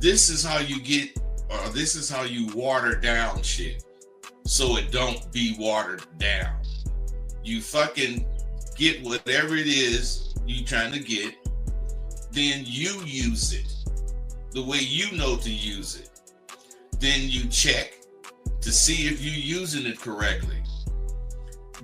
this is how you get, or this is how you water down shit so it don't be watered down. You fucking get whatever it is you trying to get, then you use it the way you know to use it. Then you check to see if you're using it correctly.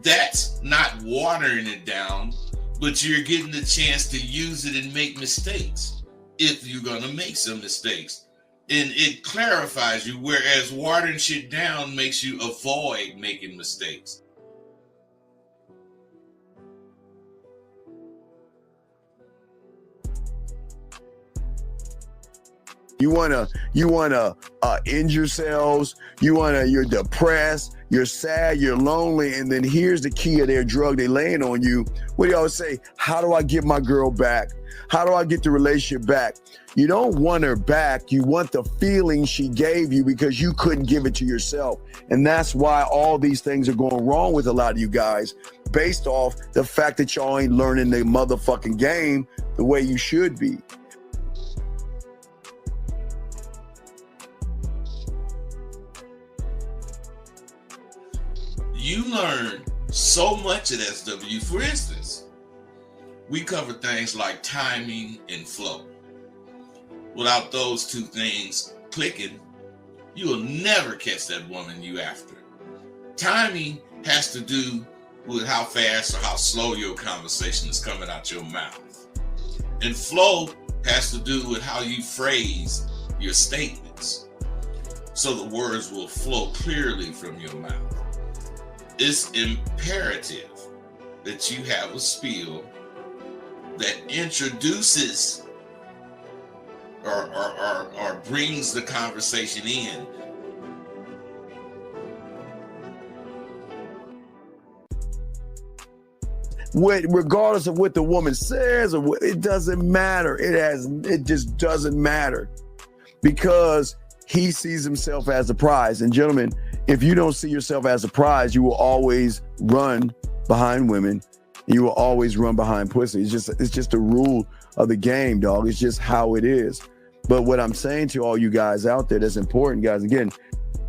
That's not watering it down, but you're getting the chance to use it and make mistakes if you're going to make some mistakes. And it clarifies you, whereas watering shit down makes you avoid making mistakes. You wanna end yourselves. You're depressed, you're sad, you're lonely, and then here's the key of their drug they laying on you. What do y'all say? How do I get my girl back? How do I get the relationship back? You don't want her back. You want the feeling she gave you because you couldn't give it to yourself. And that's why all these things are going wrong with a lot of you guys, based off the fact that y'all ain't learning the motherfucking game the way you should be. You learn so much at SW. For instance, we cover things like timing and flow. Without those two things clicking, you will never catch that woman you after. Timing has to do with how fast or how slow your conversation is coming out your mouth. And flow has to do with how you phrase your statements, so the words will flow clearly from your mouth. It's imperative that you have a spiel that introduces or brings the conversation in. Regardless of what the woman says, or what, it doesn't matter. It just doesn't matter, because he sees himself as a prize. And gentlemen, if you don't see yourself as a prize, you will always run behind women. You will always run behind pussy. It's just a rule of the game, dog. It's just how it is. But what I'm saying to all you guys out there that's important, guys, again,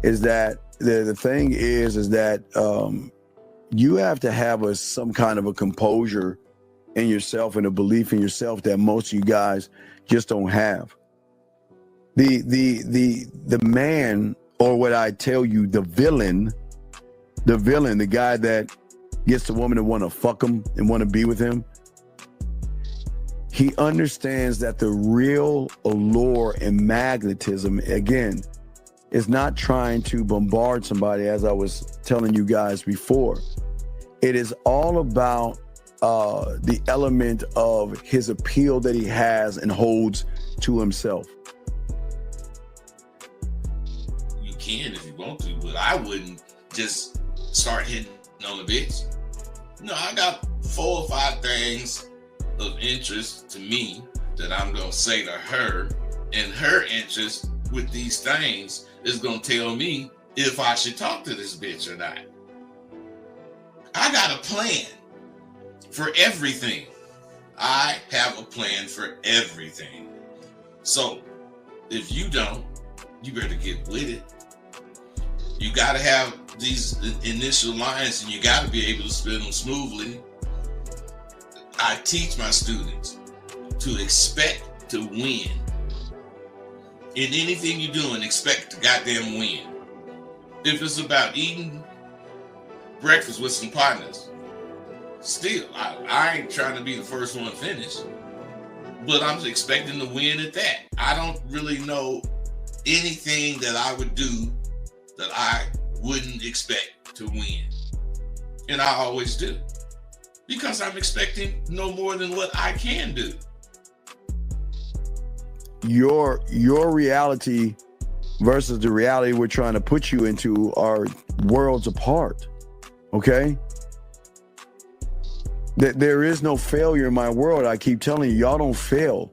is that the thing is that you have to have some kind of a composure in yourself and a belief in yourself that most of you guys just don't have. The man, or what I tell you, the villain, the guy that gets the woman to want to fuck him and want to be with him, he understands that the real allure and magnetism, again, is not trying to bombard somebody, as I was telling you guys before. It is all about the element of his appeal that he has and holds to himself. You can if you want to, but I wouldn't just start hitting on the bitch. No, I got 4 or 5 things of interest to me that I'm gonna say to her, and her interest with these things is gonna tell me if I should talk to this bitch or not. I got a plan for everything. I have a plan for everything. So if you don't, you better get with it. You gotta have these initial lines, and you gotta be able to spin them smoothly. I teach my students to expect to win. In anything you're doing, expect to goddamn win. If it's about eating breakfast with some partners, still, I ain't trying to be the first one finished, but I'm expecting to win at that. I don't really know anything that I would do that I wouldn't expect to win. And I always do, because I'm expecting no more than what I can do. Your reality versus the reality we're trying to put you into are worlds apart. Okay? There is no failure in my world. I keep telling you, y'all don't fail.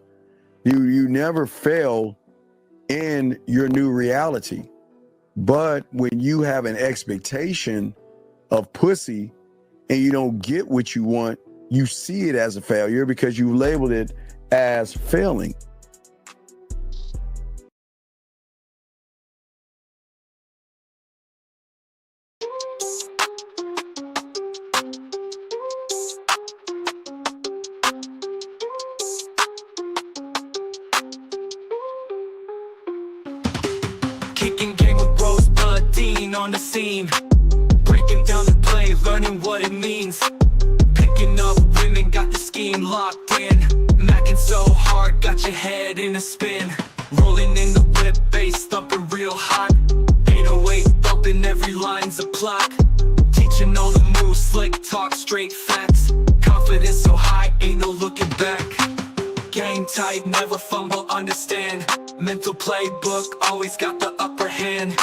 You never fail in your new reality. But when you have an expectation of pussy and you don't get what you want, you see it as a failure because you labeled it as failing. Kicking game with Rosebud Dean on the scene. Breaking down the play, learning what it means. Picking up women, got the scheme locked in. Macking so hard, got your head in a spin. Rolling in the whip, bass thumping real hot. 808 bumping, every line's a plot. Teaching all the moves, slick talk, straight facts. Confidence so high, ain't no looking back. Game tight, never fumble, understand. Mental playbook, always got the upper hand.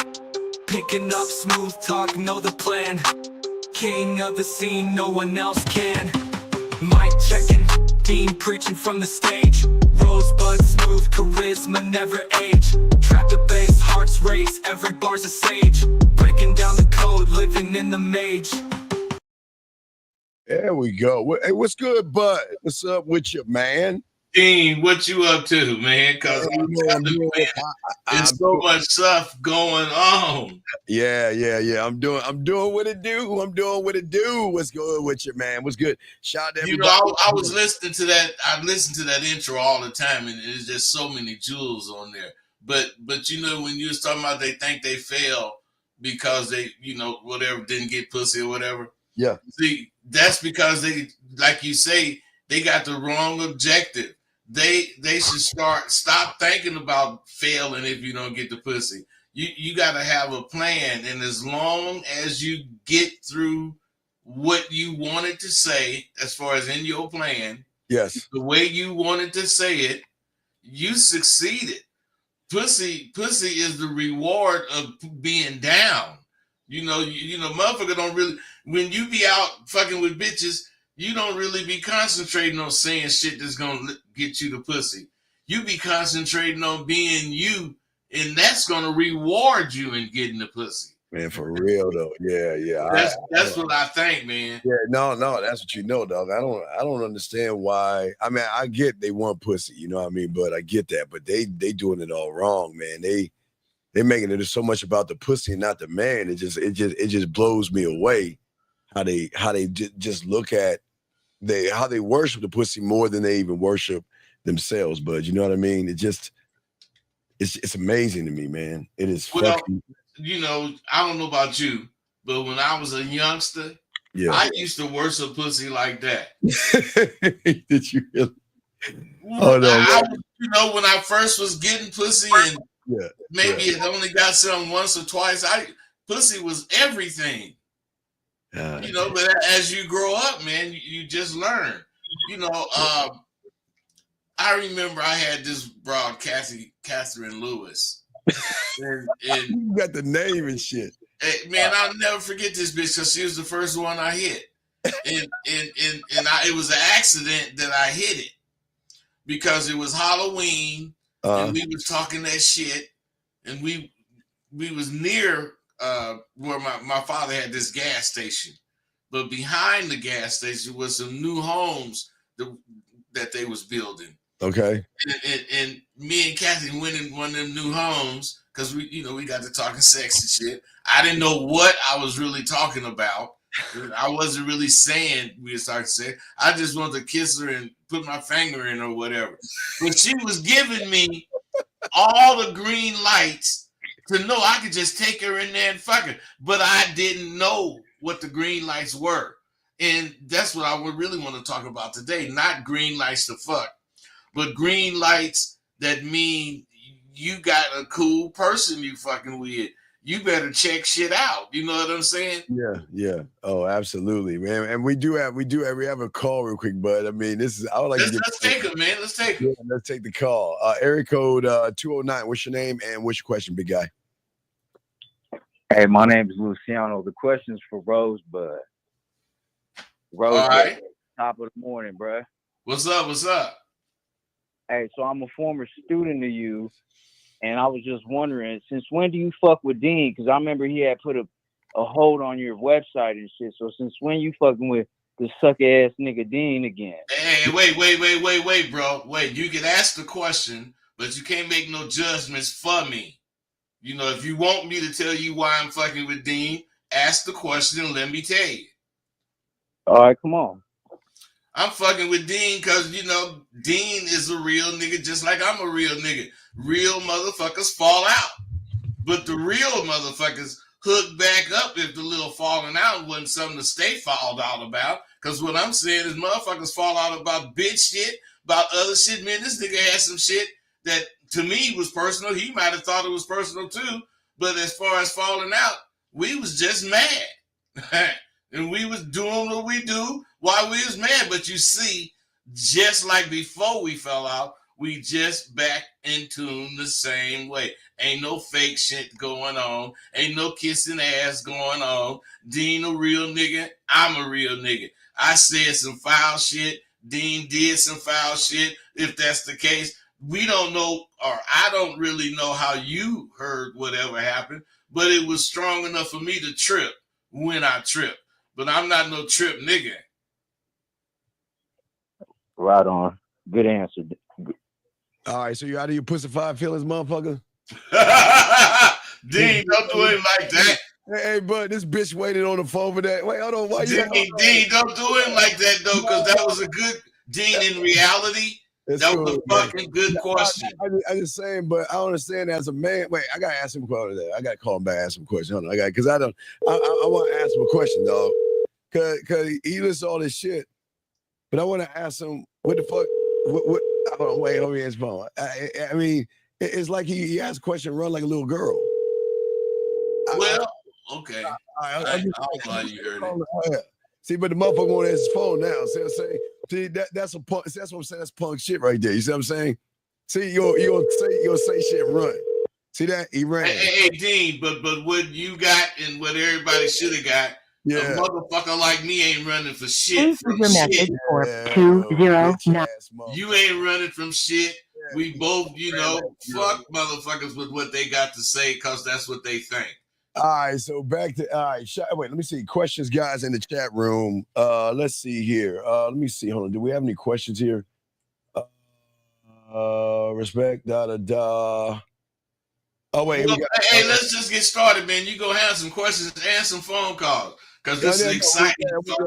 Picking up smooth talk, know the plan. King of the scene, no one else can. Mic checking, Dean preaching from the stage. Rosebud smooth, charisma never age. Trap the bass, hearts race, every bar's a sage. Breaking down the code, living in the mage. There we go. Hey, what's good, bud? What's up with you, man? Dean, what you up to, man? Because I'm telling you, man, there's so much stuff going on. Yeah. I'm doing what it do. What's good with you, man? What's good? Shout out to everybody. I was listening to that. I listen to that intro all the time, and there's just so many jewels on there. But when you was talking about they think they fail because they, whatever, didn't get pussy or whatever. Yeah. See, that's because they, like you say, they got the wrong objective. They should stop thinking about failing if you don't get the pussy. You got to have a plan, and as long as you get through what you wanted to say, as far as in your plan, yes, the way you wanted to say it, you succeeded. Pussy is the reward of being down. Motherfucker don't really, when you be out fucking with bitches, you don't really be concentrating on saying shit that's gonna get you the pussy. You be concentrating on being you, and that's gonna reward you in getting the pussy. Man, for real though. Yeah. That's what I think, man. Yeah, no, that's what you know, dog. I don't understand why. I mean, I get they want pussy, you know what I mean? But I get that. But they doing it all wrong, man. They making it so much about the pussy and not the man. It just blows me away how they just look at how they worship the pussy more than they even worship themselves. But you know what I mean? It's amazing to me, man. It is fucking. I don't know about you, but when I was a youngster, I used to worship pussy like that. Did you really? Oh no! When I first was getting pussy, and maybe it only got some once or twice. Pussy was everything. But as you grow up, man, you just learn. I remember I had this broad, Catherine Lewis. And you got the name and shit. Man, I'll never forget this bitch because she was the first one I hit. And it was an accident that I hit it because it was Halloween and we was talking that shit, and we was near where my father had this gas station, but behind the gas station was some new homes that they was building. Okay. And me and Kathy went in one of them new homes because we got to talking sex and shit. I didn't know what I was really talking about. I wasn't really saying we were starting to say. I just wanted to kiss her and put my finger in or whatever. But she was giving me all the green lights to know I could just take her in there and fuck her. But I didn't know what the green lights were. And that's what I would really want to talk about today. Not green lights to fuck, but green lights that mean you got a cool person you fucking with. You better check shit out. You know what I'm saying? Yeah. Oh, absolutely, man. And we have a call real quick, bud. I mean, let's take it, man. Let's take it. Yeah, let's take the call. Area code 209. What's your name and what's your question, big guy? Hey, my name is Luciano. The question's for Rosebud. Rosebud, all right. Top of the morning, bro. What's up? Hey, so I'm a former student of you, and I was just wondering, since when do you fuck with Dean? Because I remember he had put a hold on your website and shit. So since when you fucking with the sucker ass nigga Dean again? Hey, wait, bro. Wait, you can ask the question, but you can't make no judgments for me. If you want me to tell you why I'm fucking with Dean, ask the question and let me tell you. All right, come on. I'm fucking with Dean because, Dean is a real nigga just like I'm a real nigga. Real motherfuckers fall out. But the real motherfuckers hook back up if the little falling out wasn't something to stay fouled out about. Because what I'm saying is motherfuckers fall out about bitch shit, about other shit. Man, this nigga had some shit that to me was personal. He might have thought it was personal too. But as far as falling out, we was just mad. And we was doing what we do while we was mad. But you see, just like before we fell out, we just back in tune the same way. Ain't no fake shit going on. Ain't no kissing ass going on. Dean a real nigga. I'm a real nigga. I said some foul shit. Dean did some foul shit. If that's the case, we don't know, or I don't really know how you heard whatever happened, but it was strong enough for me to trip when I tripped. But I'm not no trip nigga. Right on. Good answer. All right, so you out of your pussified feelings, motherfucker? Dean, don't do it like that. Hey, bud, this bitch waited on the phone for that. Wait, hold on. Why you? Dean, don't do it like that though, because that was a good Dean. In reality, that was a fucking good question. I'm just saying, but I don't understand as a man. Wait, I gotta ask him about that. I gotta call him back, and ask him a question. Hold on, because I want to ask him a question, dog. Cause he lists all this shit, but I want to ask him what the fuck. What? Hold on, wait, hold me his phone. I mean, it's like he asked a question, run like a little girl. Well, okay. I don't know how you heard it. See, but the motherfucker won't answer his phone now. See what I'm saying? See, that's a punk. That's what I'm saying. That's punk shit right there. You see what I'm saying? See, you'll say shit and run. See that? He ran. Hey, Dean, but what you got and what everybody should have got. Yeah. A motherfucker like me ain't running for shit. From shit. You ain't running from shit. We both, fuck motherfuckers with what they got to say because that's what they think. All right, so back to wait, let me see. Questions, guys, in the chat room. Let's see here. Let me see. Hold on. Do we have any questions here? Respect, da. Oh, wait. Well, let's just get started, man. You go have some questions and some phone calls. Because this is exciting.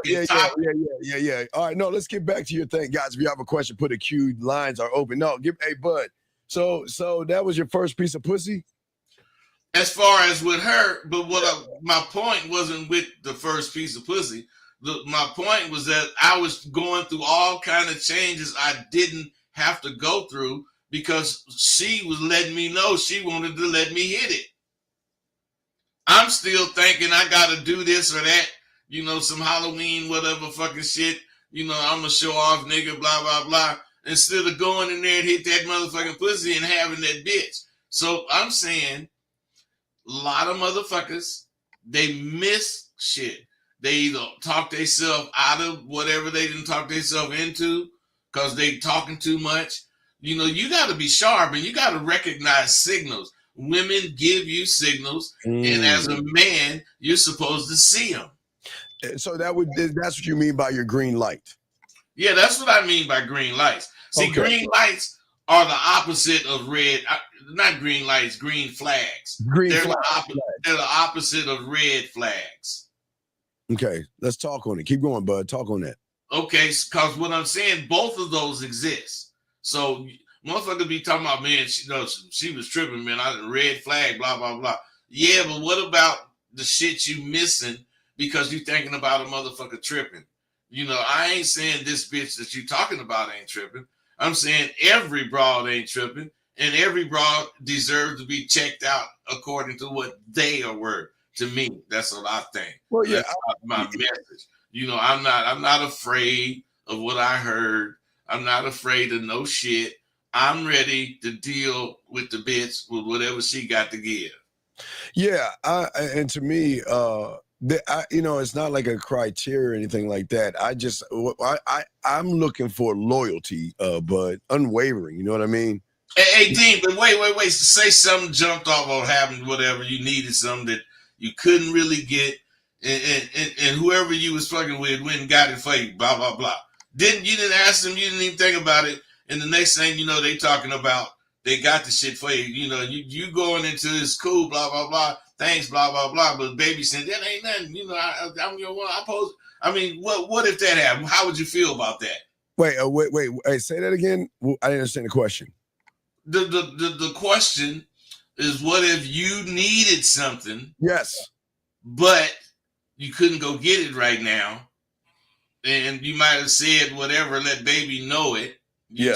Yeah. All right, no, let's get back to your thing. Guys, if you have a question, put a queue. Lines are open. No, hey, bud. So that was your first piece of pussy? As far as with her, but my point wasn't with the first piece of pussy. My point was that I was going through all kind of changes I didn't have to go through because she was letting me know she wanted to let me hit it. I'm still thinking I got to do this or that, some Halloween, whatever fucking shit, I'm a show off nigga, blah, blah, blah, instead of going in there and hit that motherfucking pussy and having that bitch. So I'm saying a lot of motherfuckers, they miss shit. They either talk themselves out of whatever they didn't talk themselves into because they talking too much. You got to be sharp and you got to recognize signals. Women give you signals, and as a man, you're supposed to see them. So that's what you mean by your green light. Yeah, that's what I mean by green lights. See, okay. Green lights are the opposite of red. Not green lights, green flags. They're the opposite of red flags. Okay, let's talk on it. Keep going, bud. Talk on that. Okay, because what I'm saying, both of those exist. So motherfuckers be talking about, man, she was tripping, man. Red flag, blah, blah, blah. Yeah, but what about the shit you missing because you thinking about a motherfucker tripping? I ain't saying this bitch that you talking about ain't tripping. I'm saying every broad ain't tripping, and every broad deserves to be checked out according to what they are worth. To me, that's what I think. Well, yeah, that's my message. I'm not afraid of what I heard. I'm not afraid of no shit. I'm ready to deal with the bitch with whatever she got to give. Yeah, and to me, it's not like a criteria or anything like that. I'm looking for loyalty, but unwavering. You know what I mean? Hey, Dean, but wait. Say something jumped off or happened, whatever. You needed something that you couldn't really get, and whoever you was fucking with went and got it for you. Blah blah blah. You didn't ask them. You didn't even think about it. And the next thing you know, they talking about they got the shit for you. You going into this cool, blah, blah, blah. Thanks, blah, blah, blah. But baby said, that ain't nothing. I'm your one. I mean, what if that happened? How would you feel about that? Wait. Hey, say that again. I didn't understand the question. The question is what if you needed something, Yes. but you couldn't go get it right now, and you might have said whatever, let baby know it. You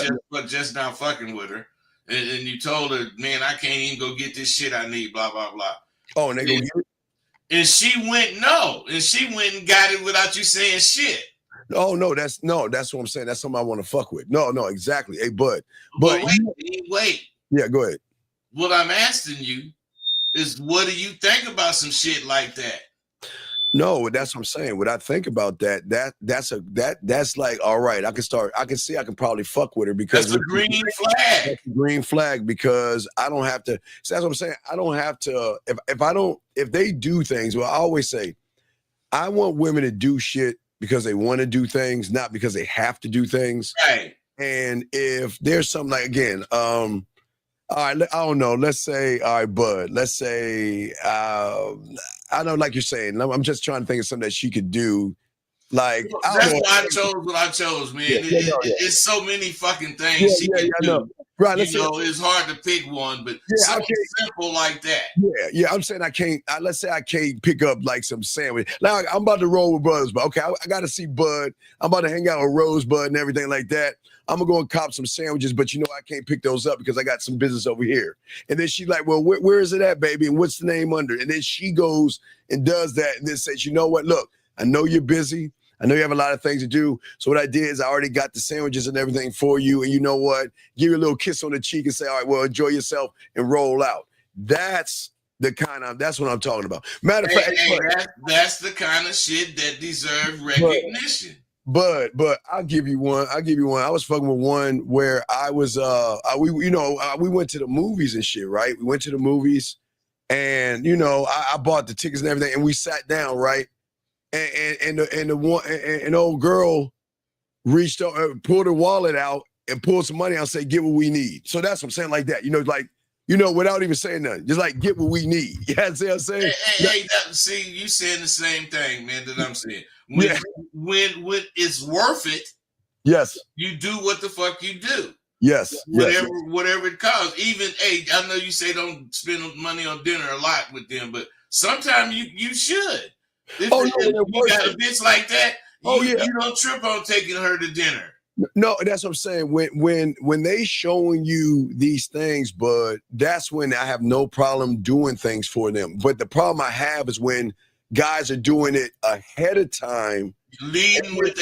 just not fucking with her, and you told her, man, I can't even go get this shit I need, blah blah blah. Oh, and they go get it? And she went and got it without you saying shit. Oh no, that's what I'm saying. That's something I want to fuck with. No, exactly. Hey, Bud. But wait. Yeah, go ahead. What I'm asking you is, what do you think about some shit like that? No, that's what I'm saying. What I think about that's like, all right, I can see I can probably fuck with her because that's a green flag. That's a green flag because I don't have to. So that's what I'm saying. I don't have to. If they do things, well, I always say, I want women to do shit because they want to do things, not because they have to do things. Right. And if there's something like, again, all right, I don't know. Let's say, all right, Bud. Let's say, I know, like you're saying, I'm just trying to think of something that she could do. Like, that's why I chose what I chose, man. It's so many fucking things she can do. Right, it's hard to pick one, but something simple like that. Yeah. I'm saying I can't. Let's say I can't pick up like some sandwich. Like I'm about to roll with brothers, but okay, I got to see Bud. I'm about to hang out with Rosebud and everything like that. I'm gonna go and cop some sandwiches, but I can't pick those up because I got some business over here. And then she's like, "Well, where is it at, baby? And what's the name under?" And then she goes and does that, and then says, "You know what? Look, I know you're busy. I know you have a lot of things to do. So what I did is I already got the sandwiches and everything for you. And you know what? Give you a little kiss on the cheek and say, all right, well, enjoy yourself and roll out." That's what I'm talking about. Matter of fact, that's the kind of shit that deserves recognition. But I'll give you one. I was fucking with one where I was we went to the movies and shit, right? We went to the movies and I bought the tickets and everything and we sat down, right? And the old girl reached up, pulled her wallet out and pulled some money out and said, "Get what we need." So that's what I'm saying, like that, without even saying nothing, just like get what we need. You know what I'm saying? See, you saying the same thing, man, that I'm saying. When it's worth it, yes, you do what the fuck you do. Yes, whatever it costs. Even, I know you say don't spend money on dinner a lot with them, but sometimes you should. If you got a bitch like that, you don't trip on taking her to dinner. No, that's what I'm saying. When they showing you these things, Bud, that's when I have no problem doing things for them. But the problem I have is when guys are doing it ahead of time. Leading with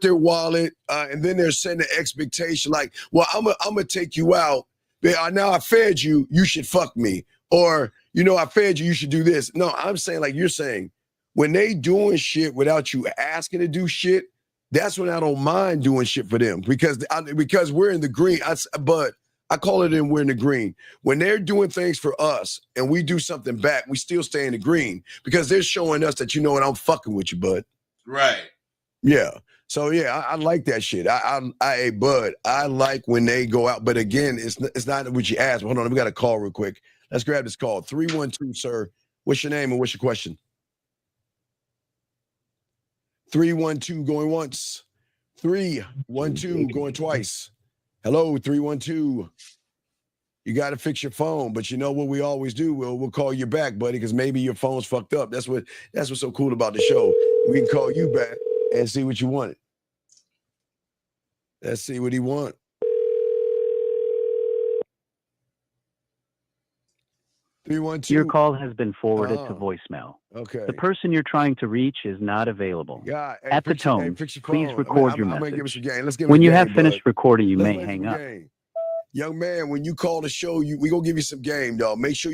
their wallet. And then they're setting the expectation like, well, I'm gonna take you out. Now I fed you, you should fuck me. Or, I fed you should do this. No, I'm saying like you're saying, when they doing shit without you asking to do shit, that's when I don't mind doing shit for them because we're in the green. But I call it we're in the green. When they're doing things for us and we do something back, we still stay in the green because they're showing us that, I'm fucking with you, bud. Right. Yeah. So yeah, I like that shit. Bud, I like when they go out. But again, it's not what you asked. Hold on, we got a call real quick. Let's grab this call. 312, sir. What's your name and what's your question? 312 going once. 312 going twice. Hello, 312. You got to fix your phone, but you know what we always do? We'll call you back, buddy, because maybe your phone's fucked up. That's what's so cool about the show. We can call you back and see what you wanted. Let's see what he wants. 312. Your call has been forwarded to voicemail. Okay. The person you're trying to reach is not available. Yeah, At the tone, please record your message. Let's give when you game, have finished bud. recording, you may hang up. Young man, when you call the show, we gonna give you some game, dog. Make sure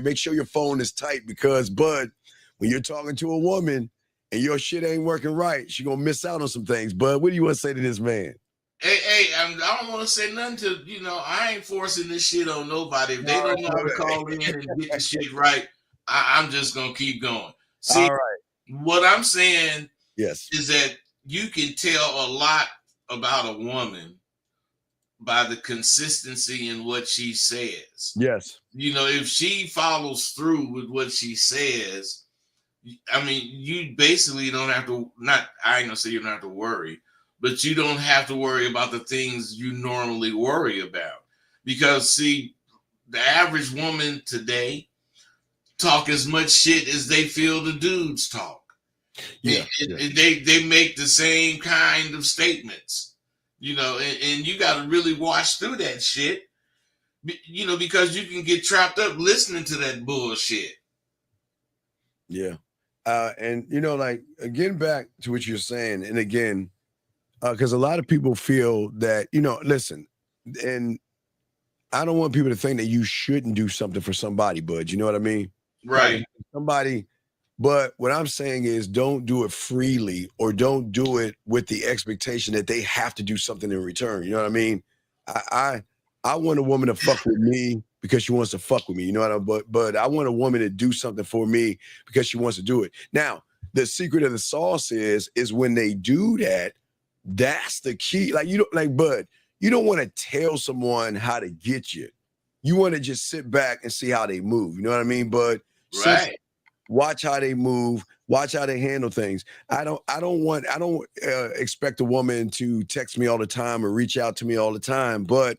make sure your phone is tight because, Bud, when you're talking to a woman and your shit ain't working right, she gonna miss out on some things. Bud, what do you want to say to this man? Hey, I don't want to say nothing to, I ain't forcing this shit on nobody. If they don't know how to call in and get the shit right, I'm just going to keep going. See, all right. What I'm saying is that you can tell a lot about a woman by the consistency in what she says. Yes. If she follows through with what she says, I mean, you basically don't have to, I ain't going to say you don't have to worry, but you don't have to worry about the things you normally worry about. Because, see, the average woman today talk as much shit as they feel the dudes talk. Yeah, they make the same kind of statements, and you got to really watch through that shit, because you can get trapped up listening to that bullshit. Yeah. And like getting back to what you're saying, and again, because a lot of people feel that, listen, and I don't want people to think that you shouldn't do something for somebody, bud. You know what I mean? Right. Somebody, but what I'm saying is don't do it freely, or don't do it with the expectation that they have to do something in return. You know what I mean? I want a woman to fuck with me because she wants to fuck with me. You know what I mean? But I want a woman to do something for me because she wants to do it. Now, the secret of the sauce is when they do that, that's the key. Like, bud, you don't want to tell someone how to get you. You want to just sit back and see how they move. You know what I mean? But right. Watch how they move. Watch how they handle things. I don't expect a woman to text me all the time or reach out to me all the time. But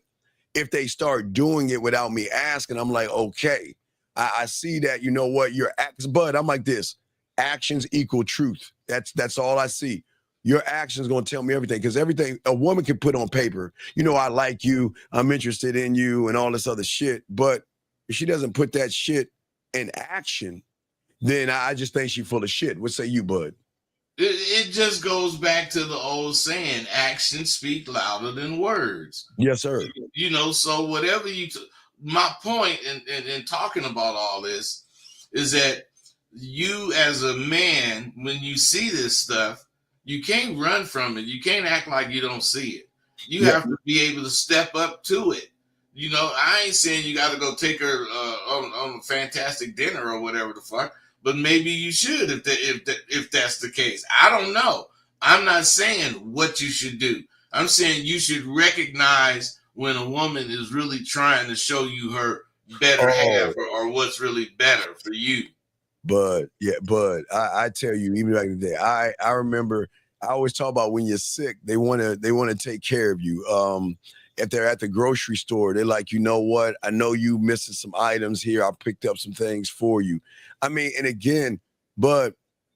if they start doing it without me asking, I'm like, okay, I see that. You know what? Your acts, but I'm like this: actions equal truth. That's all I see. Your actions going to tell me everything, because everything a woman can put on paper, I like you, I'm interested in you, and all this other shit. But if she doesn't put that shit in action, then I just think she's full of shit. What say you, bud? It just goes back to the old saying, actions speak louder than words. Yes, sir. So whatever my point in talking about all this is that you as a man, when you see this stuff, you can't run from it. You can't act like you don't see it. You have to be able to step up to it. I ain't saying you got to go take her on a fantastic dinner or whatever the fuck, but maybe you should if that's the case. I don't know. I'm not saying what you should do. I'm saying you should recognize when a woman is really trying to show you her better half or what's really better for you. But I tell you, even back in the day, I remember I always talk about when you're sick, they want to take care of you. If they're at the grocery store, they're like, you know what? I know you missing some items here. I picked up some things for you. I mean, and again, but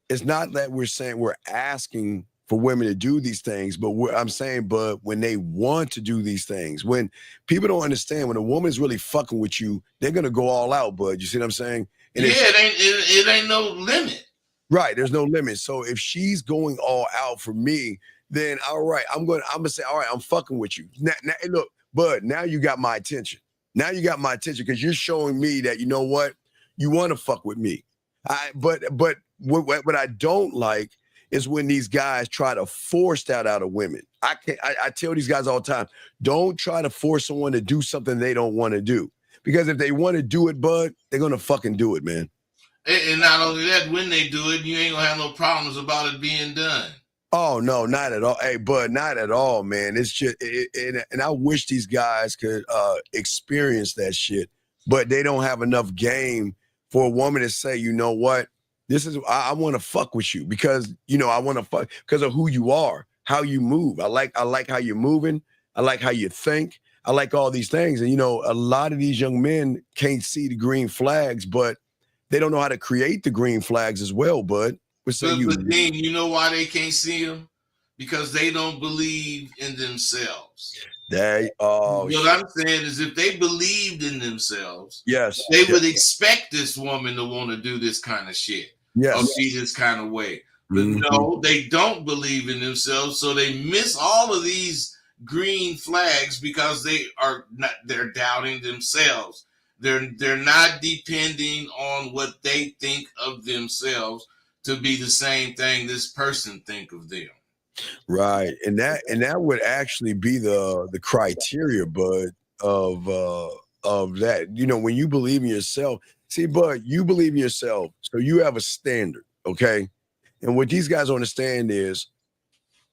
it's not that we're saying we're asking for women to do these things, but I'm saying, but when they want to do these things, when people don't understand, when a woman's really fucking with you, they're gonna go all out, bud. You see what I'm saying? And it ain't no limit. Right, there's no limit. So if she's going all out for me, then all right, I'm gonna say, all right, I'm fucking with you. Now, look, bud, now you got my attention. Now you got my attention because you're showing me that, you know what, you want to fuck with me. But what I don't like is when these guys try to force that out of women. I tell these guys all the time, don't try to force someone to do something they don't want to do. Because if they want to do it, bud, they're gonna fucking do it, man. And not only that, when they do it, you ain't gonna have no problems about it being done. Oh, no, not at all. Hey, bud, not at all, man. It's just, and I wish these guys could experience that shit, but they don't have enough game for a woman to say, you know what, I want to fuck with you because, I want to fuck because of who you are, how you move. I like how you're moving. I like how you think. I like all these things. And, a lot of these young men can't see the green flags, but they don't know how to create the green flags as well, bud. But Dean, you know why they can't see them? Because they don't believe in themselves. What I'm saying is, if they believed in themselves, yes, they would expect this woman to want to do this kind of shit, or be this kind of way. But no, they don't believe in themselves, so they miss all of these green flags because they're doubting themselves. They're not depending on what they think of themselves to be the same thing this person think of them. Right. And that would actually be the criteria, bud, of that. When you believe in yourself, see, bud, you believe in yourself. So you have a standard, okay? And what these guys understand is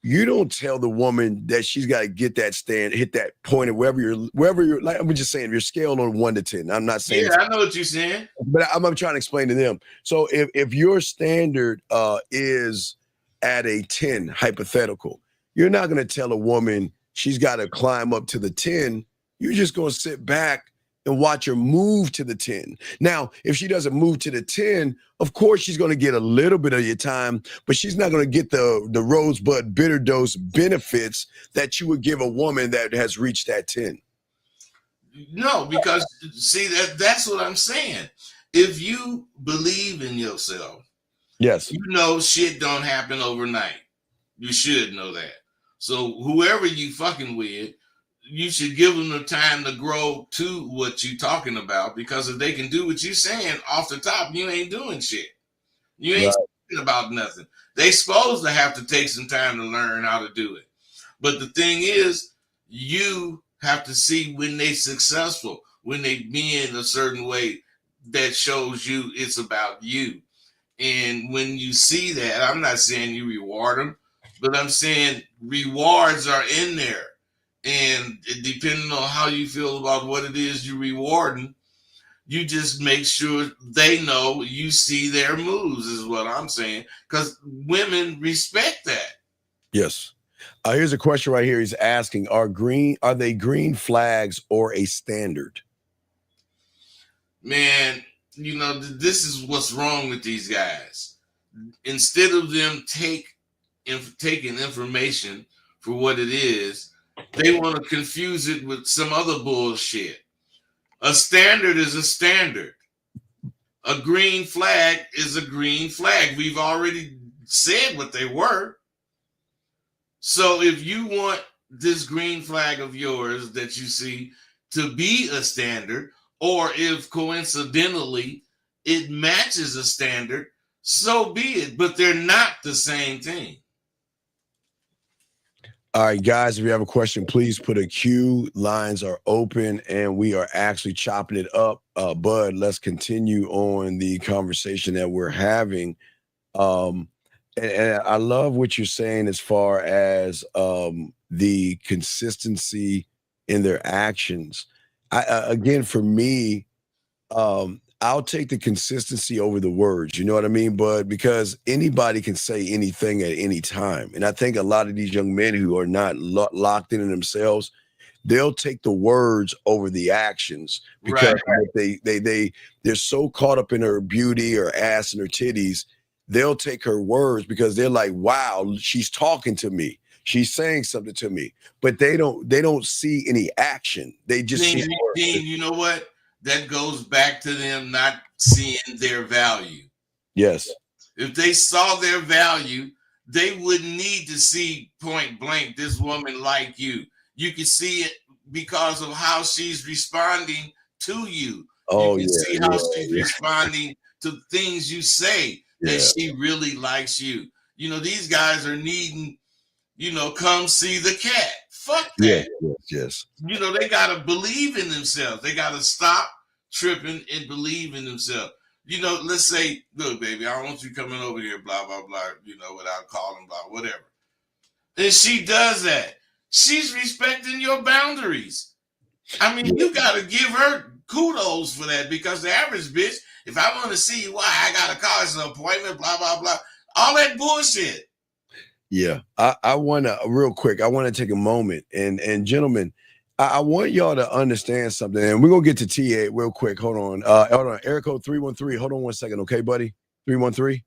you don't tell the woman that she's got to get that stand, hit that point of wherever you're like, I'm just saying, your scale on 1 to 10. I'm not saying. Yeah, I know what you're saying. But I'm trying to explain to them. So if your standard is at a 10, hypothetical, you're not going to tell a woman she's got to climb up to the 10. You're just going to sit back and watch her move to the 10. Now, if she doesn't move to the 10, of course she's going to get a little bit of your time, but she's not going to get the rosebud bitter dose benefits that you would give a woman that has reached that 10. No, because see, that's what I'm saying. If you believe in yourself, yes, you know shit don't happen overnight. You should know that. So whoever you fucking with, you should give them the time to grow to what you're talking about, because if they can do what you're saying off the top, you ain't doing shit. You ain't talking about nothing. They supposed to have to take some time to learn how to do it. But the thing is, you have to see when they successful, when they be in a certain way that shows you it's about you. And when you see that, I'm not saying you reward them, but I'm saying rewards are in there. And depending on how you feel about what it is you're rewarding, you just make sure they know you see their moves, is what I'm saying. Because women respect that. Yes. Here's a question right here. He's asking, are they green flags or a standard? Man, you know, this is what's wrong with these guys. Instead of them taking information for what it is, they want to confuse it with some other bullshit. A standard is a standard. A green flag is a green flag. We've already said what they were. So if you want this green flag of yours that you see to be a standard, or if coincidentally it matches a standard, so be it. But they're not the same thing. All right, guys, if you have a question, please put a Q. Lines are open, and we are actually chopping it up. Bud, let's continue on the conversation that we're having. And I love what you're saying as far as the consistency in their actions. Again, for me, I'll take the consistency over the words, you know what I mean? But because anybody can say anything at any time. And I think a lot of these young men who are not locked in themselves, they'll take the words over the actions because they're so caught up in her beauty or ass and her titties. They'll take her words because they're like, wow, she's talking to me. She's saying something to me, but they don't see any action. They just see Dean, you know what? That goes back to them not seeing their value. Yes. If they saw their value, they wouldn't need to see point blank, this woman like you. You can see it because of how she's responding to you. Oh, you can see how she's responding to things you say that she really likes you. You know, these guys are needing, you know, come see the cat. Fuck that. Yes. You know, they got to believe in themselves. They got to stop tripping and believe in themselves. You know, let's say, look, baby, I don't want you coming over here, blah, blah, blah, you know, without calling, blah, whatever. And she does that. She's respecting your boundaries. I mean, you got to give her kudos for that, because the average bitch, if I want to see you, why? I got to call, it's an appointment, blah, blah, blah. All that bullshit. Yeah, I want to real quick. I want to take a moment and gentlemen, I want y'all to understand something. And we're gonna get to TA real quick. Hold on, Eric code 313. Hold on 1 second, okay, buddy? 313.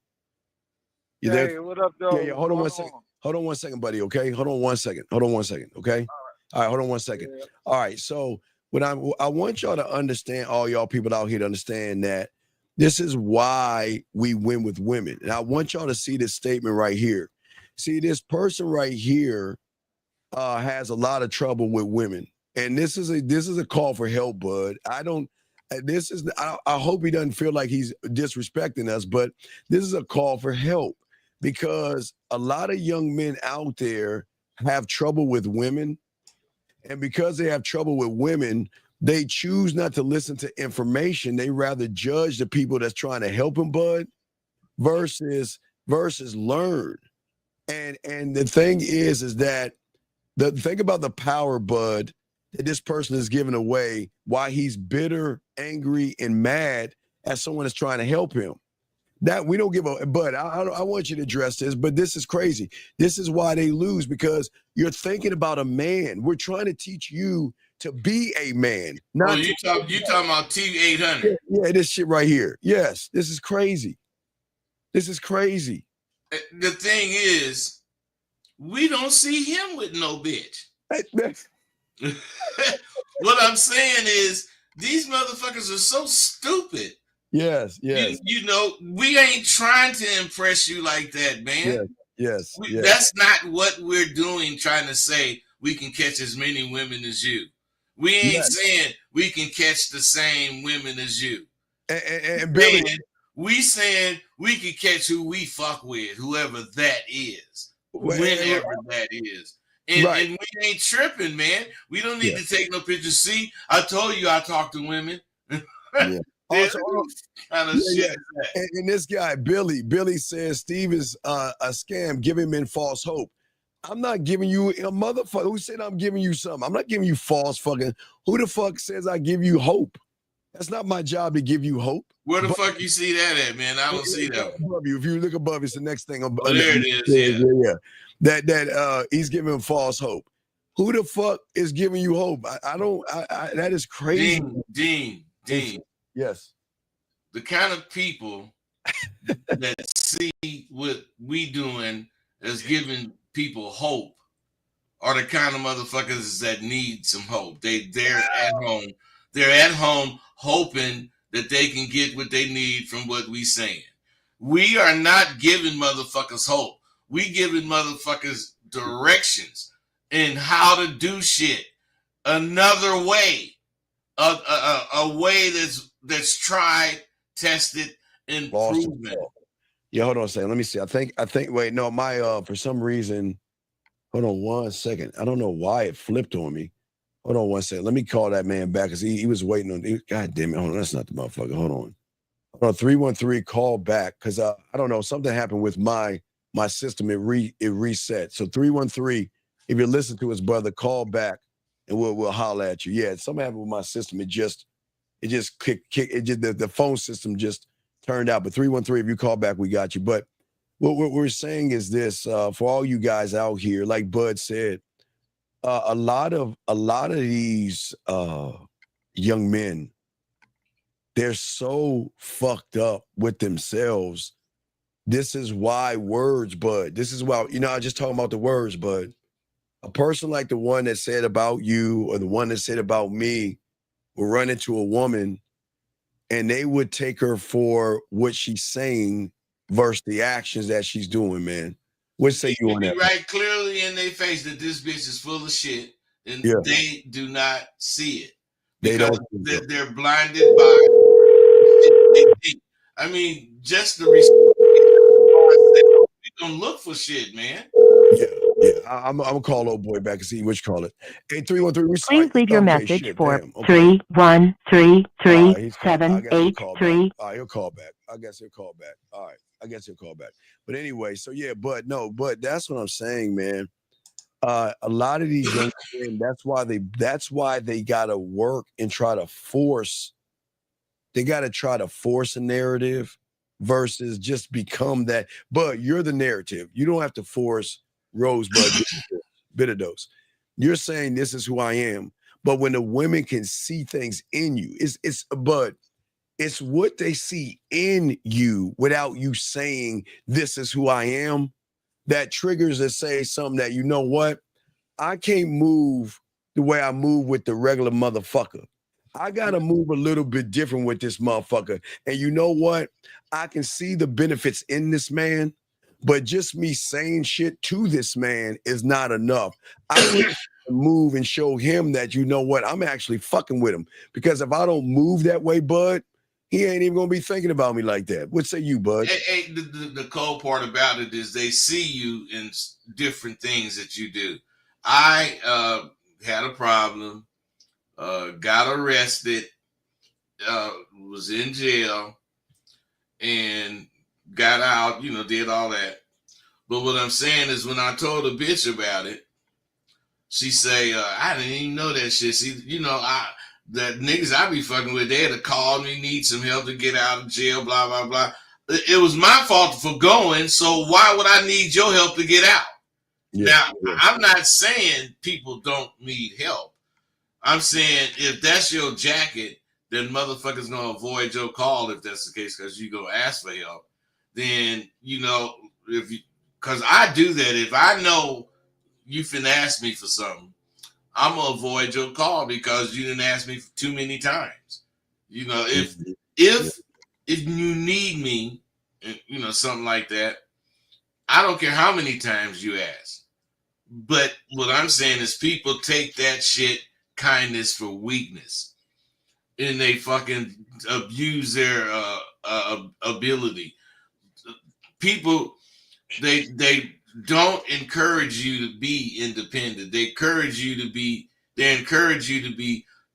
You there? Hey, what up, though? Yeah. Hold on 1 second. Hold on 1 second, buddy. Okay. Hold on 1 second. Hold on 1 second. Okay. All right. Hold on 1 second. Yeah. All right. So what I want y'all to understand, all y'all people out here to understand that this is why we win with women. And I want y'all to see this statement right here. See, this person right here has a lot of trouble with women, and this is a call for help, bud. I hope he doesn't feel like he's disrespecting us, but this is a call for help, because a lot of young men out there have trouble with women, and because they have trouble with women, they choose not to listen to information. They rather judge the people that's trying to help them, bud, versus learn. And the thing is that the thing about the power, bud, that this person is giving away, why he's bitter, angry, and mad at someone that's trying to help him. That we don't give a, but I want you to address this, but this is crazy. This is why they lose, because you're thinking about a man. We're trying to teach you to be a man. Not you talking about T800? Yeah, this shit right here. Yes, this is crazy. This is crazy. The thing is, we don't see him with no bitch. What I'm saying is, these motherfuckers are so stupid. Yes. You know, we ain't trying to impress you like that, man. Yes. That's not what we're doing, trying to say we can catch as many women as you. We ain't saying we can catch the same women as you. And Billy, we saying we can catch who we fuck with, whoever that is, whenever that is. And we ain't tripping, man. We don't need to take no pictures. See, I told you I talk to women. Yeah. Also, kind of shit is that? And this guy, Billy says Steve is a scam, giving men false hope. I'm not giving you a motherfucker. Who said I'm giving you something? I'm not giving you false fucking. Who the fuck says I give you hope? That's not my job to give you hope. Where the fuck you see that at, man? I don't see that. Above you. If you look above, it's the next thing. There it is. Yeah. That he's giving false hope. Who the fuck is giving you hope? I don't. That is crazy. Dean. Yes. The kind of people that see what we doing as giving people hope are the kind of motherfuckers that need some hope. They're at home. They're at home hoping that they can get what they need from what we saying. We are not giving motherfuckers hope. We giving motherfuckers directions in how to do shit another way, a way that's tried, tested, and proven. Yeah, hold on a second. Let me see. I think. Wait, no, my for some reason. Hold on 1 second. I don't know why it flipped on me. Hold on 1 second. Let me call that man back because he was waiting on. God damn it! Hold on, that's not the motherfucker. Hold on. 313 call back because I don't know, something happened with my system. It reset. So 313. If you listen to his brother, call back and we'll holler at you. Yeah, something happened with my system. It just kicked. It just the phone system just turned out. But 313, if you call back, we got you. But what we're saying is this: for all you guys out here, like Bud said, a lot of these young men, they're so fucked up with themselves. This is why words, Bud. This is why, I was just talking about the words, Bud. A person like the one that said about you or the one that said about me will run into a woman and they would take her for what she's saying versus the actions that she's doing, man. What say you on that? Right clearly in their face that this bitch is full of shit, and they do not see it. Because they're blinded by shit. I mean, just the respect. We don't look for shit, man. Yeah. I'm gonna call old boy back and see which call it. 313. Please leave your message for 3133783. All right, he'll call back. I guess he'll call back. All right, I guess he'll call back. But anyway, so yeah, but that's what I'm saying, man. A lot of these young men, that's why they gotta work and try to force. They gotta try to force a narrative versus just become that. But you're the narrative. You don't have to force Rosebud bitter dose. You're saying this is who I am. But when the women can see things in you, it's what they see in you without you saying this is who I am that triggers to say something that, you know what? I can't move the way I move with the regular motherfucker. I got to move a little bit different with this motherfucker. And you know what? I can see the benefits in this man, but just me saying shit to this man is not enough. I need to move and show him that, you know what? I'm actually fucking with him. Because if I don't move that way, Bud, he ain't even going to be thinking about me like that. What say you, Bud? Hey, the cold part about it is they see you in different things that you do. I had a problem, got arrested, was in jail, and got out, did all that. But what I'm saying is when I told a bitch about it, she say, I didn't even know that shit. See, the niggas I be fucking with, they had to call me, need some help to get out of jail, blah, blah, blah. It was my fault for going, so why would I need your help to get out? I'm not saying people don't need help. I'm saying if that's your jacket, then motherfuckers gonna avoid your call if that's the case because you go ask for help. Then if you, because I do that. If I know you finna ask me for something, I'm gonna avoid your call because you didn't ask me too many times. If you need me, something like that, I don't care how many times you ask. But what I'm saying is people take that shit kindness for weakness, and they fucking abuse their ability. People, they don't encourage you to be independent. They encourage you to be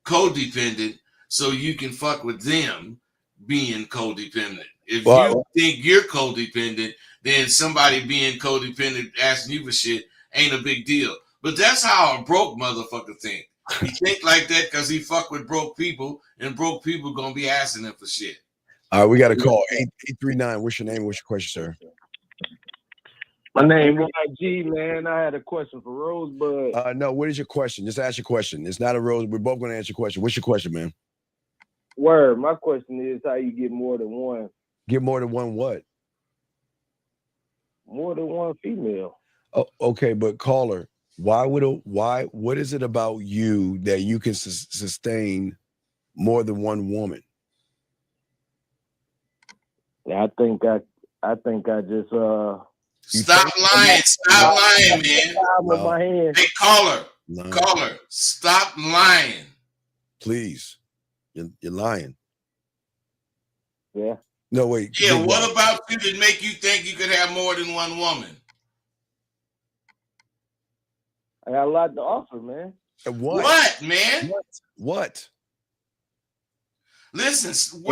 codependent so you can fuck with them being codependent. If you think you're codependent, then somebody being codependent asking you for shit ain't a big deal. But that's how a broke motherfucker think. He think like that because he fuck with broke people, and broke people gonna be asking him for shit. All right, we got a call. 839. What's your name? What's your question, sir? My name is G, man. I had a question for Rosebud. No, what is your question? Just ask your question. It's not a rose. We're both going to answer your question. What's your question, man? Word. My question is how you get more than one. Get more than one what? More than one female. Oh, okay, but caller, what is it about you that you can sustain more than one woman? Yeah, I think I just Stop lying. Stop lying, man. With my hand. Hey, caller, stop lying. Please. You're lying. Yeah. No, wait. Yeah, what about you that make you think you could have more than one woman? I got a lot to offer, man. What, man? What? Listen.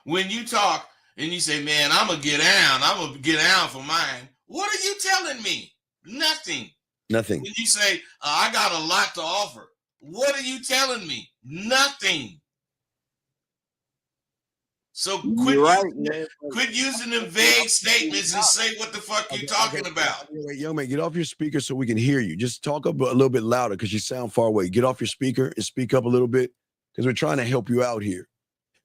When you talk and you say, man, I'm going to get down for mine. What are you telling me? Nothing. Nothing. When you say, I got a lot to offer. What are you telling me? Nothing. So quit using them vague statements and say what the fuck you talking about. Wait, young man, get off your speaker so we can hear you. Just talk a little bit louder because you sound far away. Get off your speaker and speak up a little bit because we're trying to help you out here.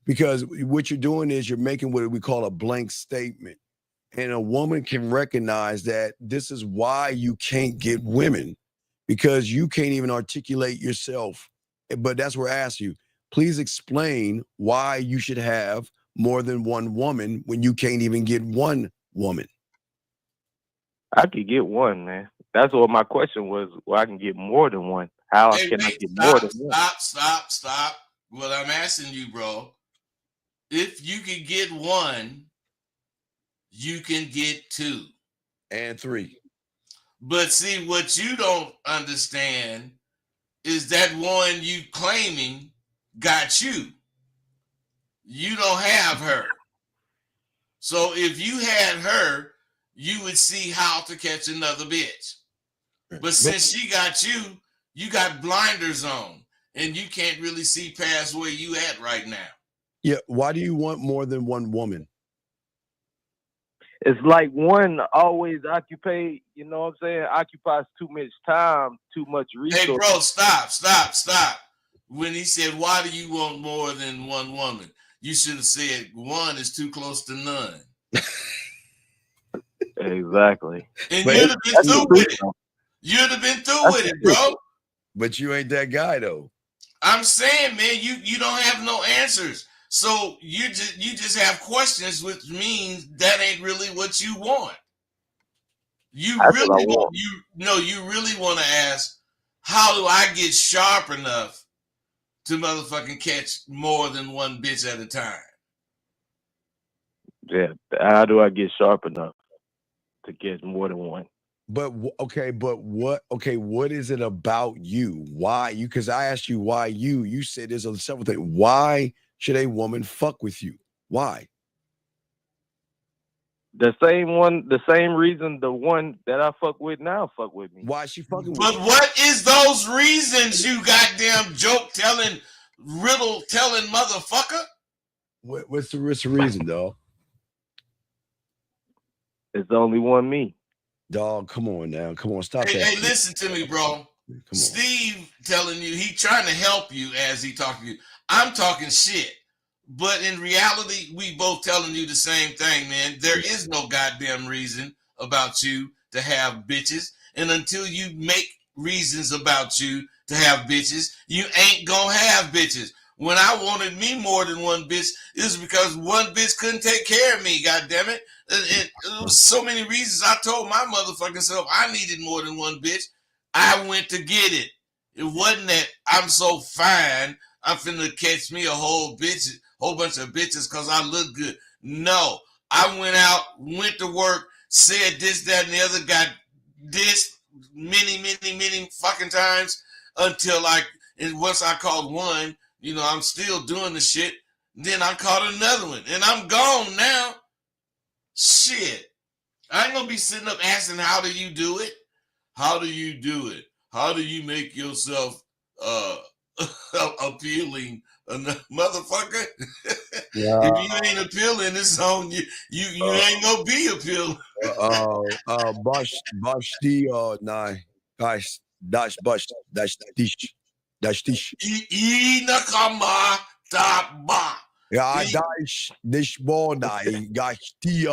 Because what you're doing is you're making what we call a blank statement. And a woman can recognize that this is why you can't get women, because you can't even articulate yourself. But that's where I ask you, please explain why you should have more than one woman when you can't even get one woman. I could get one, man. That's what my question was. Well, I can get more than one. How can I get more than one? Stop. What I'm asking you, bro, if you can get one, you can get two. And three. But see, what you don't understand is that one you claiming got you. You don't have her. So if you had her, you would see how to catch another bitch. But since she got you, you got blinders on and you can't really see past where you at right now. Yeah. Why do you want more than one woman? It's like one always occupies too much time, too much resources. Hey, bro, stop. When he said, why do you want more than one woman? You should have said one is too close to none. Exactly. And you'd have been through with it. You'd have been through with it, bro. But you ain't that guy, though. I'm saying, man, you don't have no answers. So you just have questions, which means that ain't really what you want. You really want to ask, how do I get sharp enough to motherfucking catch more than one bitch at a time? Yeah, how do I get sharp enough to get more than one? What is it about you? Why you? Because I asked you why you. You said there's several things. Why should a woman fuck with you? Why? The same reason the one that I fuck with now fuck with me. Why is she fucking with But you? what is those reasons, you goddamn joke telling, riddle telling motherfucker? What's the reason, dog? It's only one me. Dog, come on now. Come on, stop that. Hey, listen to me, bro. Steve telling you he trying to help you as he talking to you. I'm talking shit. But in reality, we both telling you the same thing, man. There is no goddamn reason about you to have bitches. And until you make reasons about you to have bitches, you ain't gonna have bitches. When I wanted me more than one bitch, it was because one bitch couldn't take care of me, goddammit. And it was so many reasons. I told my motherfucking self I needed more than one bitch. I went to get it. It wasn't that I'm so fine, I'm finna catch me a whole bunch of bitches because I look good. No, I went out, went to work, said this, that, and the other, got this many fucking times until and once I caught one, I'm still doing the shit. Then I caught another one and I'm gone now. Shit. I ain't gonna be sitting up asking, how do you do it? How do you do it? How do you make yourself appealing, motherfucker? Yeah. If you ain't appealing, it's on you. You ain't gonna be appealing. Başti nine. Guys, dash tish. Inakama taba. Ja, dash dish bonai. Gashti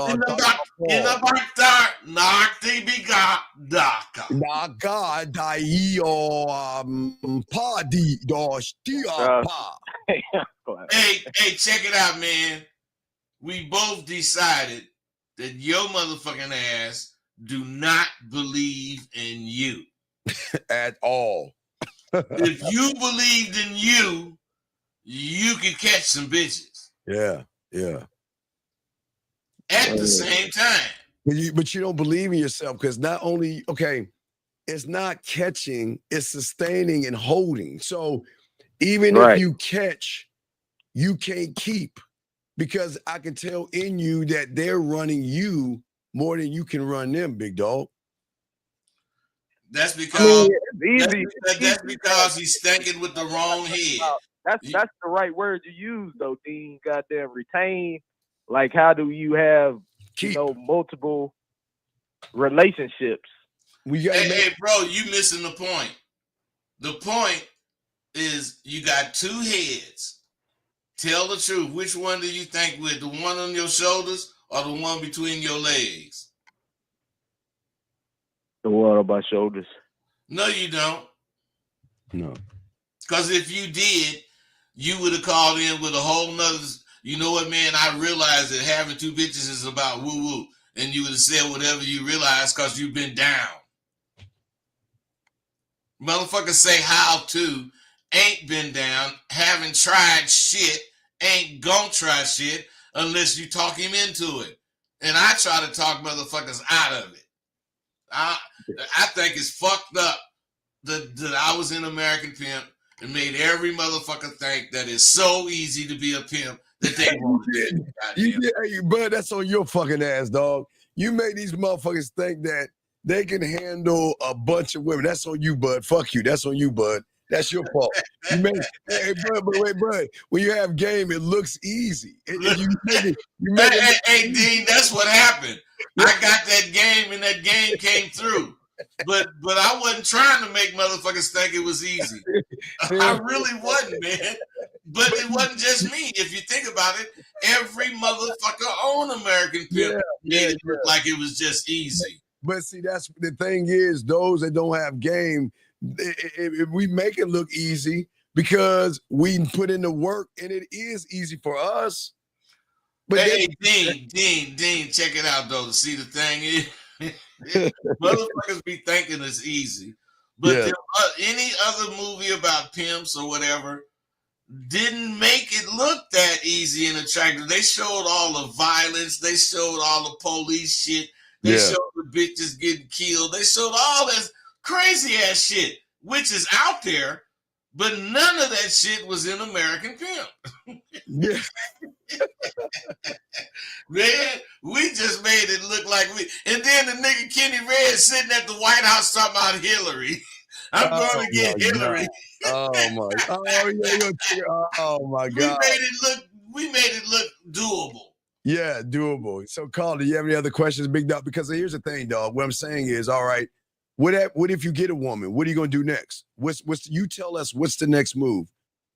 Inabakta nakti biga daka. Naga daio party dostia pa. Hey, check it out, man. We both decided that your motherfucking ass do not believe in you. At all. If you believed in you could catch some bitches. Yeah. At the same time. But you don't believe in yourself because not only, it's not catching, it's sustaining and holding. So even if you catch, you can't keep, because I can tell in you that they're running you more than you can run them, big dog. That's because that's because he's thinking with the wrong head. That's the right word you use though, Dean. Goddamn, retain. Like, how do you have multiple relationships? Hey, bro, you missing the point. The point is you got two heads. Tell the truth. Which one do you think with? The one on your shoulders or the one between your legs? The one on my shoulders. No, you don't. No. Because if you did, you would have called in with a whole nother, you know what, man, I realized that having two bitches is about woo-woo. And you would have said whatever you realized because you've been down. Motherfuckers say how to, ain't been down, haven't tried shit, ain't gonna try shit unless you talk him into it. And I try to talk motherfuckers out of it. I think it's fucked up that I was in American Pimp and made every motherfucker think that it's so easy to be a pimp that they want to do it. Hey, bud, that's on your fucking ass, dog. You made these motherfuckers think that they can handle a bunch of women. That's on you, bud. Fuck you. That's on you, bud. That's your fault. Hey, bud. When you have game, it looks easy. Hey, Dean, that's what happened. I got that game, and that game came through. But I wasn't trying to make motherfuckers think it was easy. I really wasn't, man. But it wasn't just me. If you think about it, every motherfucker on American Pimp made it look like it was just easy. But see, that's the thing is, those that don't have game, we make it look easy because we put in the work, and it is easy for us. But hey, Dean, check it out though. See, the thing is, motherfuckers be thinking it's easy, but any other movie about pimps or whatever didn't make it look that easy and attractive. They showed all the violence. They showed all the police shit. They showed the bitches getting killed. They showed all this crazy ass shit, which is out there, but none of that shit was in American Pimp. Yeah. Man, we just made it look like and then the nigga Kenny Red sitting at the White House talking about Hillary. I'm going to get Hillary. Oh my God. We made it look doable. Yeah, doable. So, Carl, do you have any other questions, Big Dog? Because here's the thing, dog. What I'm saying is, all right, What if you get a woman? What are you gonna do next? You tell us what's the next move?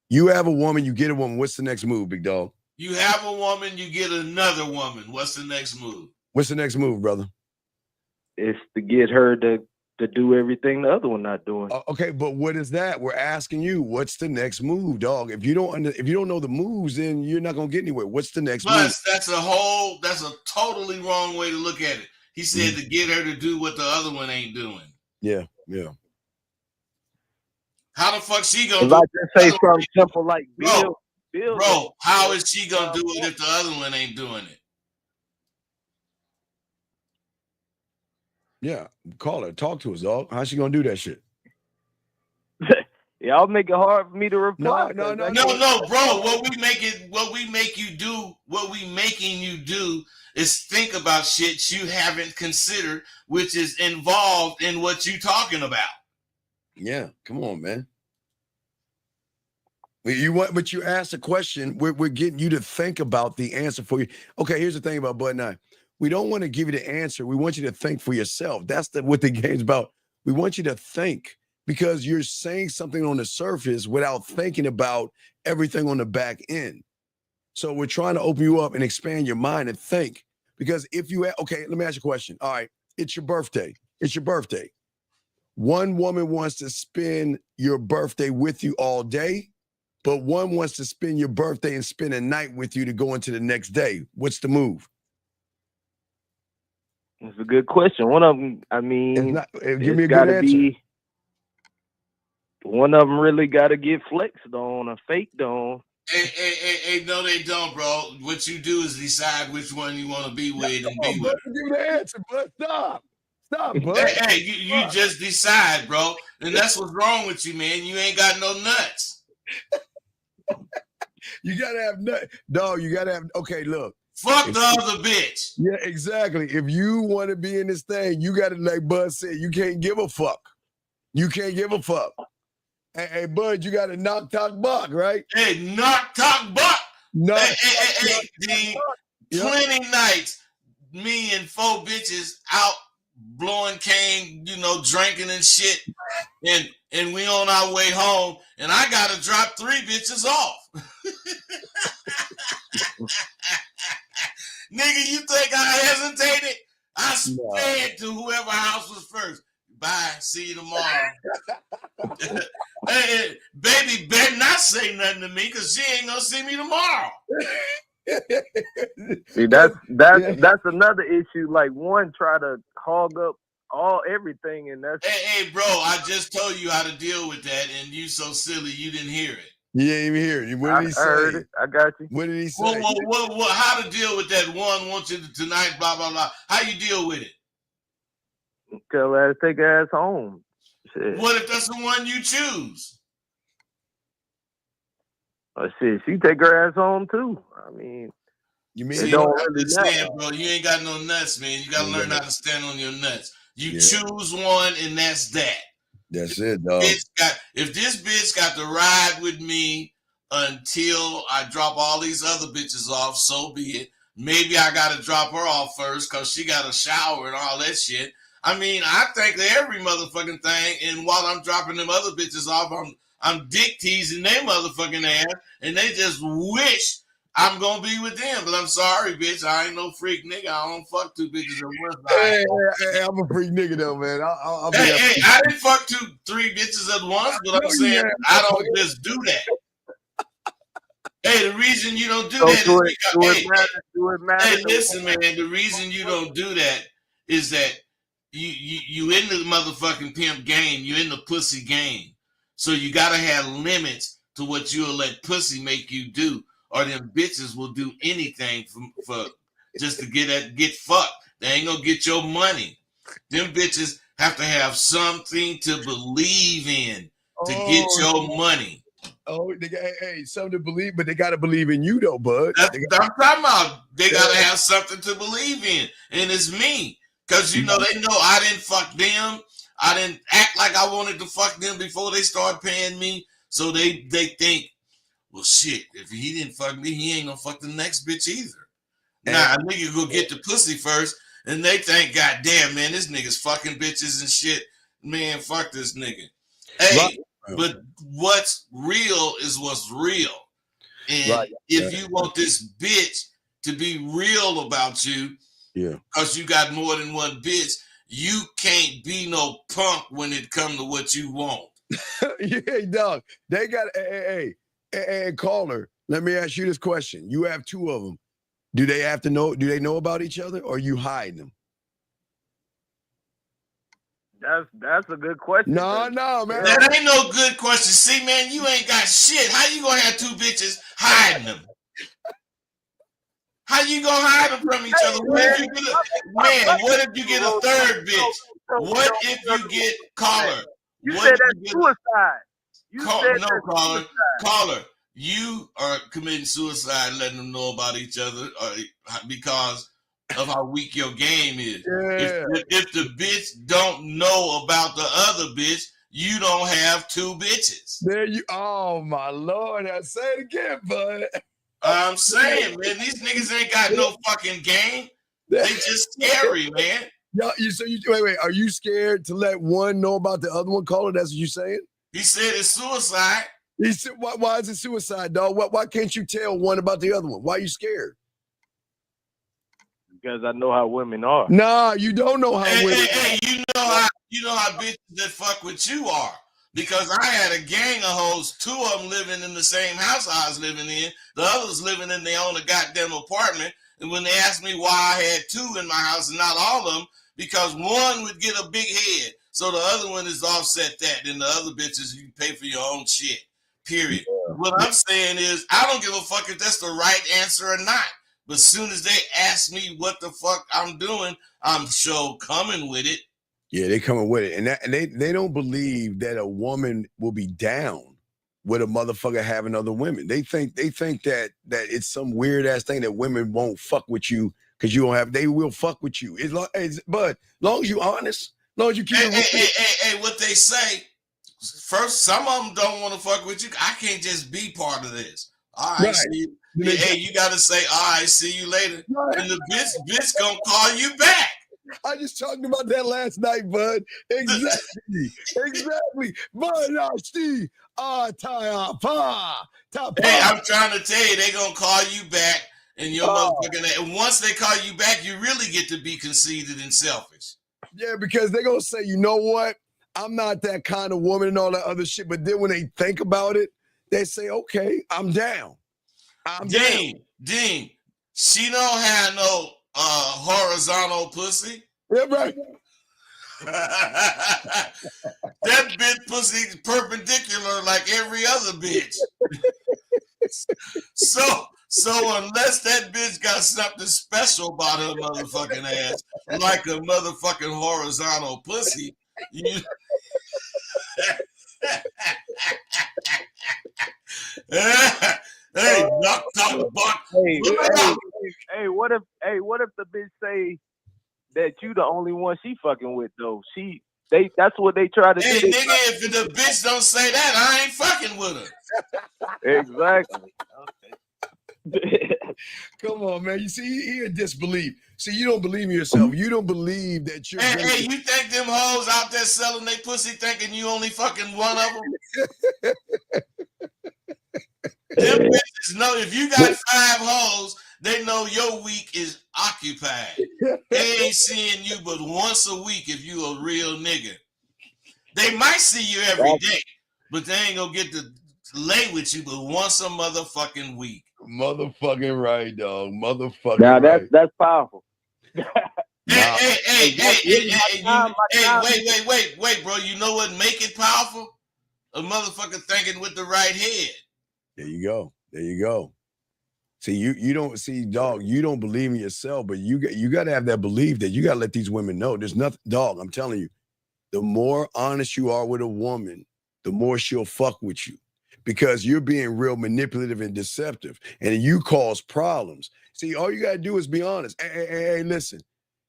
You have a woman, you get a woman. What's the next move, big dog? You have a woman, you get another woman. What's the next move? What's the next move, brother? It's to get her to do everything the other one not doing. Okay, but what is that? We're asking you, what's the next move, dog? If you don't know the moves, then you're not gonna get anywhere. What's the next move? That's a totally wrong way to look at it. He said to get her to do what the other one ain't doing. Yeah. How the fuck she gonna do it? Just say something simple like build. Bro, how is she gonna do it if the other one ain't doing it? Yeah, call her, talk to us, dog. How's she gonna do that shit? Y'all make it hard for me to reply. No, bro. What we making you do is think about shit you haven't considered, which is involved in what you talking about. Yeah, come on, man. But you asked a question. We're getting you to think about the answer for you. Okay, here's the thing about Bud and I. We don't want to give you the answer. We want you to think for yourself. That's what the game's about. We want you to think, because you're saying something on the surface without thinking about everything on the back end. So we're trying to open you up and expand your mind and think. Because okay, let me ask you a question. All right, it's your birthday. It's your birthday. One woman wants to spend your birthday with you all day, but one wants to spend your birthday and spend a night with you to go into the next day. What's the move? It's a good question. One of them, give me a good answer. One of them really got to get flexed on or faked on. Hey, no, they don't, bro. What you do is decide which one you want to be with and be with. Give me the answer, bud. Stop, bud. Hey, you just decide, bro. And that's what's wrong with you, man. You ain't got no nuts. You gotta have nuts, dog. You gotta have. Okay, look. Fuck the other bitch. Yeah, exactly. If you want to be in this thing, you got to, like Bud said, you can't give a fuck. You can't give a fuck. Hey, Bud, you got to knock, talk, buck, right? Hey, knock, talk, buck. Hey, plenty nights, me and 4 bitches out blowing cane, drinking and shit, and we on our way home, and I got to drop 3 bitches off. Nigga, you think I hesitated? I sped to whoever house was first. Bye. See you tomorrow. Hey, baby better not say nothing to me, because she ain't gonna see me tomorrow. See, that's another issue. Like, one try to hog up everything, and that's hey, bro, I just told you how to deal with that, and you so silly you didn't hear it. You didn't even hear it. What did he say? I heard it. I got you. What did he say? Well, how to deal with that one wants you tonight, blah, blah, blah. How you deal with it? Tell her to take her ass home. Shit. What if that's the one you choose? Oh, shit, she take her ass home, too. I mean, you mean you don't understand, bro. You ain't got no nuts, man. You got to learn how to stand on your nuts. You choose one, and that's that. That's it, dog. If this bitch got to ride with me until I drop all these other bitches off, so be it. Maybe I got to drop her off first because she got a shower and all that shit. I mean, I think of every motherfucking thing, and while I'm dropping them other bitches off, I'm dick teasing their motherfucking ass, and they just wish I'm gonna be with them. But I'm sorry, bitch. I ain't no freak nigga. I don't fuck 2 bitches at once. Hey, I'm a freak nigga though, man. I'll be I didn't fuck 3 bitches at once, but I'm saying I don't just do that. Hey, the reason you don't do that is because hey, listen, man. The reason you don't do that is that you in the motherfucking pimp game. You in the pussy game. So you gotta have limits to what you'll let pussy make you do, or them bitches will do anything for just to get fucked. They ain't gonna get your money. Them bitches have to have something to believe in to get your money. Oh, hey, something to believe, but they gotta believe in you though, bud. I'm talking about. They gotta have something to believe in, and it's me, because they know I didn't fuck them. I didn't act like I wanted to fuck them before they start paying me. So they think, well, shit, if he didn't fuck me, he ain't gonna fuck the next bitch either. Nah, a nigga go get the pussy first, and they think, God damn, man, this nigga's fucking bitches and shit. man, fuck this nigga. Hey, Right. but what's real is what's real. And Right. if you want this bitch to be real about you, yeah, because you got more than one bitch, you can't be no punk when it comes to what you want. yeah, dog. They got hey, caller. Let me ask you this question. You have two of them. Do they have to know? Do they know about each other, or are you hiding them? That's a good question. No, man. That ain't no good question. See, man, you ain't got shit. How you gonna have two bitches hiding them? How you gonna hide them from each other? What if you get what if you get a third bitch? What if you get caller? You said that's suicide. Caller. You are committing suicide, letting them know about each other, because of how weak your game is. Yeah. If the bitch don't know about the other bitch, you don't have two bitches. There you. Oh my Lord! I say it again, bud. I'm saying, man, these niggas ain't got no fucking game. They just scary, man. Wait. Are you scared to let one know about the other one? Caller, that's what you saying? He said it's suicide. He said, why is it suicide, dog? Why can't you tell one about the other one? Why are you scared? Because I know how women are. Nah, you don't know how women. Hey, you know how bitches that fuck with you are. Because I had a gang of hoes, two of them living in the same house I was living in. The others living in their own goddamn apartment. And when they asked me why I had two in my house and not all of them, because one would get a big head. So the other one is offset that. And the other bitches, you pay for your own shit. Period. Yeah. What I'm saying is, I don't give a fuck if that's the right answer or not. But as soon as they ask me what the fuck I'm doing, I'm sure coming with it. Yeah, they coming with it. And they don't believe that a woman will be down with a motherfucker having other women. They think that it's some weird ass thing that women won't fuck with you because you don't have. They will fuck with you. But long as you honest, long as you keep. Hey, what they say. First, some of them don't want to fuck with you. I can't just be part of this. All right, see you. Hey, you got to say, all right, see you later. Right. And the bitch gonna call you back. I just talked about that last night, bud. Exactly. Bud, Steve. Hey, I'm trying to tell you, they gonna call you back, and your motherfucking. And once they call you back, you really get to be conceited and selfish. Yeah, because they're gonna say, you know what? I'm not that kind of woman and all that other shit. But then when they think about it, they say, okay, I'm down. Dean, she don't have no horizontal pussy. Yeah, right. That bitch pussy is perpendicular like every other bitch. So unless that bitch got something special about her motherfucking ass, like a motherfucking horizontal pussy, you. Hey, knock top buck. Hey, what if the bitch say that you the only one she fucking with though? That's what they try to do. Hey, nigga, if the bitch don't say that, I ain't fucking with her. Exactly. Okay. Come on, man. You see, he in disbelief. See, you don't believe in yourself. You don't believe that you're. Hey, you think them hoes out there selling their pussy thinking you only fucking one of them? Them bitches know if you got 5 hoes, they know your week is occupied. They ain't seeing you but once a week if you a real nigga. They might see you every day, but they ain't gonna get to lay with you but once a motherfucking week. Motherfucking right, dog. Motherfucking now right. That's powerful. Hey, wait, bro. You know what make it powerful? A motherfucker thinking with the right head. There you go. See, you don't see, dog. You don't believe in yourself, but you got to have that belief that you got to let these women know there's nothing, dog. I'm telling you, the more honest you are with a woman, the more she'll fuck with you because you're being real manipulative and deceptive, and you cause problems. See, all you got to do is be honest. Hey, listen.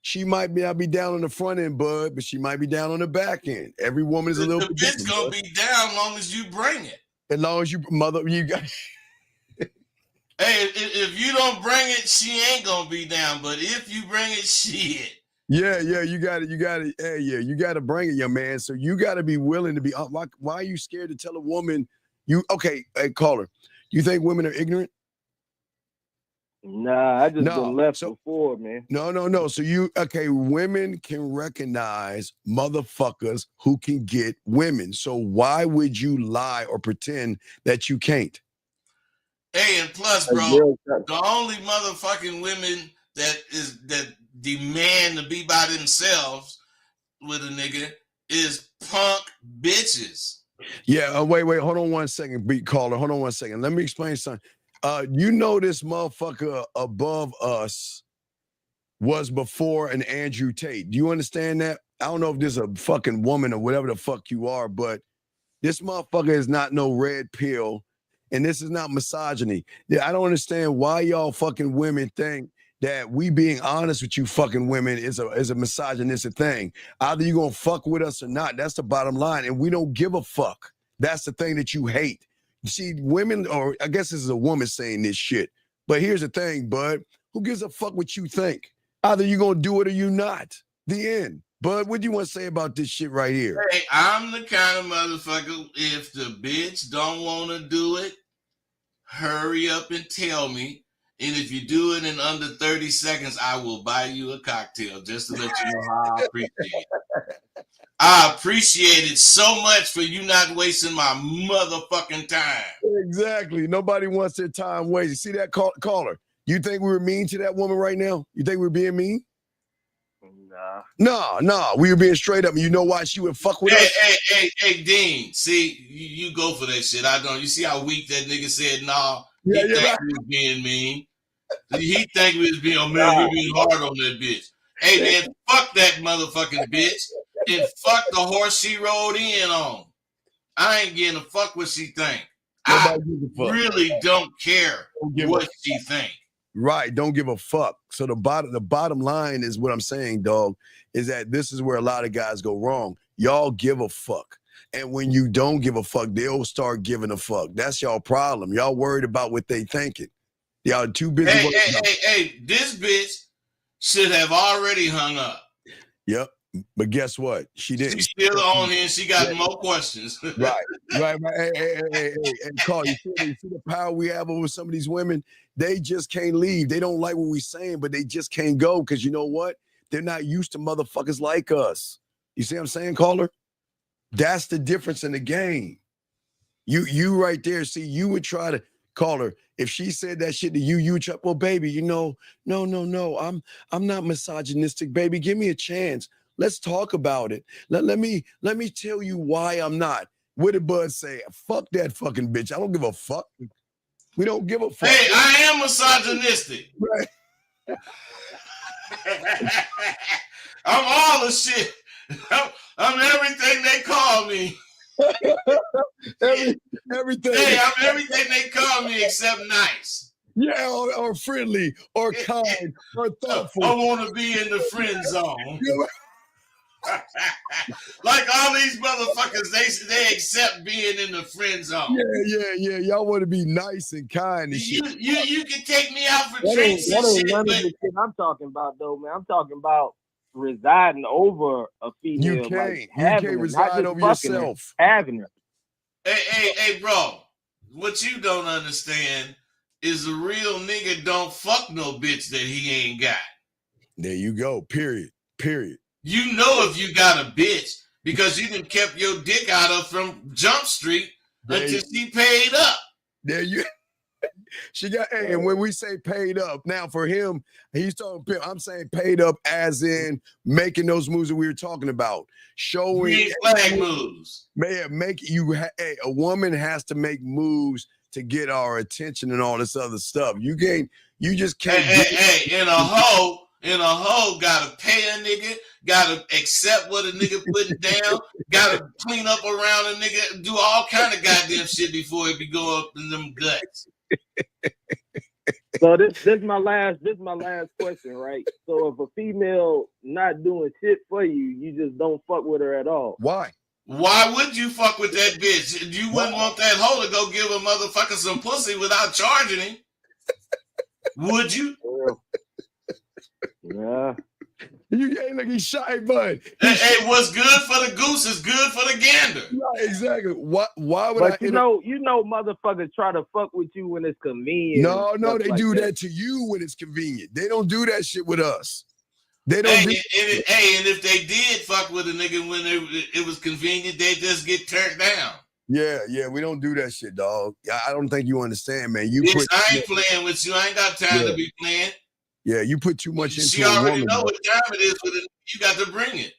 She might not be down on the front end, bud, but she might be down on the back end. Every woman is a little bit different. The bitch gonna be down as long as you bring it. As long as you got. Hey, if you don't bring it, she ain't gonna be down. But if you bring it, shit, Yeah, you got it. Hey, yeah, you got to bring it, young man. So you got to be willing to be. Why are you scared to tell a woman? Okay? Hey, caller. You think women are ignorant? Nah, I just been left so, before, man. No. So women can recognize motherfuckers who can get women. So why would you lie or pretend that you can't? Hey, and plus, bro, the only motherfucking women that demand to be by themselves with a nigga is punk bitches. Yeah, wait, hold on one second, beat caller. Hold on one second. Let me explain something. You know this motherfucker above us was before an Andrew Tate. Do you understand that? I don't know if this is a fucking woman or whatever the fuck you are, but this motherfucker is not no red pill, and this is not misogyny. I don't understand why y'all fucking women think that we being honest with you fucking women is a misogynistic thing. Either you gonna fuck with us or not. That's the bottom line, and we don't give a fuck. That's the thing that you hate. You see, women, or I guess this is a woman saying this shit. But here's the thing, bud. Who gives a fuck what you think? Either you gonna do it or you not. The end. Bud, what do you want to say about this shit right here? Hey, I'm the kind of motherfucker, if the bitch don't want to do it, hurry up and tell me. And if you do it in under 30 seconds, I will buy you a cocktail just to let you know how I appreciate it. I appreciate it so much for you not wasting my motherfucking time. Exactly. Nobody wants their time wasted. See that caller? You think we were mean to that woman right now? You think we're being mean? No. We were being straight up. You know why she would fuck with us? Hey, Dean. See, you go for that shit. I don't. You see how weak that nigga said, nah. Yeah, he think we was being mean. He think we was being, oh man, we being hard on that bitch. Hey man, fuck that motherfucking bitch. And fuck the horse she rode in on. I ain't getting a fuck what she think. I really don't care what she think. Right, don't give a fuck. So the bottom line is what I'm saying, dog, is that this is where a lot of guys go wrong. Y'all give a fuck. And when you don't give a fuck, they'll start giving a fuck. That's y'all problem. Y'all worried about what they thinking. Y'all too busy. Hey, this bitch should have already hung up. Yep. But guess what? She didn't. She's still on here. She got more questions. Right. Hey, Carl, you see the power we have over some of these women? They just can't leave. They don't like what we're saying, but they just can't go because you know what? They're not used to motherfuckers like us. You see what I'm saying, caller? That's the difference in the game. You right there. See, you would try to call her. If she said that shit to you, you would try, well, baby, no. I'm not misogynistic, baby. Give me a chance. Let's talk about it. Let me tell you why I'm not. What did Bud say? Fuck that fucking bitch. I don't give a fuck. We don't give a fuck. Hey, I am misogynistic. Right. I'm all the shit. I'm everything they call me. Everything. Hey, I'm everything they call me except nice. Yeah, or friendly, or kind, or thoughtful. I want to be in the friend zone. Like all these motherfuckers, they accept being in the friend zone. Yeah. Y'all want to be nice and kind and shit. You can take me out for drinks and shit. None of the shit I'm talking about, though, man. I'm talking about residing over a female. You can't reside over yourself. Having her. Hey, bro. What you don't understand is a real nigga don't fuck no bitch that he ain't got. There you go. Period. You know if you got a bitch because you done kept your dick out of from Jump Street until she paid up. There you. She got. Hey, and when we say paid up, now for him, he's talking. I'm saying paid up as in making those moves that we were talking about, showing green flag moves. A woman has to make moves to get our attention and all this other stuff. You just can't. Hey, and a hoe gotta pay a nigga, gotta accept what a nigga putting down, gotta clean up around a nigga, do all kind of goddamn shit before it be go up in them guts. So this is my last question, right? So if a female not doing shit for you, you just don't fuck with her at all. Why? Why would you fuck with that bitch? You wouldn't want that hoe to go give a motherfucker some pussy without charging him. Would you? Yeah. Hey, be shy, bud. Hey, what's good for the goose is good for the gander. Right, exactly. Why would But I? you know, motherfuckers try to fuck with you when it's convenient. No, they like do that to you when it's convenient. They don't do that shit with us. They don't. And if they did fuck with a nigga when it was convenient, they just get turned down. Yeah, we don't do that shit, dog. I don't think you understand, man. I ain't playing with you. I ain't got time to be playing. Yeah, you put too much into she a already woman. Know what time it is with it. You got to bring it.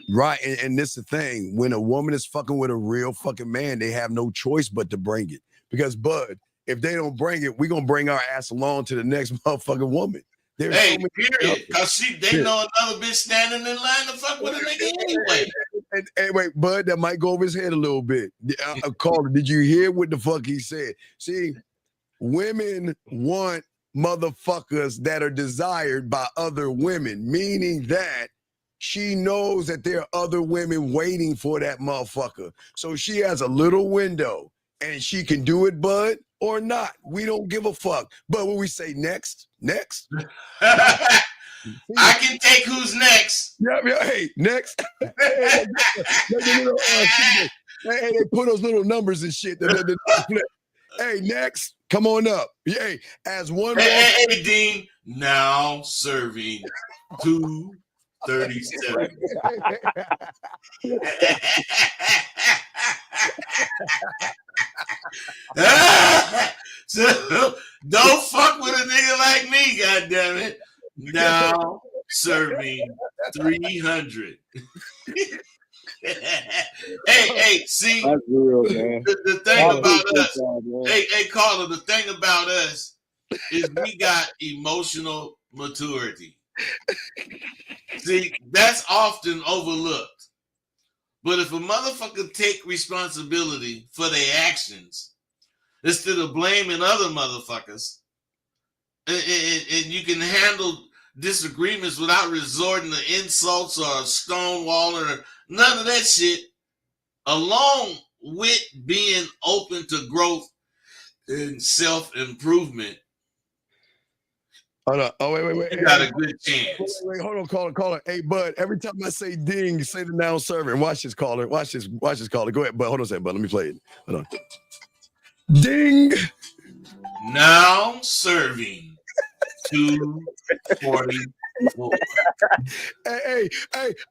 Right, and this is the thing. When a woman is fucking with a real fucking man, they have no choice but to bring it. Because, bud, if they don't bring it, we're going to bring our ass along to the next motherfucking woman. There's period. Because they know another bitch standing in line to fuck with a nigga anyway. Hey, wait, bud, that might go over his head a little bit. Caller, did you hear what the fuck he said? See, women want motherfuckers that are desired by other women, meaning that she knows that there are other women waiting for that motherfucker. So she has a little window and she can do it, bud, or not. We don't give a fuck. But when we say next. I can take who's next. Yeah, hey, next. Hey, they put those little numbers and shit. Hey, next. Come on up. Hey, as one more. Hey, Dean. Now serving 237. So don't fuck with a nigga like me, goddammit. Now serving 300. hey, see, that's real, man. The thing about us, hey, caller, the thing about us is we got emotional maturity. See, that's often overlooked. But if a motherfucker take responsibility for their actions instead of blaming other motherfuckers, and you can handle disagreements without resorting to insults or stonewalling or none of that shit, along with being open to growth and self-improvement, hold on. Oh, wait. You got a good chance. Wait, hold on, caller. Hey, bud, every time I say ding, say the noun serving. Watch this, caller. Watch this, caller. Go ahead, bud. Hold on a second, bud. Let me play it. Hold on. Ding. Now serving 244. Hey,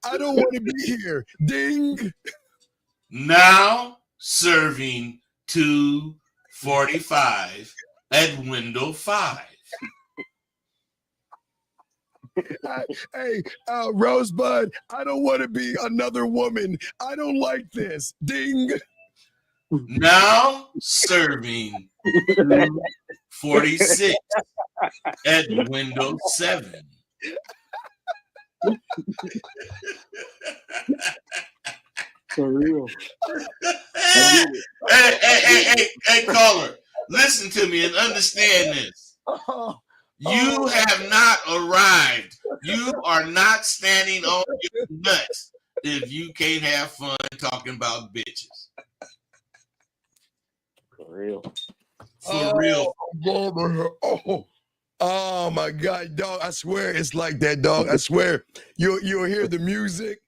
I don't want to be here. Ding. Now serving 245 at window 5. Hey, Rosebud, I don't want to be another woman. I don't like this. Ding. Now serving 246 at window 7. For real. Hey, caller, listen to me and understand this. You have not arrived. You are not standing on your nuts if you can't have fun talking about bitches. For real. For real. Oh my God, dog! I swear it's like that, dog. I swear you'll hear the music,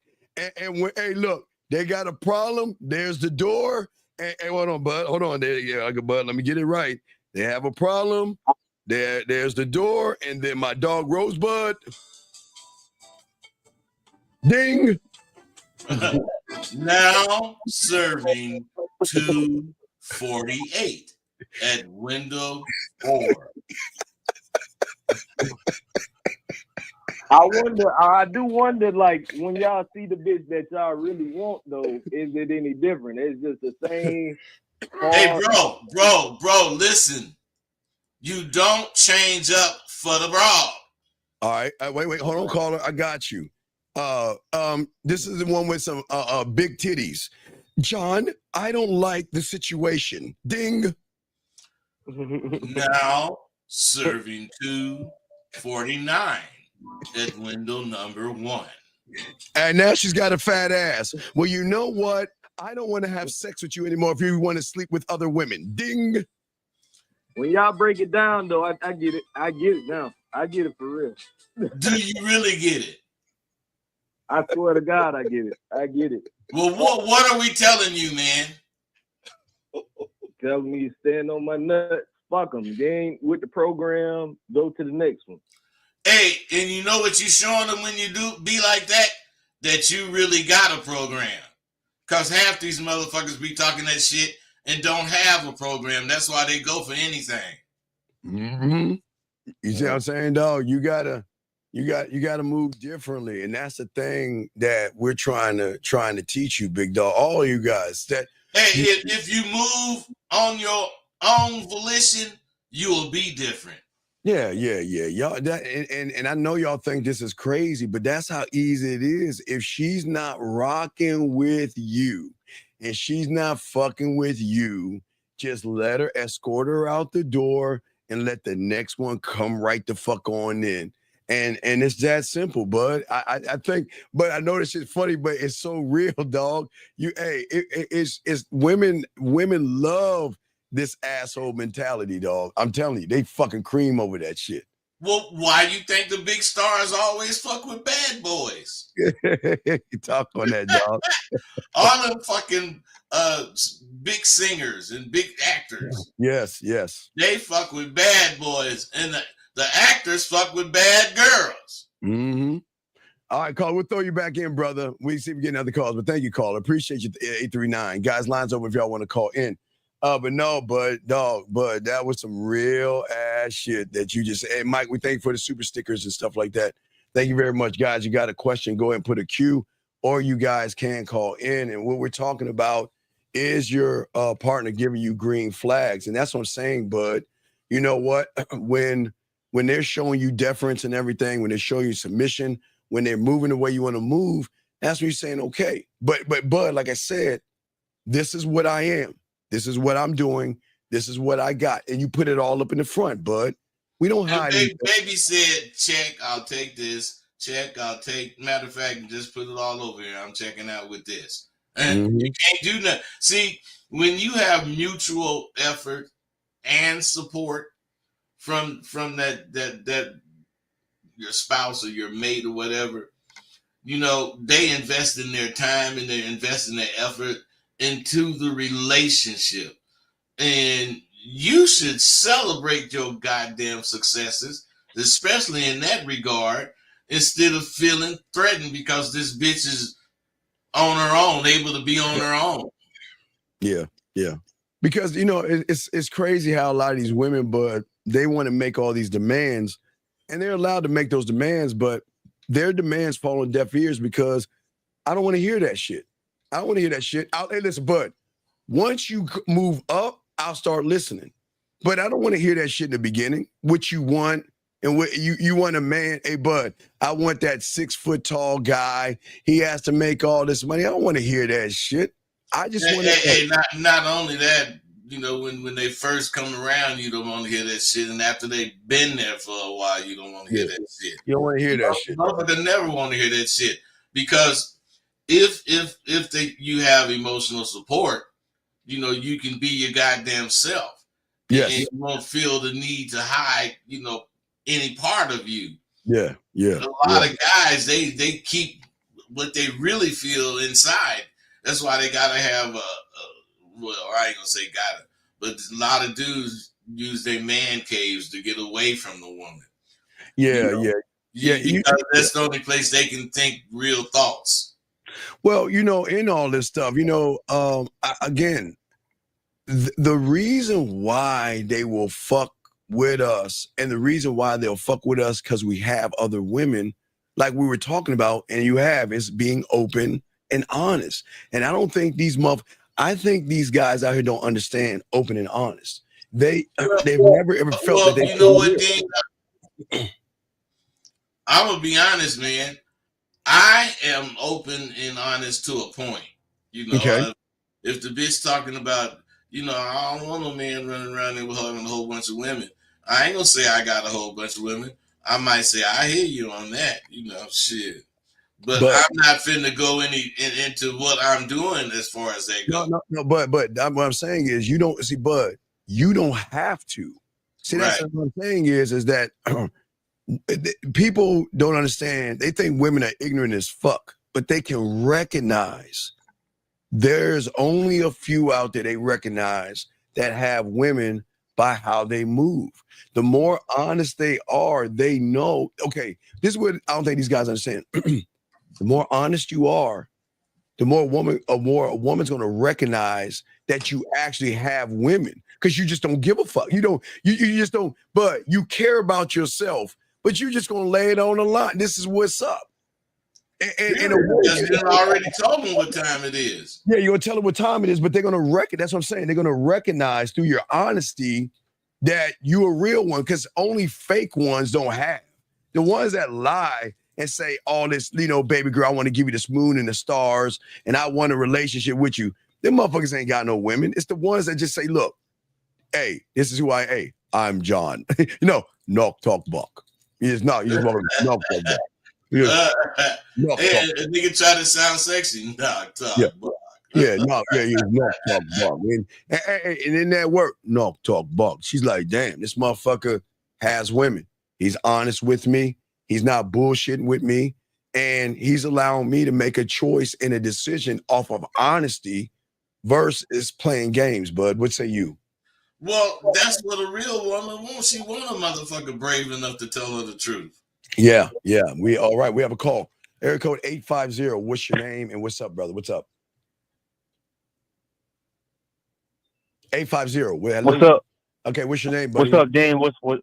and when hey, look, they got a problem. There's the door. And hold on, bud. Hold on, there, yeah, bud. Let me get it right. They have a problem. There's the door, and then my dog Rosebud. Ding. Now serving 248 at window 4. I do wonder, like, when y'all see the bitch that y'all really want, though, is it any different? It's just the same. Hey, bro, listen. You don't change up for the broad. All right, wait, hold on, caller. I got you. This is the one with some big titties. John, I don't like the situation. Ding. Now serving 249 at window number 1. And now she's got a fat ass. Well, you know what? I don't want to have sex with you anymore if you want to sleep with other women. Ding. When y'all break it down, though, I get it. I get it now. I get it for real. Do you really get it? I swear to God, I get it. I get it. Well, what are we telling you, man? Telling me to stand on my nuts. Fuck them. They ain't with the program. Go to the next one. Hey, and you know what you showing them when you do be like that? That you really got a program. Because half these motherfuckers be talking that shit and don't have a program. That's why they go for anything. Mm-hmm. You see what I'm saying, dog? You gotta move differently, and that's the thing that we're trying to teach you, big dog. All you guys that. Hey, if you move on your own volition, you will be different. Yeah. Y'all and I know y'all think this is crazy, but that's how easy it is. If she's not rocking with you and she's not fucking with you, just let her escort her out the door and let the next one come right the fuck on in. And it's that simple, bud. I think, but I know this shit's funny, but it's so real, dog. It's women love this asshole mentality, dog. I'm telling you, they fucking cream over that shit. Well, why do you think the big stars always fuck with bad boys? You talk on that, dog. All them fucking big singers and big actors. Yes. They fuck with bad boys, and the actors fuck with bad girls. Mm-hmm. All right, Carl, we'll throw you back in, brother. We see if we get other calls, but thank you, caller. Appreciate you, 839. Guys, lines open if y'all want to call in. But no, bud, that was some real ass shit that you just said. Hey, Mike, we thank you for the super stickers and stuff like that. Thank you very much, guys. You got a question, go ahead and put a Q, or you guys can call in. And what we're talking about is your partner giving you green flags. And that's what I'm saying, bud. You know what? When they're showing you deference and everything, when they're showing you submission, when they're moving the way you want to move, that's when you're saying, okay. But bud, like I said, this is what I am. This is what I'm doing. This is what I got. And you put it all up in the front, bud. We don't hide it. Baby said, check, I'll take this. Check, I'll take. Matter of fact, just put it all over here. I'm checking out with this. And you can't do nothing. See, when you have mutual effort and support from that your spouse or your mate or whatever, you know, they invest in their time and they invest in their effort into the relationship. And you should celebrate your goddamn successes, especially in that regard, instead of feeling threatened because this bitch is on her own, able to be on her own. Yeah. Because, you know, it's crazy how a lot of these women, but they want to make all these demands, and they're allowed to make those demands, but their demands fall on deaf ears because I don't want to hear that shit. Hey, listen, bud, once you move up, I'll start listening. But I don't want to hear that shit in the beginning. What you want, and what you want a man, hey, bud, I want that 6 foot tall guy. He has to make all this money. I don't want to hear that shit. I just want to. Not only that, you know, when they first come around, you don't want to hear that shit. And after they've been there for a while, you don't want to hear that shit. You don't want to hear that shit. Motherfucker never want to hear that shit. Because if you have emotional support, you know, you can be your goddamn self. Yes. And you won't feel the need to hide, you know, any part of you. Yeah. A lot of guys, they keep what they really feel inside. That's why they gotta have well, I ain't gonna say gotta, but a lot of dudes use their man caves to get away from the woman. Yeah. Because that's the only place they can think real thoughts. Well, you know, in all this stuff, you know, again, the reason why they will fuck with us, and the reason why they'll fuck with us because we have other women, like we were talking about, and you have, is being open and honest. And I don't think I think these guys out here don't understand open and honest. They've never ever felt that they. You know what, Dean? I'm gonna be honest, man. I am open and honest to a point. You know, okay. If the bitch talking about, you know, I don't want no man running around there with having a whole bunch of women. I ain't gonna say I got a whole bunch of women. I might say I hear you on that. You know, shit. But I'm not finna go into what I'm doing as far as that goes. No. But what I'm saying is, you don't see, Bud. You don't have to. See, that's what I'm saying is that people don't understand. They think women are ignorant as fuck. but they can recognize. There's only a few out there they recognize that have women by how they move. The more honest they are, they know, okay, this is what I don't think these guys understand. The more honest you are, the more a woman's going to recognize that you actually have women, because you just don't give a fuck. You just don't, but you care about yourself, but you're just going to lay it on the line. This is what's up. And you already told them what time it is. Yeah, you're going to tell them what time it is, but they're going to that's what I'm saying. They're going to recognize through your honesty that you're a real one, because only fake ones don't have. The ones that lie and say all this, baby girl, I want to give you this moon and the stars, and I want a relationship with you. Them motherfuckers ain't got no women. It's the ones that just say, look, hey, this is who I'm John. Knock talk buck. You just knock talk buck. Nigga try to sound sexy. Knock talk buck. Yeah, knock talk buck. And in that work, knock talk buck. She's like, damn, this motherfucker has women. He's honest with me. He's not bullshitting with me. And he's allowing me to make a choice and a decision off of honesty versus playing games, bud. What say you? Well, that's what a real woman wants. She wants a motherfucker brave enough to tell her the truth. Yeah. All right. We have a call. Area code 850. What's your name and what's up, brother? What's up? 850. What's up? Okay, what's your name, buddy? What's up, Dan? What's up,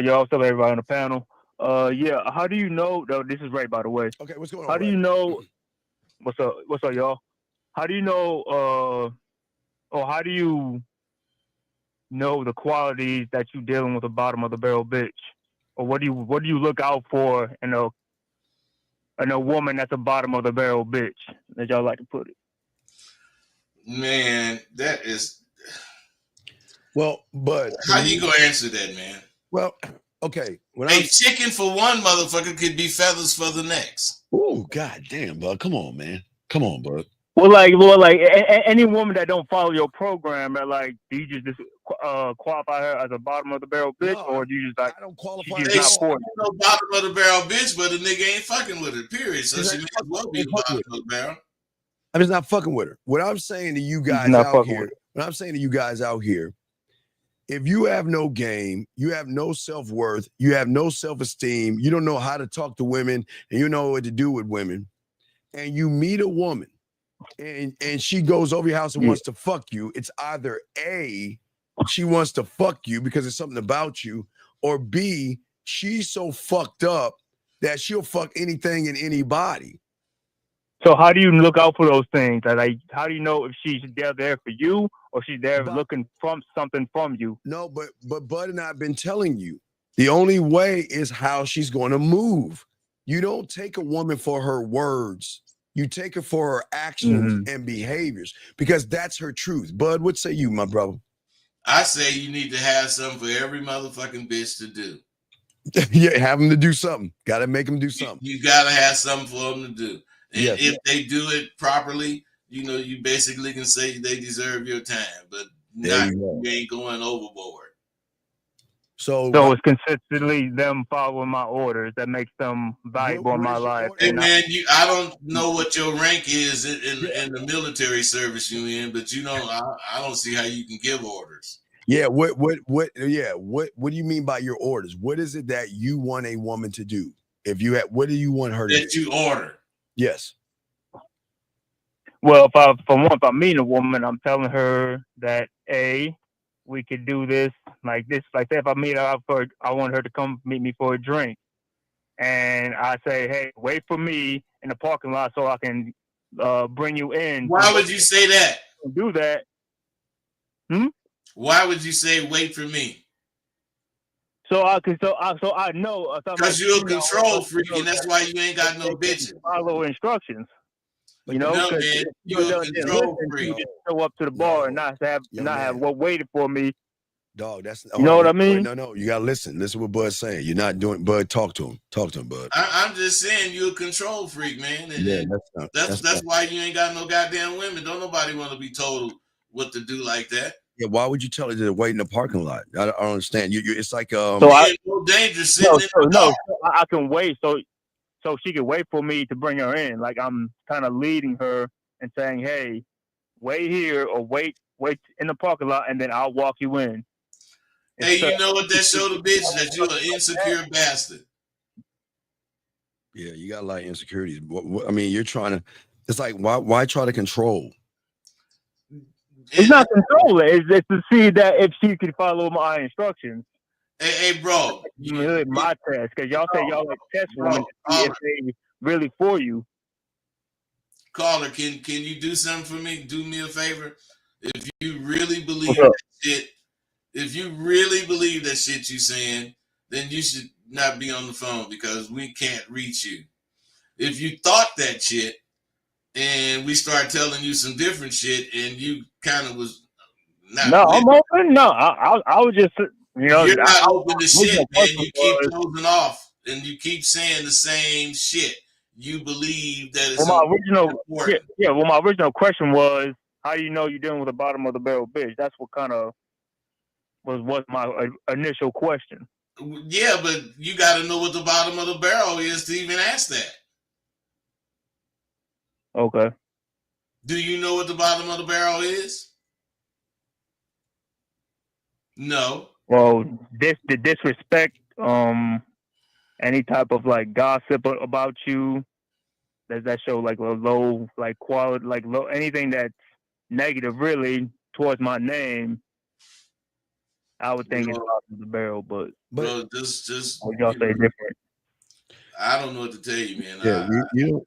y'all? What's up, everybody on the panel? Yeah. How do you know? Though this is Ray, by the way. Okay, what's going on? How do you know? What's up? What's up, y'all? How do you know? Or how do you know the qualities that you dealing with a bottom of the barrel bitch? Or what do you look out for in a woman that's a bottom of the barrel bitch, as y'all like to put it? Man, that is. Well, but how you gonna answer that, man? Well, okay. Chicken for one motherfucker could be feathers for the next. Oh, god damn, bud. Come on, man. Come on, bud. Well, any woman that don't follow your program, do you just qualify her as a bottom of the barrel bitch, or do you just I don't qualify her? No bottom of the barrel bitch, but a nigga ain't fucking with her. Period. So she may as well be the bottom of the barrel. I'm just not fucking with her. What I'm saying to you guys out here, if you have no game, you have no self-worth, you have no self-esteem, you don't know how to talk to women, and you know what to do with women, and you meet a woman and she goes over your house and wants to fuck you, it's either A, she wants to fuck you because it's something about you, or B, she's so fucked up that she'll fuck anything and anybody. So how do you look out for those things? How do you know if she's there for you or she's there looking from something from you? No, but Bud and I have been telling you, the only way is how she's going to move. You don't take a woman for her words. You take her for her actions and behaviors, because that's her truth. Bud, what say you, my brother? I say you need to have something for every motherfucking bitch to do. Yeah, have them to do something. Got to make them do something. You got to have something for them to do. And if they do it properly, you basically can say they deserve your time, but you ain't going overboard. So it's consistently them following my orders that makes them valuable in my life. Hey man, I don't know what your rank is in the military service you in, but I don't see how you can give orders. Yeah, what do you mean by your orders? What is it that you want a woman to do? What do you want her to do? That you order. Yes. Well, if I meet a woman, I'm telling her that we could do this like this. Like say if I meet her I want her to come meet me for a drink, and I say, hey, wait for me in the parking lot so I can bring you in. Why would you say that? Do that. Why would you say wait for me? So I know. Because you're a control freak, and that's why you ain't got no bitches. Follow instructions. No, man, you're a control freak. You just show up to the bar and not have what waited for me. Dog, that's what I mean. No, you gotta listen. Listen what Bud's saying. You're not doing. Bud, talk to him, Bud. I'm just saying you're a control freak, man. And that's why you ain't got no goddamn women. Don't nobody want to be told what to do like that. Yeah, why would you tell her to wait in the parking lot? I don't understand. It's like so I no danger sitting in the car. I can wait. so she could wait for me to bring her in. Like I'm kind of leading her and saying, "Hey, wait here or wait in the parking lot, and then I'll walk you in." Hey, you know what that showed the bitch? That you're an insecure bastard. Yeah, you got a lot of insecurities. I mean, you're trying to. It's like why try to control? It's not controlling. It's to see that if she could follow my instructions. Hey, bro. Really, my test, because y'all say y'all like test runs to see if they really for you. Caller, can you do something for me? Do me a favor. If you really believe that shit, you saying, then you should not be on the phone because we can't reach you. If you thought that shit and we start telling you some different shit and you kind of was not. No, I'm open. No, I was just, you know, you're not open to shit, man. You keep closing off and you keep saying the same shit. You believe that it's important. Well, my original question was, how do you know you're dealing with a bottom of the barrel bitch? That's what kind of was my initial question. Yeah, but you got to know what the bottom of the barrel is to even ask that. Okay. Do you know what the bottom of the barrel is? No. Well, the disrespect, any type of like gossip about you, does that show like a low, like quality, like low, anything that's negative really towards my name, I would think it's bottom of the barrel, but just y'all say different. I don't know what to tell you, man. Yeah,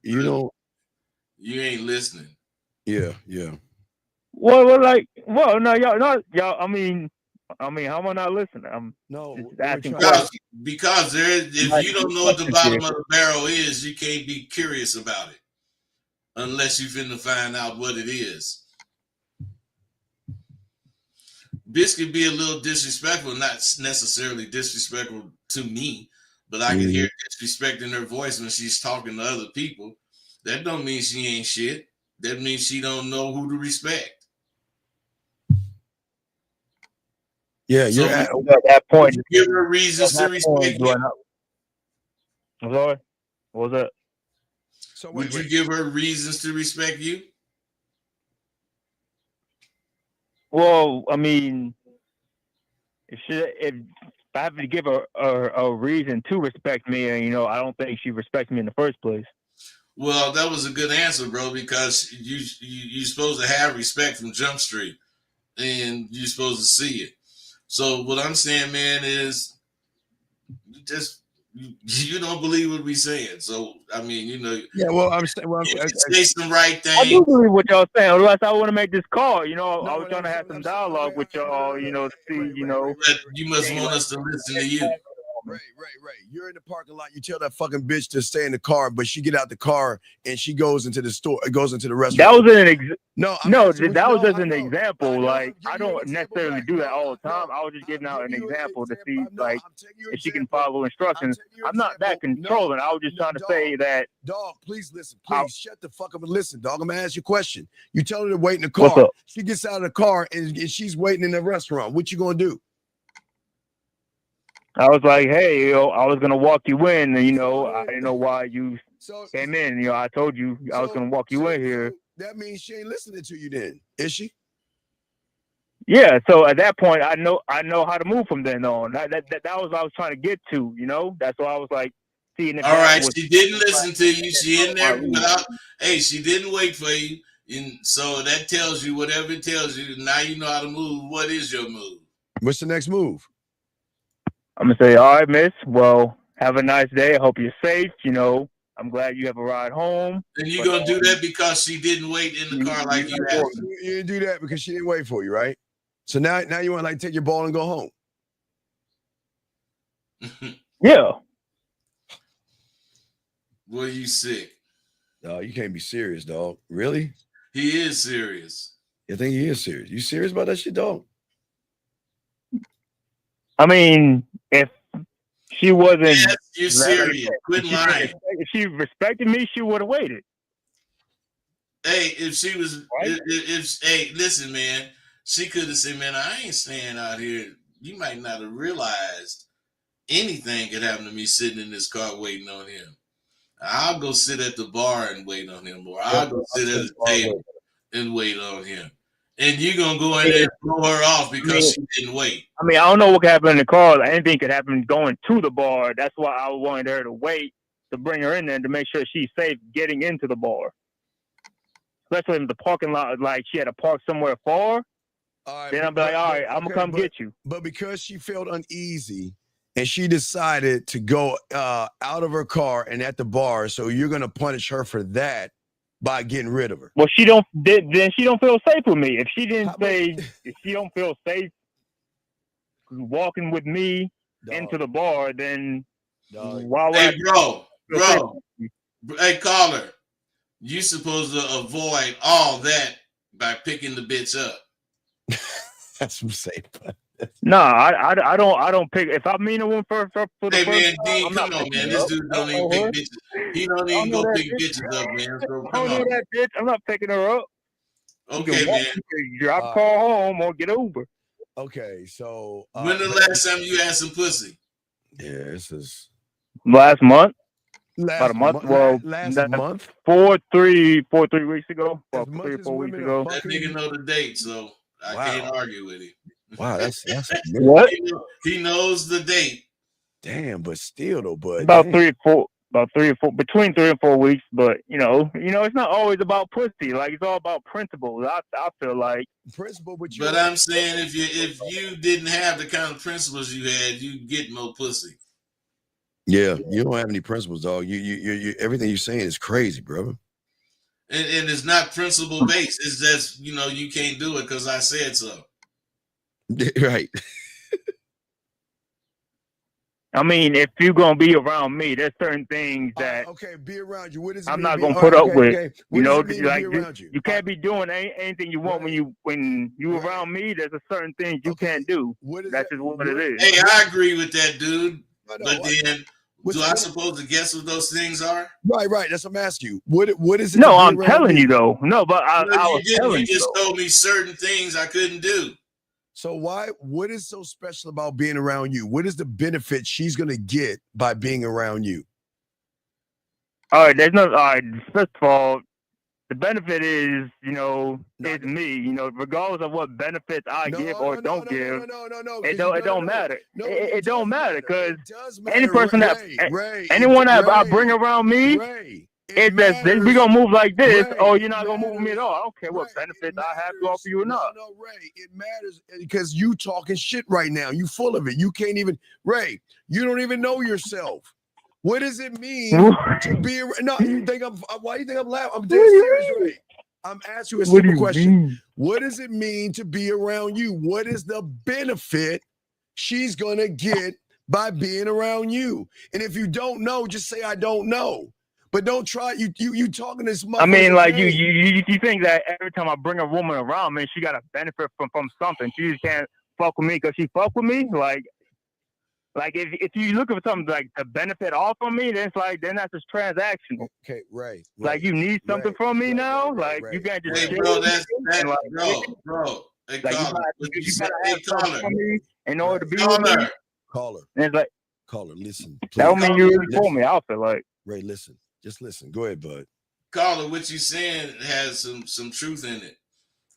you don't. You ain't listening. Yeah. Well, no, y'all. I mean, how am I not listening? I'm just asking because if you don't know what the bottom of the barrel is, you can't be curious about it unless you finna find out what it is. Bitch could be a little disrespectful, not necessarily disrespectful to me, but I can hear disrespect in her voice when she's talking to other people. That don't mean she ain't shit. That means she don't know who to respect. Yeah, you're at that point. Give her reasons to respect you. I'm sorry. What was that? So would you give her reasons to respect you? Well, I mean, if I have to give her a reason to respect me, and I don't think she respects me in the first place. Well, that was a good answer, bro, because you're supposed to have respect from Jump Street, and you're supposed to see it. So what I'm saying, man, is you don't believe what we're saying. So I mean, Yeah, well, I'm saying, say some right things. I do believe what y'all saying. Otherwise, I want to make this call. I was trying to have some dialogue with y'all. To see, But you must want us to listen to you. Right. You're in the parking lot. You tell that fucking bitch to stay in the car, but she get out the car and she goes into the store. Goes into the restaurant. That was that was just an example. Like I don't necessarily do that all the time. I was just giving out an example to see like if she can follow instructions. I'm not that controlling. I was just trying to say that. Dog, please listen. Please shut the fuck up and listen, dog. I'm gonna ask you a question. You tell her to wait in the car. She gets out of the car and she's waiting in the restaurant. What you gonna do? I was like, hey, I was gonna walk you in, and I didn't know why you came in. I told you I was gonna walk you in here. That means she ain't listening to you, then, is she? Yeah. So at that point, I know how to move from then on. That was what I was trying to get to. That's why I was like, seeing if. All right, she didn't listen to you. She in there without. Hey, she didn't wait for you, and so that tells you whatever it tells you. Now you know how to move. What is your move? What's the next move? I'm gonna say, all right, miss. Well, have a nice day. I hope you're safe. I'm glad you have a ride home. And you're gonna do that because she didn't wait in the car like you asked. You didn't do that because she didn't wait for you, right? So now you want to take your ball and go home. Yeah. Boy, you sick. No, you can't be serious, dog. Really? He is serious. You think he is serious? You serious about that shit, dog? I mean, if she wasn't, yes, you're serious. Quit lying. If she respected me, she would have waited. Hey, if she was, hey, listen, man, she could have said, man, I ain't staying out here. You might not have realized anything could happen to me sitting in this car waiting on him. I'll go sit at the bar and wait on him, or I'll go sit at the table and wait on him. And you're gonna go in there and blow her off because she didn't wait. I mean, I don't know what could happen in the car. Anything could happen going to the bar. That's why I wanted her to wait to bring her in there to make sure she's safe getting into the bar. Especially if the parking lot, like she had to park somewhere far. Then I'm like, all right, I'm gonna come get you. But because she felt uneasy and she decided to go out of her car and at the bar, so you're gonna punish her for that by getting rid of her. Well, then she don't feel safe with me. If she don't feel safe walking with me into the bar, then why would bro, hey caller, you supposed to avoid all that by picking the bitch up. That's what I'm saying. No, I don't pick. If I mean a woman for the hey first man, time, come on, man. This dude don't even pick bitches. He don't even go pick bitches up, man. So come on. That bitch. I'm not picking her up. Okay, man. You drop car home or get Uber. Okay, so when the last time you had some pussy? Yeah, this is last month. About a month. Last month. 3 weeks ago. 3 or 4 weeks ago. That nigga know the date, so I can't argue with him. Wow, that's what? He knows the date. Damn, but still though, but about 3 or 4, between 3 and 4 weeks. But you know, it's not always about pussy. Like it's all about principles. I feel like principle, but I'm saying if you didn't have the kind of principles you had, you'd get more pussy. Yeah, you don't have any principles, dog. You everything you're saying is crazy, brother. And it's not principle based. It's just you can't do it because I said so. Right. I mean, if you're gonna be around me, there's certain things that be around you. What does it I'm mean not gonna put up with. You know, like you can't be doing anything you want when you around me. There's a certain things you can't do. That's just what it is. Hey, I agree with that, dude. But then, do I supposed to guess what those things are? Right. That's what I'm asking you. What is it? No, I'm telling you though. No, but I was telling you. You just told me certain things I couldn't do. So what is so special about being around you? What is the benefit she's gonna get by being around you? All right, first of all, the benefit is, it's me, regardless of what benefits I give or don't give. It don't matter. It don't matter because any person anyone that I bring around me, we're gonna move like this. You're not gonna move with me at all. I don't care what benefits I have to offer you or not. No, Ray, it matters because you talking shit right now. You full of it. You can't even, Ray. You don't even know yourself. What does it mean to be? No, you think I'm? Why do you think I'm laughing? I'm dead serious, Ray. I'm asking you a simple question. What does it mean to be around you? What is the benefit she's gonna get by being around you? And if you don't know, just say I don't know. But don't try. You talking this much. I mean, like you think that every time I bring a woman around, man, she got to benefit from something. She just can't fuck with me because she fuck with me. Like if you looking for something like to benefit off of me, then that's just transactional. Okay, right. Like you need something from me now. Like you can't just. Hey, bro, bro. Hey, you gotta have me in order to be with me. Caller. And it's like, caller, listen. Please. That don't mean you really for me. I feel like. Ray, listen. Just listen. Go ahead, bud. Caller, what you saying has some truth in it.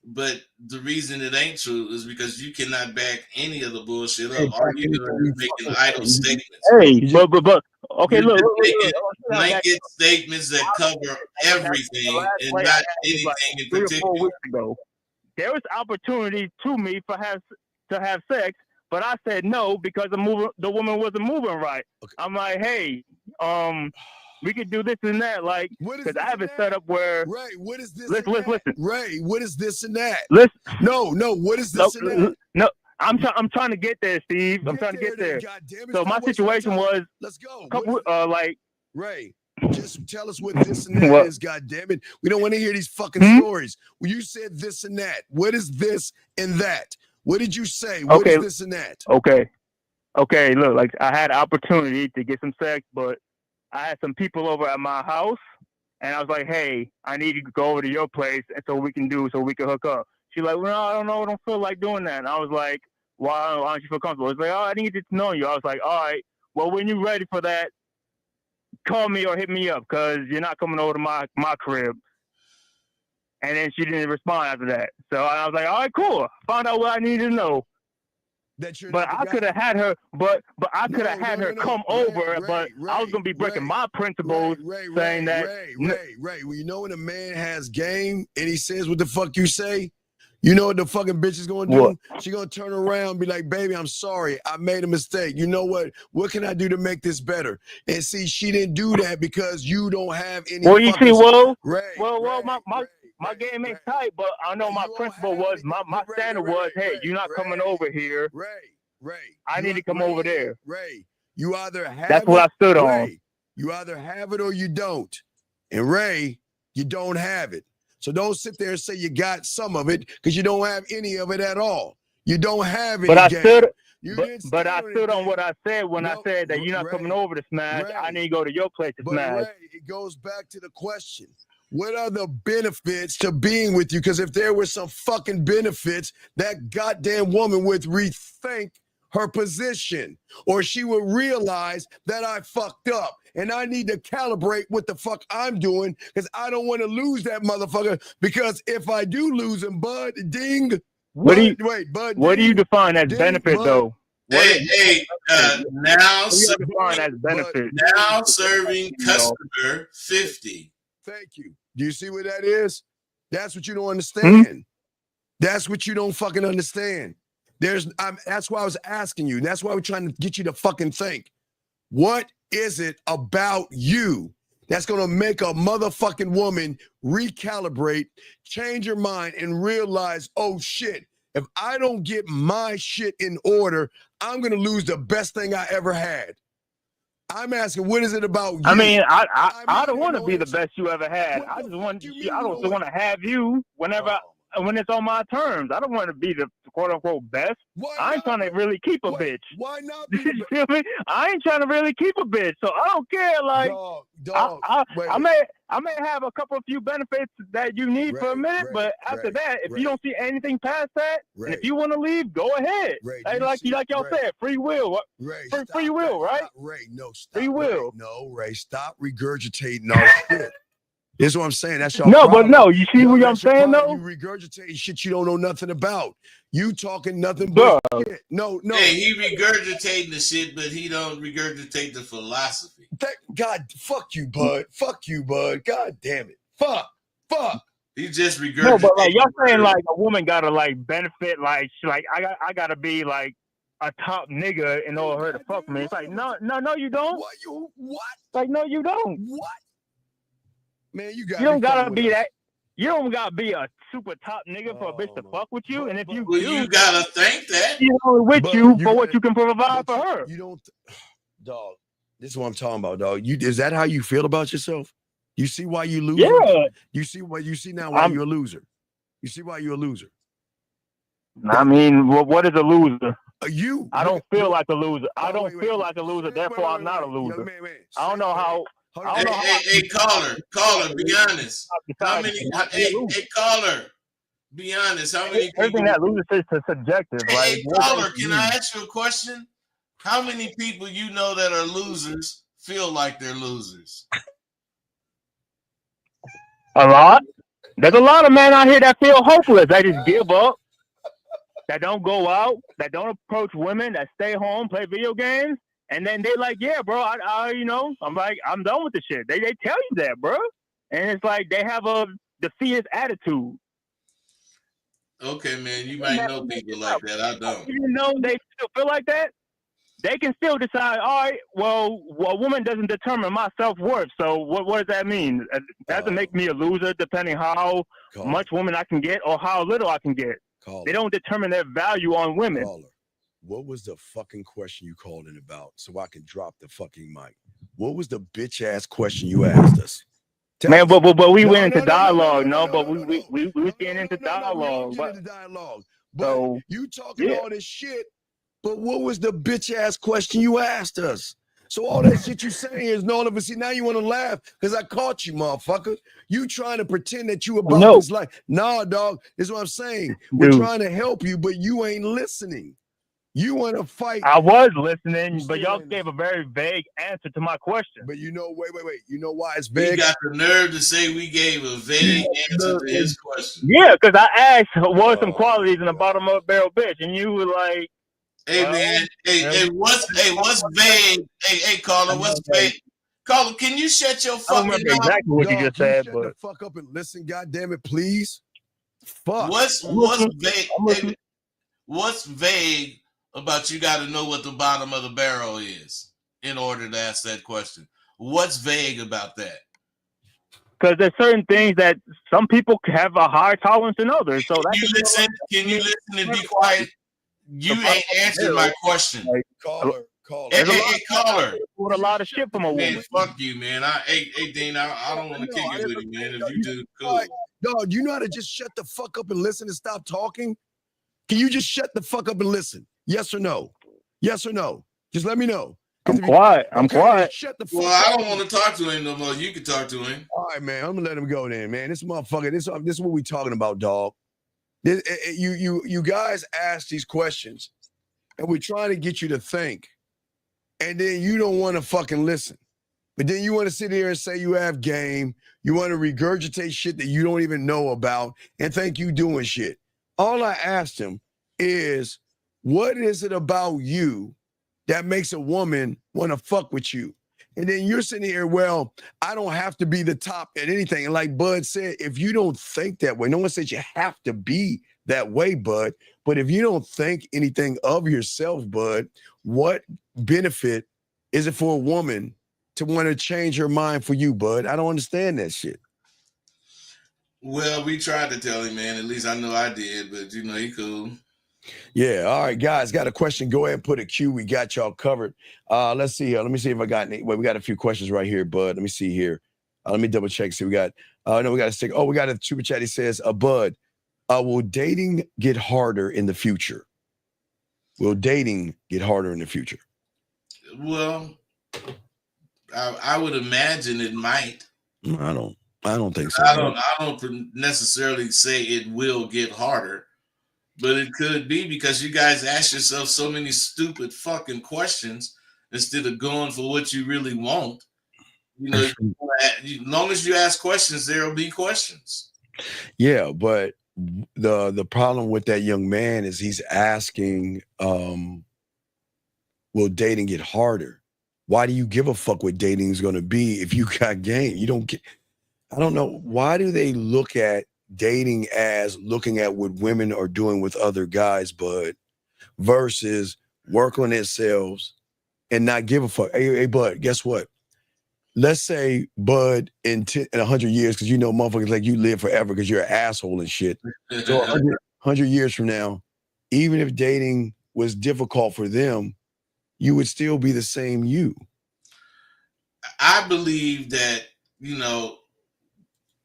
But the reason it ain't true is because you cannot back any of the bullshit up. All you're doing is making idle statements. Hey, but okay, look, blanket statements that cover everything and not anything in particular. 3 or 4 weeks ago, there was opportunity to me to have sex, but I said no because the woman wasn't moving right. Okay. I'm like, hey, we could do this and that, like, because I have it set up where. Ray, what is this? Listen. Ray, what is this and that? Listen. No, what is this and that? No, I'm trying to get there, Steve. I'm trying to get there. So my situation was. Let's go. Ray, just tell us what this and that is. God damn it, we don't want to hear these fucking stories. Well, you said this and that. What is this and that? What did you say? What is this and that? Okay. Look, like I had an opportunity to get some sex, but I had some people over at my house, and I was like, "Hey, I need you to go over to your place, and so we can hook up." She's like, "Well, no, I don't know. I don't feel like doing that." And I was like, "Why don't you feel comfortable?" It's like, "Oh, I didn't get to know you." I was like, "All right. Well, when you're ready for that call me or hit me up because you're not coming over to my crib. And then she didn't respond after that. So I was like, all right, cool. Found out what I needed to know. But I could have had her, but I could have had her come over, but I was gonna be breaking my principles, saying that. Ray, well, you know when a man has game and he says what the fuck you say, you know what the fucking bitch is gonna do? What? She gonna turn around and be like, baby, I'm sorry, I made a mistake. You know what? What can I do to make this better? And see, she didn't do that because you don't have any. Well, you see, Ray, my game ain't tight, but I know my principle was, my standard was, hey, you're not coming over here. Ray, I need to come over there. Ray, you either have That's what I stood on. You either have it or you don't. And Ray, you don't have it. So don't sit there and say you got some of it because you don't have any of it at all. You don't have it. But I stood on what I said when I said that you're not coming over to smash. I need to go to your place to smash. Ray, it goes back to the question. What are the benefits to being with you? Because if there were some fucking benefits, that goddamn woman would rethink her position, or she would realize that I fucked up and I need to calibrate what the fuck I'm doing because I don't want to lose that motherfucker. Because if I do lose him, Bud, ding. What do you define as benefit, Bud. though? Now benefit. Serving customer 50. Thank you. Do you see what that is? That's what you don't understand. That's what you don't fucking understand. That's why I was asking you. That's why we're trying to get you to fucking think. What is it about you that's going to make a motherfucking woman recalibrate, change her mind, and realize, oh shit, if I don't get my shit in order, I'm going to lose the best thing I ever had. I'm asking, what is it about you? I mean, I don't want to be the best you ever had. I just want to have you whenever when it's on my terms. I don't want to be the quote unquote best. I ain't trying to really keep a bitch. Why not? You feel me? I ain't trying to really keep a bitch, so I don't care. Like, I may have a few benefits that you need for a minute, but after that, if you don't see anything past that, and if you want to leave, go ahead. Like y'all said, free will. Free will, right? Ray, no, stop. Free will. Ray, stop regurgitating all shit. This is what I'm saying. That's your problem. But no, you see what I'm saying, though? You regurgitating shit you don't know nothing about. You talking nothing but shit. No. Hey, he regurgitating the shit, but he don't regurgitate the philosophy. God, fuck you, Bud. Fuck you, Bud. God damn it. Fuck. He just regurgitating. No, but like y'all saying, like a woman gotta like benefit, like I gotta be like a top nigga in order for her to fuck me. It's like no, you don't. What? Like no, you don't. What? Man, you don't gotta be that. You don't gotta be a super top nigga for a bitch to fuck with you. And if you do, you gotta think that. She's only with you for what you can provide for her. You don't, dog. This is what I'm talking about, dog. Is that how you feel about yourself? You see why you lose? Yeah. You see now why you're a loser. You see why you're a loser. I mean, what is a loser? I don't feel like a loser. I don't feel like a loser. Therefore, I'm not a loser. I don't know how. Hey, caller, be honest. How many? Hey, caller, be honest. How many? Everything that loser is subjective. Hey, caller, can I ask you a question? How many people you know that are losers feel like they're losers? A lot. There's a lot of men out here that feel hopeless. They just give up. That don't go out. That don't approach women. That stay home, play video games. And then they like, yeah, bro, I'm like, I'm done with the shit. They tell you that, bro. And it's like they have a defeatist attitude. Okay, man, you might know people like that. I don't. Even though they still feel like that, they can still decide, all right, well, a woman doesn't determine my self-worth. So what does that mean? It doesn't make me a loser depending how much woman I can get or how little I can get. They don't determine their value on women. What was the fucking question you called in about so I can drop the fucking mic? What was the bitch ass question you asked us? Man, but we went into dialogue. But we was getting into dialogue. But you talking all this shit, but what was the bitch ass question you asked us? So all that shit you saying is none of us. See, now you want to laugh because I caught you, motherfucker. You trying to pretend that you about this life. Nah, dog, is what I'm saying. We're trying to help you, but you ain't listening. You want to fight. I was listening, but y'all gave a very vague answer to my question. But you know, wait. You know why it's vague? We got the nerve to say we gave a vague answer to his question. Yeah, because I asked what are some qualities in the bottom of a barrel bitch, and you were like, "Hey man, what's vague? Hey caller, what's vague? Caller, can you shut your fucking mouth? I don't remember exactly what you just said, shut but the fuck up and listen, goddamn it, please. Fuck. What's vague? Hey, what's vague about you got to know what the bottom of the barrel is in order to ask that question? What's vague about that? Because there's certain things that some people have a higher tolerance than others. So Can you listen and be quiet? You ain't answered my question. Caller. Hey, caller. With a lot of shit from a woman. Man, fuck you, man. Hey, Dean, I don't want to kick it with you, man. If you do, cool. Dog, you know how to just shut the fuck up and listen and stop talking? Can you just shut the fuck up and listen? Yes or no? Yes or no? Just let me know. I'm quiet. Shut the fuck up. Well, I don't want to talk to him no more. You can talk to him. All right, man. I'm gonna let him go then, man. This motherfucker. This is what we talking about, dog. You guys ask these questions, and we're trying to get you to think, and then you don't want to fucking listen. But then you want to sit here and say you have game. You want to regurgitate shit that you don't even know about and think you doing shit. All I asked him is, what is it about you that makes a woman want to fuck with you? And then you're sitting here, well, I don't have to be the top at anything. And like Bud said, if you don't think that way, no one says you have to be that way, Bud. But if you don't think anything of yourself, Bud, what benefit is it for a woman to want to change her mind for you, Bud? I don't understand that shit. Well, we tried to tell him, man. At least I know I did, but you know, he cool. Yeah. All right, guys, got a question. Go ahead and put a Q. We got y'all covered. Let's see. Let me see if I got any. Well, we got a few questions right here, Bud. Let me see here. Let me double check. See, we got. No, we got a stick. Oh, we got a super chat. He says, Bud, will dating get harder in the future? Will dating get harder in the future? Well, I would imagine it might. I don't think so. I don't necessarily say it will get harder, but it could be because you guys ask yourself so many stupid fucking questions instead of going for what you really want. You know, as long as you ask questions, there'll be questions. Yeah, but the problem with that young man is he's asking, will dating get harder? Why do you give a fuck what dating is going to be if you got game? You don't get. I don't know. Why do they look at dating as looking at what women are doing with other guys, Bud, versus work on themselves and not give a fuck? Hey, Bud, guess what? Let's say, Bud, in 100 years, because you know motherfuckers like you live forever because you're an asshole and shit. So 100 years from now, even if dating was difficult for them, you would still be the same you. I believe that, you know,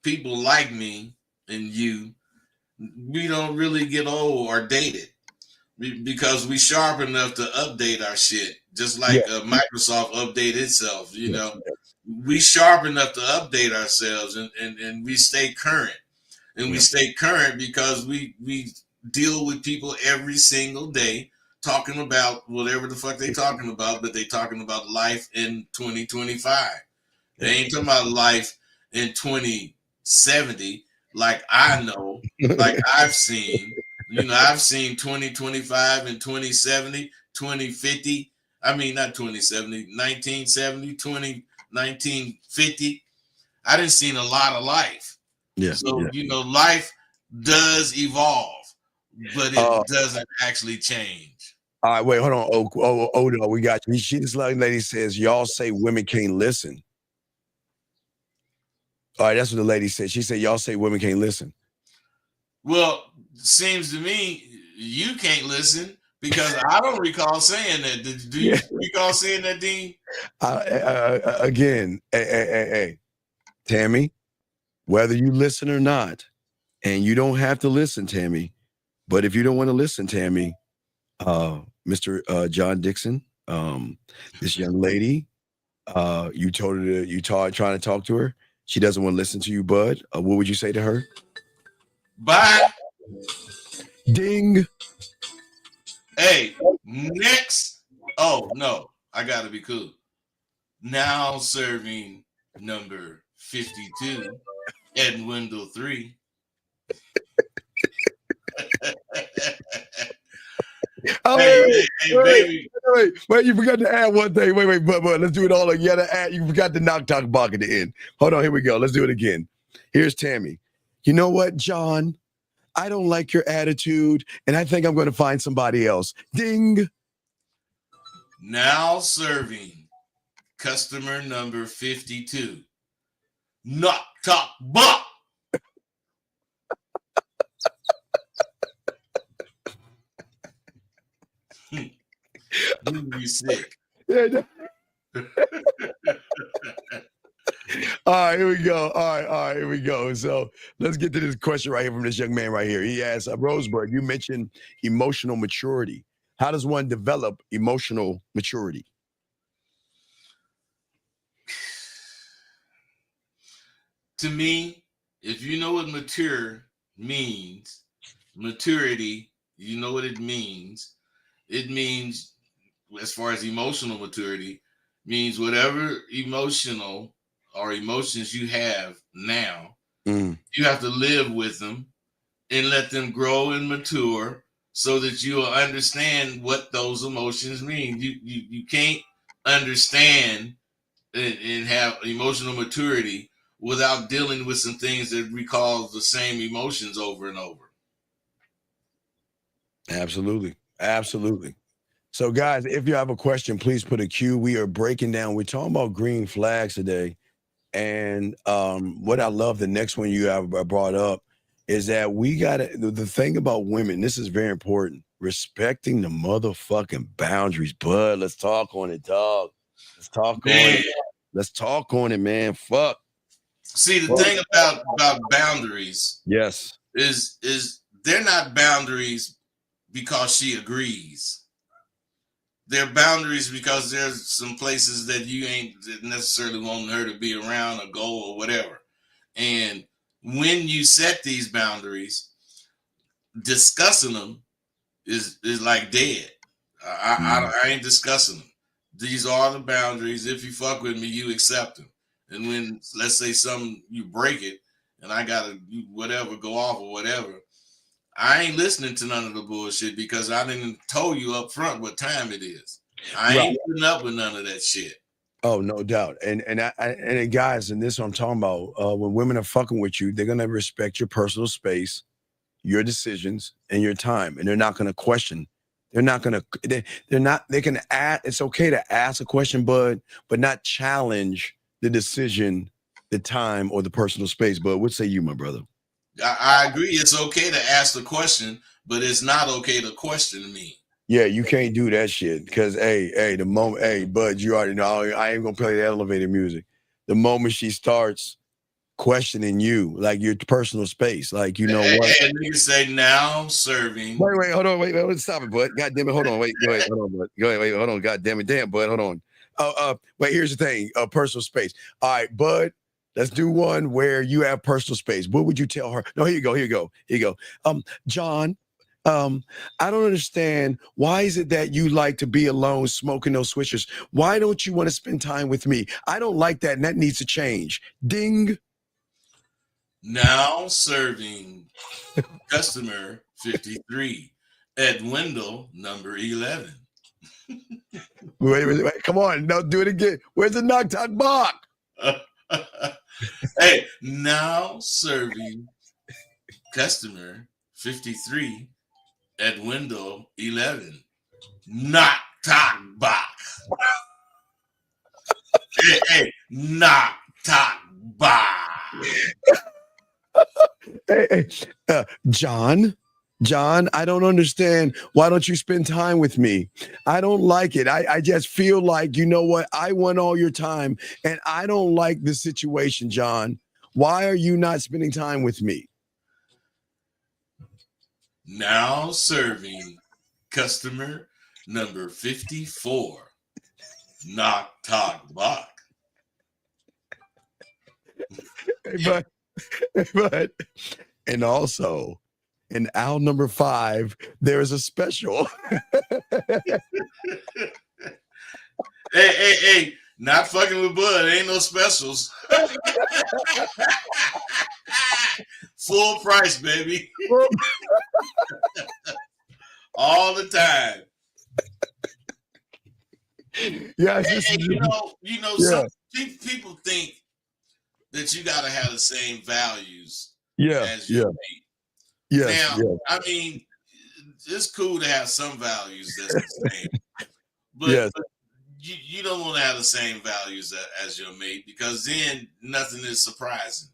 people like me and you, we don't really get old or dated because we sharp enough to update our shit, just like Microsoft update itself. You know, we sharp enough to update ourselves and we stay current. And we stay current because we deal with people every single day talking about whatever the fuck they talking about, but they talking about life in 2025. They ain't talking about life in 2070 like I know, like I've seen. You know, I've seen 2025 and 2070, 2050. I mean, not 2070, 1970, 1950. I didn't seen a lot of life. So, you know, life does evolve, but it doesn't actually change. All right, wait, hold on. Oh, no, we got you. This lady says, y'all say women can't listen. All right, that's what the lady said. She said, y'all say women can't listen. Well, seems to me you can't listen because I don't recall saying that. Do you recall saying that, Dean? Again, hey, Tammy, whether you listen or not, and you don't have to listen, Tammy, but if you don't want to listen, Tammy, Mr. John Dixon, this young lady, you told her trying to talk to her. She doesn't want to listen to you, Bud. What would you say to her? Bye. Ding. Hey, Hey, next. Oh no, I gotta be cool. Now serving number 52 at window 3. Oh, Hey, baby. wait, you forgot to add one thing. Wait, but let's do it all again. You forgot the knock talk block at the end. Hold on, here we go. Let's do it again. Here's Tammy. You know what, John? I don't like your attitude, and I think I'm going to find somebody else. Ding. Now serving customer number 52. Knock talk block. You be sick. All right, here we go. All right, here we go. So let's get to this question right here from this young man right here. He asks, Roseburg, you mentioned emotional maturity. How does one develop emotional maturity? To me, if you know what mature means, maturity, you know what it means. It means, as far as emotional maturity, means whatever emotional or emotions you have now, you have to live with them and let them grow and mature so that you will understand what those emotions mean. You can't understand and have emotional maturity without dealing with some things that recall the same emotions over and over. Absolutely. So, guys, if you have a question, please put a Q. We are breaking down. We're talking about green flags today. And what I love, the next one you have brought up is that we got to, the thing about women, this is very important, respecting the motherfucking boundaries. Bud, let's talk on it, dog. Let's talk on it. Let's talk on it, man. Fuck. See, the thing about boundaries, yes, is they're not boundaries because she agrees. They're boundaries because there's some places that you ain't necessarily wanting her to be around or go or whatever. And when you set these boundaries, discussing them is like dead. I ain't discussing them. These are the boundaries. If you fuck with me, you accept them. And when, let's say, you break it, and I gotta whatever go off or whatever, I ain't listening to none of the bullshit because I didn't told you up front what time it is. I ain't putting up with none of that shit. Oh, no doubt. And guys, and this is what I'm talking about. When women are fucking with you, they're gonna respect your personal space, your decisions, and your time, and they're not gonna question. They're not gonna. They can ask. It's okay to ask a question, but not challenge the decision, the time, or the personal space. But what say you, my brother? I agree. It's okay to ask the question, but it's not okay to question me. Yeah, you can't do that shit because, the moment, Bud, you already know I ain't gonna play the elevator music. The moment she starts questioning you, like your personal space, like you know what? And you say now serving. Wait, hold on, stop it, Bud. God damn it, hold on, go ahead, hold on, Bud. Go ahead, wait, hold on, God damn it, Bud, hold on. Wait, here's the thing, personal space. All right, Bud. Let's do one where you have personal space. What would you tell her? No, here you go. John, I don't understand. Why is it that you like to be alone smoking those swishers? Why don't you want to spend time with me? I don't like that, and that needs to change. Ding. Now serving customer 53 at window number 11. Wait. Come on. No, do it again. Where's the knock talk block? Hey, now serving customer 53 at window 11. Knock talk box. hey, knock talk box. John, I don't understand. Why don't you spend time with me? I don't like it. I just feel like, you know what? I want all your time and I don't like the situation, John. Why are you not spending time with me? Now serving customer number 54. Knock talk box. But and also In aisle number 5, there is a special. Hey, not fucking with Bud. Ain't no specials. Full price, baby. All the time. Yes, Hey, you know, yeah. some people think that you gotta have the same values Yeah, as your mate. yes, Now, I mean, it's cool to have some values that's the same, but, yes. but you don't want to have the same values as your mate, because then nothing is surprising.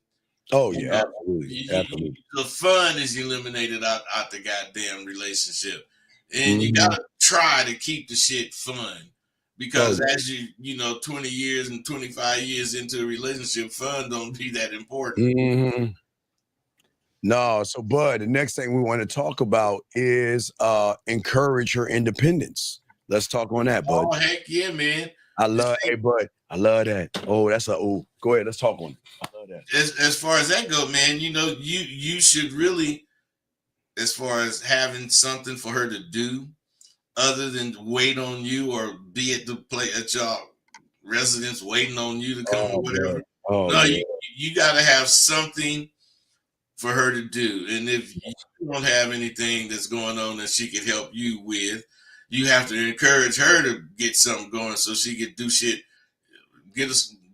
Oh You yeah, know, absolutely, absolutely. the fun is eliminated out the goddamn relationship, and you Mhm. gotta try to keep the shit fun, because Oh, as you know, 20 years and 25 years into a relationship, fun don't be that important. mhm. No, so Bud, the next thing we want to talk about is encourage her independence. Let's talk on that, Bud. Oh heck yeah, man! Hey Bud, I love that. Oh, go ahead, let's talk on it. I love that. As far as that go, man, you know, you should really, as far as having something for her to do other than wait on you or be at the play at your residence waiting on you to come or Oh, whatever. Bud. Oh, No, yeah. you got to have something for her to do. And if you don't have anything that's going on that she could help you with, you have to encourage her to get something going so she could do shit,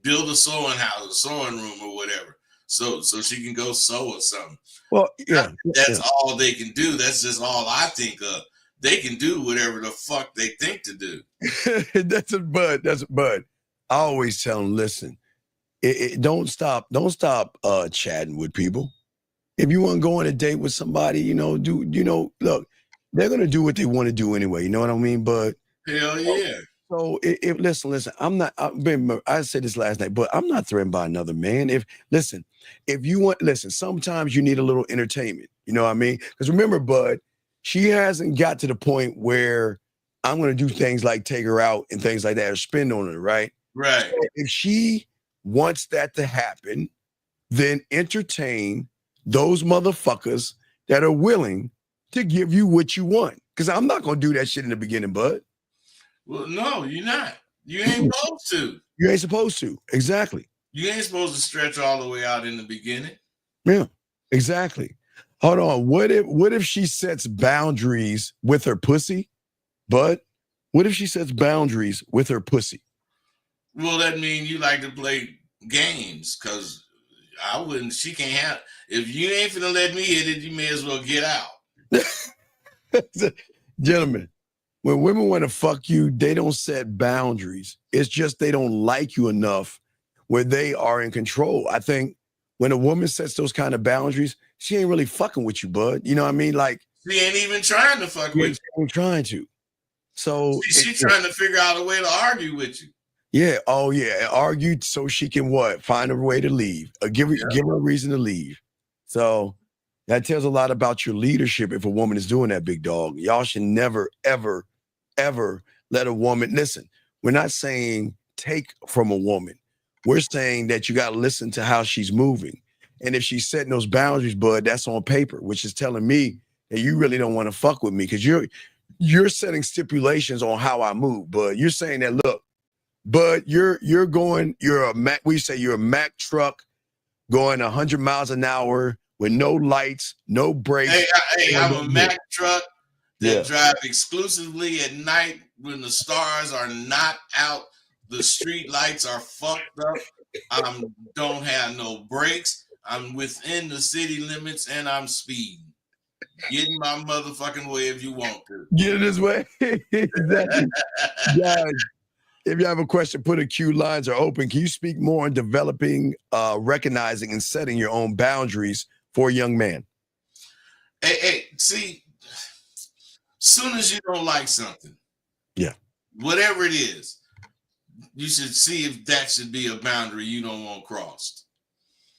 build a sewing house, a sewing room or whatever. So she can go sew or something. Well, yeah. That's all they can do. That's just all I think of. They can do whatever the fuck they think to do. That's a Bud. I always tell them, listen, don't stop chatting with people. If you want to go on a date with somebody, look, they're gonna do what they want to do anyway. You know what I mean? But hell yeah. So if listen, I said this last night, but I'm not threatened by another man. If you want, sometimes you need a little entertainment. You know what I mean? Because remember, Bud, she hasn't got to the point where I'm going to do things like take her out and things like that or spend on her, right? Right. So if she wants that to happen, then entertain those motherfuckers that are willing to give you what you want. Because I'm not going to do that shit in the beginning, Bud. Well, no, you're not. You ain't supposed to. You ain't supposed to. Exactly. You ain't supposed to stretch all the way out in the beginning. Yeah, exactly. Hold on. What if she sets boundaries with her pussy? Bud, what if she sets boundaries with her pussy? Well, that means you like to play games, because I wouldn't. She can't have. If you ain't finna let me hit it, you may as well get out. Gentlemen, when women want to fuck you, they don't set boundaries. It's just they don't like you enough where they are in control. I think when a woman sets those kind of boundaries, she ain't really fucking with you, Bud. You know what I mean? Like, she ain't even trying to fuck with you. She ain't trying to. So she's trying to figure out a way to argue with you. Yeah. Oh, yeah. Argue so she can what? Find a way to leave. Give her a reason to leave. So that tells a lot about your leadership if a woman is doing that, big dog. Y'all should never, ever, ever let a woman listen. We're not saying take from a woman. We're saying that you got to listen to how she's moving. And if she's setting those boundaries, Bud, that's on paper, which is telling me that you really don't want to fuck with me because you're setting stipulations on how I move, Bud. You're saying that, look, Bud, you're a Mack, you're a Mack truck going 100 miles an hour with no lights, no brakes. Hey, I'm a Mack truck that drive exclusively at night when the stars are not out, the street lights are fucked up. I don't have no brakes. I'm within the city limits and I'm speeding. Get in my motherfucking way if you want to. Get in his way. Exactly. Guys, if you have a question, put a queue. Lines are open. Can you speak more on developing, recognizing, and setting your own boundaries for a young man? Hey, see, soon as you don't like something, whatever it is, you should see if that should be a boundary you don't want crossed.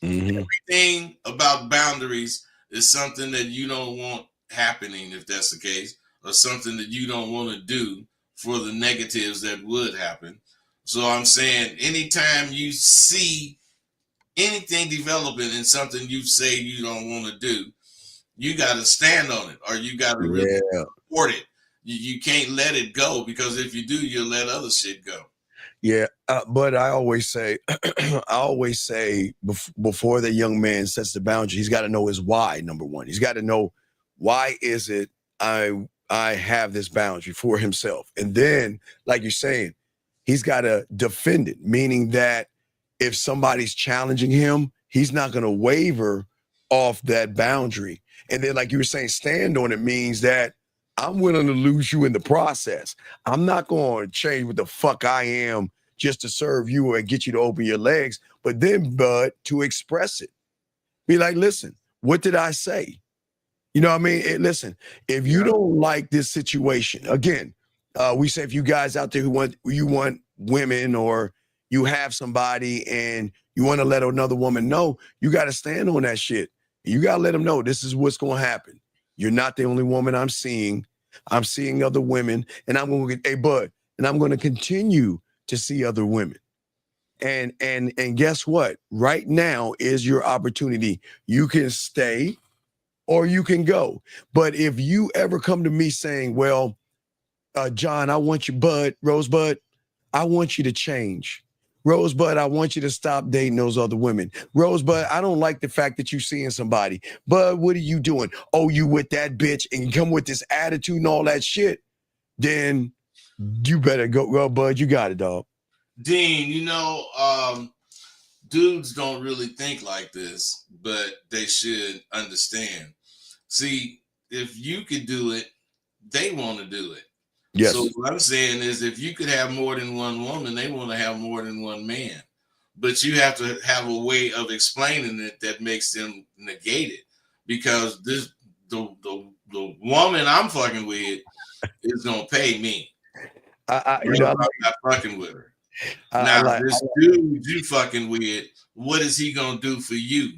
Mm-hmm. Everything about boundaries is something that you don't want happening, if that's the case, or something that you don't want to do for the negatives that would happen. So I'm saying anytime you see anything developing in something you say you don't want to do, you got to stand on it, or you got to really support it. You can't let it go, because if you do, you'll let other shit go. Yeah, but I always say, before the young man sets the boundary, he's got to know his why. Number one, he's got to know, why is it I have this boundary for himself, and then, like you're saying, he's got to defend it, meaning that if somebody's challenging him, he's not going to waver off that boundary. And then, like you were saying, stand on it means that I'm willing to lose you in the process. I'm not going to change what the fuck I am just to serve you and get you to open your legs, but then, bud, to express it. Be like, listen, what did I say? You know what I mean? Listen, if you don't like this situation, again, we say, if you guys out there who want women, or you have somebody and you want to let another woman know, you got to stand on that shit. You got to let them know this is what's going to happen. You're not the only woman I'm seeing. I'm seeing other women, and I'm going to get, hey, bud, and I'm going to continue to see other women. And guess what? Right now is your opportunity. You can stay or you can go. But if you ever come to me saying, well, John, I want you, Rosebud, I want you to change. Rosebud, I want you to stop dating those other women. Rosebud, I don't like the fact that you're seeing somebody. Bud, what are you doing? Oh, you with that bitch, and you come with this attitude and all that shit, then you better go. Well, Bud, you got it, dog. Dean, dudes don't really think like this, but they should understand. See, if you could do it, they want to do it. Yes. So what I'm saying is, if you could have more than one woman, they want to have more than one man. But you have to have a way of explaining it that makes them negate it, because the woman I'm fucking with is gonna pay me. I'm not fucking with her. Now, this dude you fucking with, what is he gonna do for you?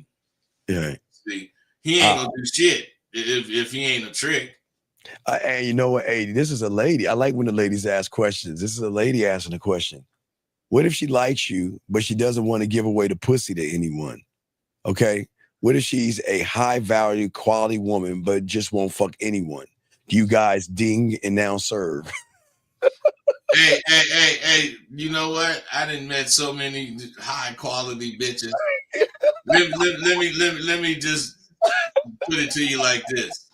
Yeah. See, he ain't gonna do shit if he ain't a trick. And you know what? Hey, this is a lady. I like when the ladies ask questions. This is a lady asking a question. What if she likes you, but she doesn't want to give away the pussy to anyone? Okay. What if she's a high value, quality woman, but just won't fuck anyone? Do you guys ding and now serve? Hey, you know what? I done met so many high quality bitches. Let me just put it to you like this.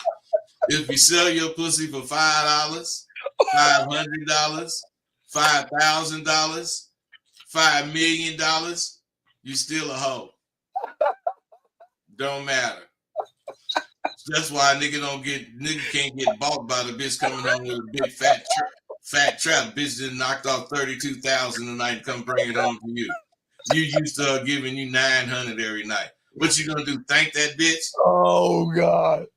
If you sell your pussy for $5, $500, $5,000, $5 million, you still a hoe. Don't matter. That's why nigga can't get bought by the bitch coming home with a big fat trap. Bitch just knocked off 32,000 a night and come bring it home to you. You used to giving you 900 every night. What you gonna do? Thank that bitch? Oh God.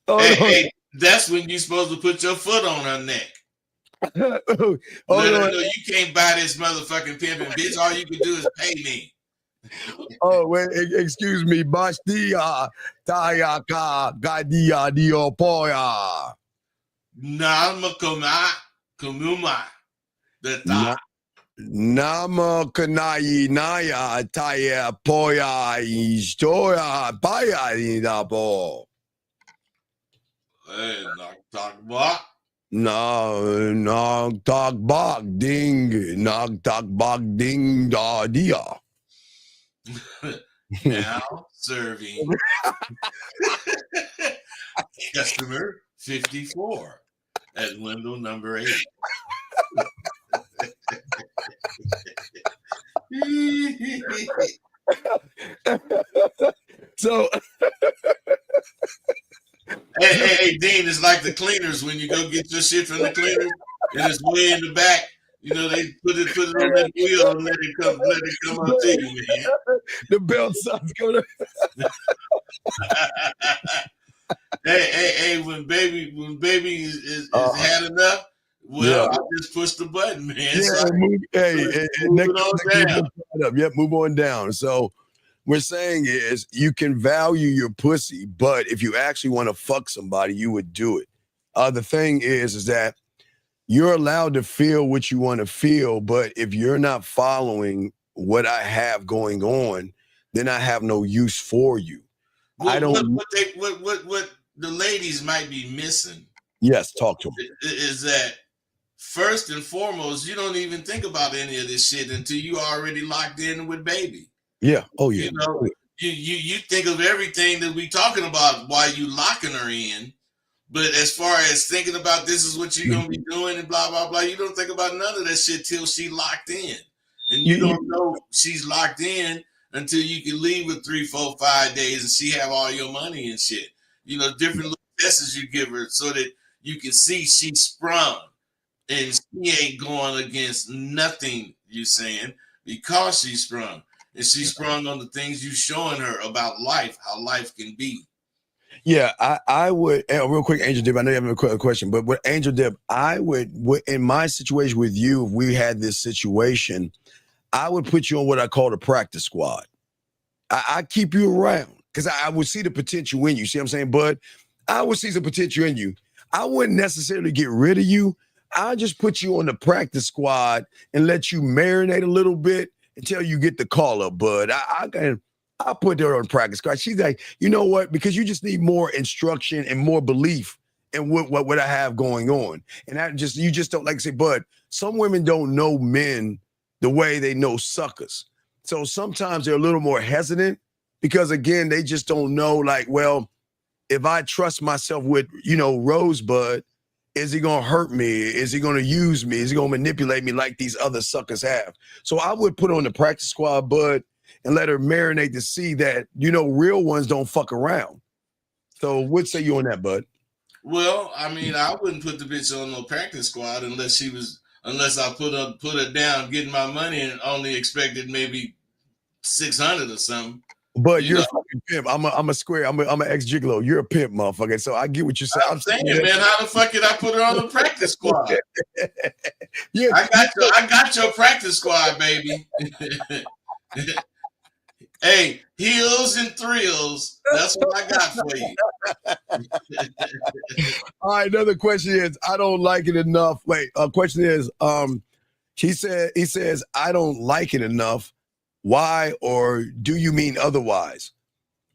Hey, that's when you're supposed to put your foot on her neck. Let her know you can't buy this motherfucking pimping bitch. All you can do is pay me. Oh, wait, excuse me. Bastia Tayaka Gadia Diopoya. Namakoma Kumuma. Nama Kanai Naya Taya Poya Istoya Paya Idapo. Hey, knock talk bak. Knock talk bak ding. Knock talk bak ding da dia. Now serving customer 54 at window number 8. So hey, Dean, it's like the cleaners when you go get your shit from the cleaners and it's way in the back. You know, they put it on that wheel and let it come up to you, man. The belt sounds good. Hey, when baby is had enough, well, I just push the button, man. Yeah, so move on down. So we're saying is, you can value your pussy, but if you actually want to fuck somebody, you would do it. The thing is that you're allowed to feel what you want to feel, but if you're not following what I have going on, then I have no use for you. What the ladies might be missing. Yes, talk to them. Is that first and foremost, you don't even think about any of this shit until you already locked in with baby. Yeah. Oh yeah. You know, you think of everything that we talking about while you locking her in. But as far as thinking about this is what you're gonna be doing and blah blah blah, you don't think about none of that shit till she locked in, and you don't know she's locked in until you can leave with 3, 4, 5 days and she have all your money and shit. You know, different little tests you give her so that you can see she's sprung and she ain't going against nothing you saying because she's sprung and she's sprung on the things you showing her about life, how life can be. Yeah, I would, real quick, Angel Dip, I know you have a question, but with Angel Dip, I would, in my situation with you, if we had this situation, I would put you on what I call the practice squad. I keep you around because I would see the potential in you. See what I'm saying, bud? I would see the potential in you. I wouldn't necessarily get rid of you. I'll just put you on the practice squad and let you marinate a little bit until you get the call up, bud. I'll put her on practice squad. She's like, you know what? Because you just need more instruction and more belief in what I have going on. And you just don't, like I say, bud, some women don't know men the way they know suckers. So sometimes they're a little more hesitant because, again, they just don't know, like, well, if I trust myself with, Rosebud, is he going to hurt me? Is he going to use me? Is he going to manipulate me like these other suckers have? So I would put her on the practice squad, bud, and let her marinate to see that, real ones don't fuck around. So what say you on that, bud? Well, I mean, I wouldn't put the bitch on no practice squad unless I put her down getting my money and only expected maybe 600 or something. But you're a fucking pimp. I'm a square. I'm an ex-gigolo. You're a pimp, motherfucker. So I get what you're saying. I'm saying, man, how the fuck did I put her on the practice squad? Yeah, I got your practice squad, baby. Hey, heels and thrills. That's what I got for you. All right, another question is, I don't like it enough. Wait, question is, he says, I don't like it enough. Why, or do you mean otherwise?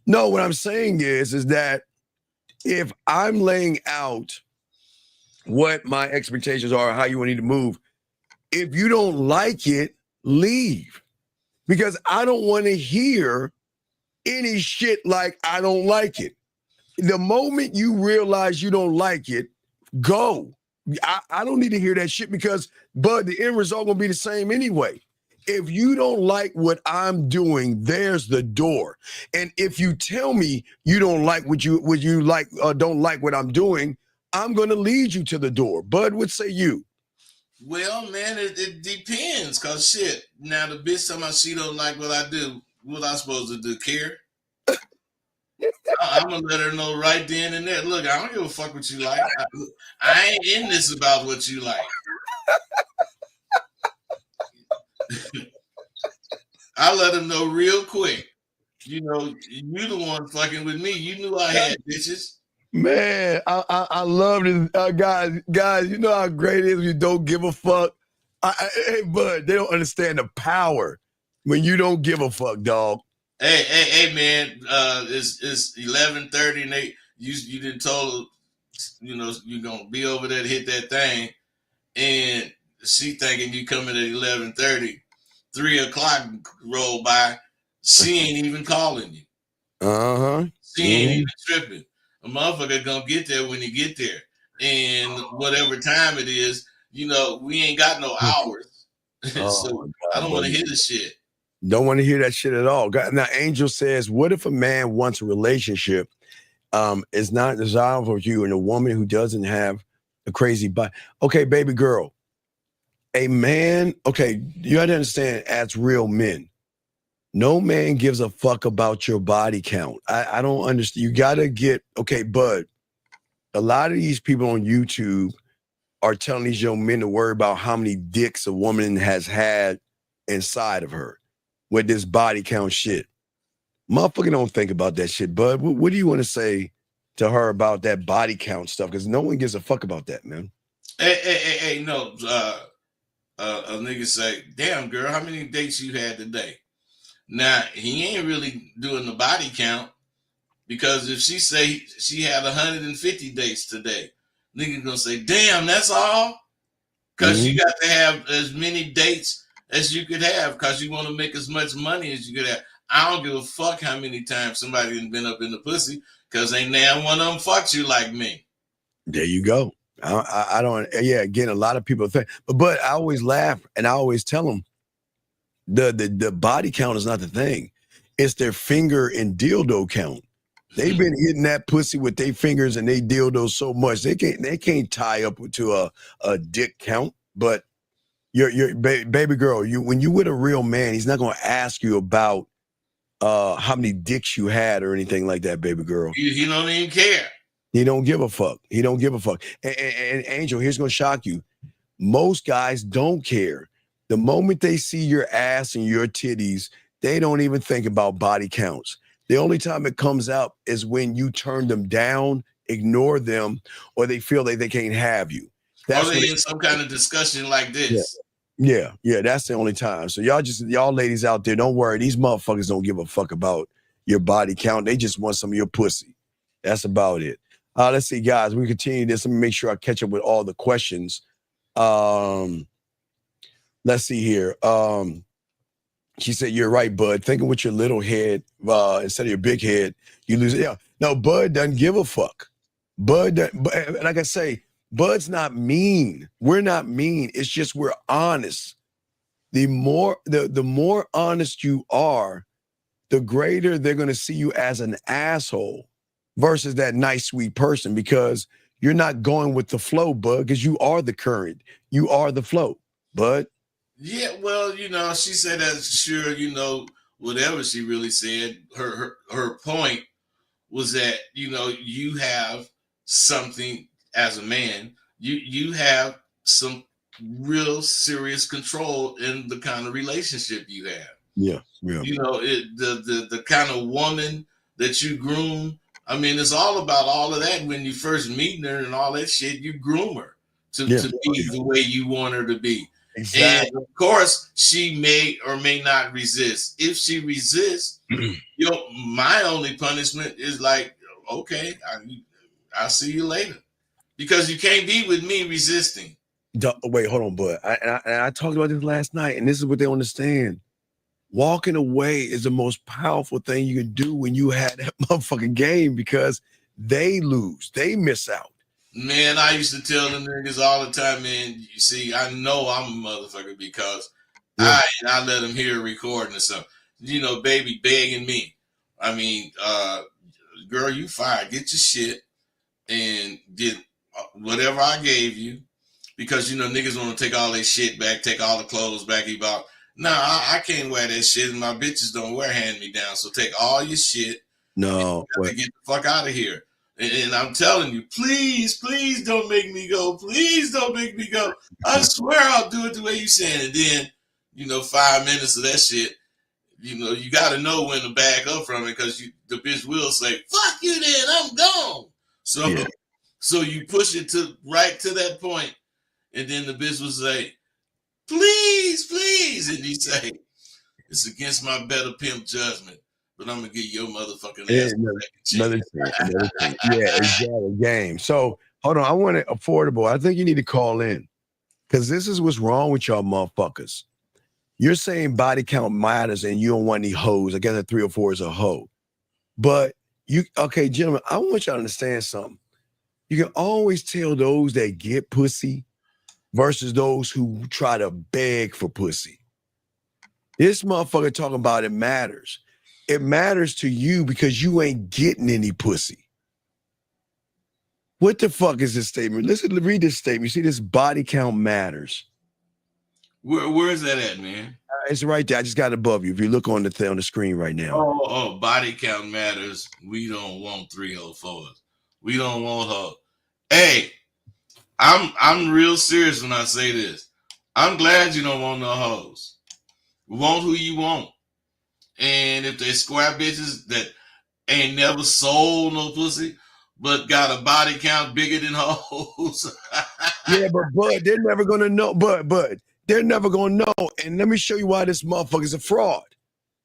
No, what I'm saying is that if I'm laying out what my expectations are, how you want me to move, if you don't like it, leave. Because I don't want to hear any shit like I don't like it. The moment you realize you don't like it, go. I don't need to hear that shit because, bud, the end result gonna be the same anyway. If you don't like what I'm doing, there's the door. And if you tell me you don't like what you like, don't like what I'm doing, I'm gonna lead you to the door. Bud, what say you? Well, man, it depends, cause shit. Now the bitch talking about she don't like what I do. What I supposed to do? Care? I'm gonna let her know right then and there. Look, I don't give a fuck what you like. I ain't in this about what you like. I let him know real quick. You the one fucking with me. You knew I had bitches. Man, I love this, guys. You know how great it is when you don't give a fuck. Hey, bud, they don't understand the power when you don't give a fuck, dog. Hey, man. It's 11:30, and you didn't told you're gonna be over there to hit that thing, and she thinking you coming at 11:30. 3 o'clock roll by. She ain't even calling you. She ain't even tripping. A motherfucker gonna get there when you get there, and whatever time it is, we ain't got no hours, so I don't want to hear the shit. Don't want to hear that shit at all. Now, Angel says, what if a man wants a relationship, is not desirable for you, and a woman who doesn't have a crazy body? Okay, baby girl, a man, okay, you have to understand, as real men, no man gives a fuck about your body count. I don't understand. You got to get, okay, bud, a lot of these people on YouTube are telling these young men to worry about how many dicks a woman has had inside of her with this body count shit. Motherfucker don't think about that shit, bud. What do you want to say to her about that body count stuff? Because no one gives a fuck about that, man. Hey, no. A nigga say, damn, girl, how many dates you had today? Now, he ain't really doing the body count. Because if she say she had 150 dates today, nigga gonna say, damn, that's all? Because you got to have as many dates as you could have because you want to make as much money as you could have. I don't give a fuck how many times somebody has been up in the pussy because ain't now one of them fucks you like me. There you go. I don't, yeah, again, a lot of people think, but I always laugh and I always tell them the body count is not the thing. It's their finger and dildo count. They've been hitting that pussy with their fingers and they dildos so much they can't tie up to a dick count. But your baby girl, when you with a real man, he's not gonna ask you about how many dicks you had or anything like that, baby girl. He don't even care. He don't give a fuck. He don't give a fuck. And Angel, here's gonna shock you. Most guys don't care. The moment they see your ass and your titties, they don't even think about body counts. The only time it comes out is when you turn them down, ignore them, or they feel like they can't have you. That's in some kind of discussion like this. Yeah, that's the only time. So y'all ladies out there, don't worry. These motherfuckers don't give a fuck about your body count. They just want some of your pussy. That's about it. Let's see, guys. We continue this. Let me make sure I catch up with all the questions. Let's see here. She said, you're right, Bud. Thinking with your little head instead of your big head, you lose it. Yeah. No, Bud doesn't give a fuck. Bud, like I say, Bud's not mean. We're not mean. It's just we're honest. The more honest you are, the greater they're going to see you as an asshole versus that nice, sweet person, because you're not going with the flow, Bud, because you are the current. You are the flow, Bud. Yeah, well, she said that, sure, whatever she really said, her point was that, you have something as a man, you have some real serious control in the kind of relationship you have. Yeah. The kind of woman that you groom. I mean, it's all about all of that. When you first meet her and all that shit, you groom her to be the way you want her to be. Exactly. And of course, she may or may not resist. If she resists, my only punishment is like, okay, I'll see you later, because you can't be with me resisting. Wait, hold on, Bud. I talked about this last night, and this is what they understand. Walking away is the most powerful thing you can do when you had that motherfucking game, because they lose, they miss out. Man, I used to tell them niggas all the time, man, you see, I know I'm a motherfucker because I let them hear a recording or something. Baby begging me. I mean, girl, you fired. Get your shit and get whatever I gave you, because, niggas want to take all their shit back, take all the clothes back. I can't wear that shit, and my bitches don't wear hand-me-down, so take all your shit. No, get the fuck out of here. And I'm telling you, please don't make me go. Please don't make me go. I swear I'll do it the way you saying. And then, 5 minutes of that shit, you got to know when to back up from it, because the bitch will say, fuck you then, I'm gone. So you push it right to that point, and then the bitch will say, please. And you say, it's against my better pimp judgment, but I'm gonna get your motherfucking ass. Another thing. Yeah, exactly. Game. So hold on, I want it affordable. I think you need to call in, because this is what's wrong with y'all motherfuckers. You're saying body count matters and you don't want any hoes. I guess that 3 or 4 is a hoe. But okay, gentlemen, I want y'all to understand something. You can always tell those that get pussy versus those who try to beg for pussy. This motherfucker talking about it matters. It matters to you because you ain't getting any pussy. What the fuck is this statement? Listen, read this statement. You see, this body count matters. Where is that at, man? It's right there. I just got it above you. If you look on the screen right now. Oh, body count matters. We don't want 304s. We don't want her. Hey, I'm real serious when I say this. I'm glad you don't want no hoes. Want who you want. And if they're square bitches that ain't never sold no pussy, but got a body count bigger than hoes. Yeah, but they're never gonna know. But they're never gonna know. And let me show you why this motherfucker's a fraud.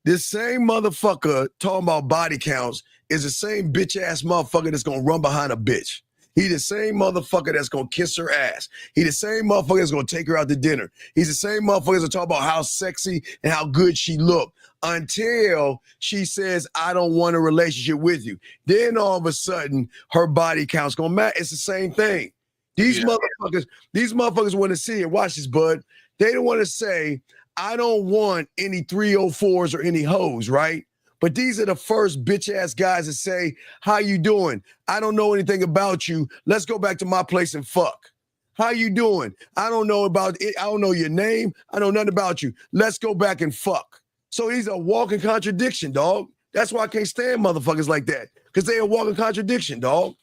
This same motherfucker talking about body counts is the same bitch ass motherfucker that's gonna run behind a bitch. He the same motherfucker that's gonna kiss her ass. He the same motherfucker that's gonna take her out to dinner. He's the same motherfucker that's gonna talk about how sexy and how good she looked until she says, I don't want a relationship with you. Then all of a sudden, her body count's gonna matter. It's the same thing. These motherfuckers want to see it. Watch this, bud. They don't want to say, I don't want any 304s or any hoes, right? But these are the first bitch ass guys that say, how you doing? I don't know anything about you. Let's go back to my place and fuck. How you doing? I don't know about it. I don't know your name. I know nothing about you. Let's go back and fuck. So he's a walking contradiction, dog. That's why I can't stand motherfuckers like that. Because they a walking contradiction, dog.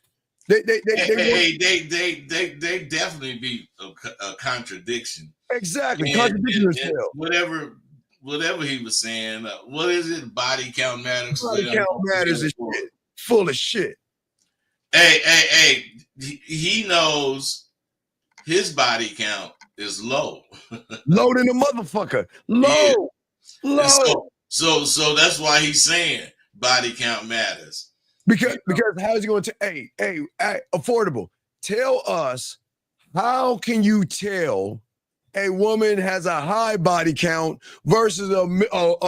They definitely be a contradiction. Exactly. Contradiction yourself. Whatever he was saying, what is it? Body count matters. Body count matters is shit. Full of shit. Hey, he knows his body count is low. Low than a motherfucker. Low. Yeah. Low. So that's why he's saying body count matters. Because how is he going to hey, affordable? Tell us, how can you tell a woman has a high body count versus a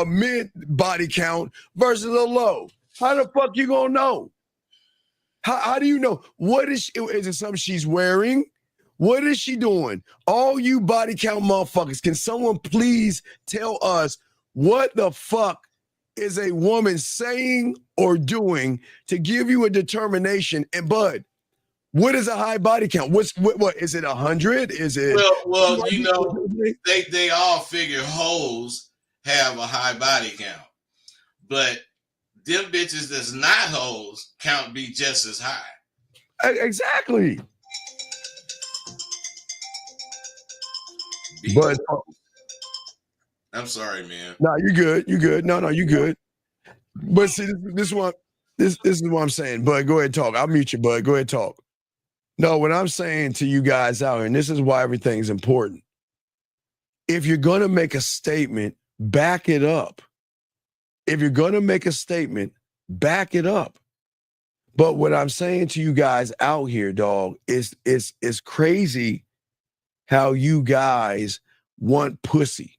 mid body count versus a low? How the fuck you gonna know? How do you know? What is it something she's wearing? What is she doing? All you body count motherfuckers, can someone please tell us what the fuck is a woman saying or doing to give you a determination? And bud, what is a high body count? What is it? 100? Is it? Well, you know, they all figure hoes have a high body count, but them bitches that's not hoes count be just as high. Exactly. But I'm sorry, man. No, you good. You good. No, you good. But see, this is what I'm saying. Bud, go ahead and talk. I'll mute you, bud. Go ahead and talk. No, what I'm saying to you guys out here, and this is why everything's important. If you're going to make a statement, back it up. If you're going to make a statement, back it up. But what I'm saying to you guys out here, dog, is crazy how you guys want pussy.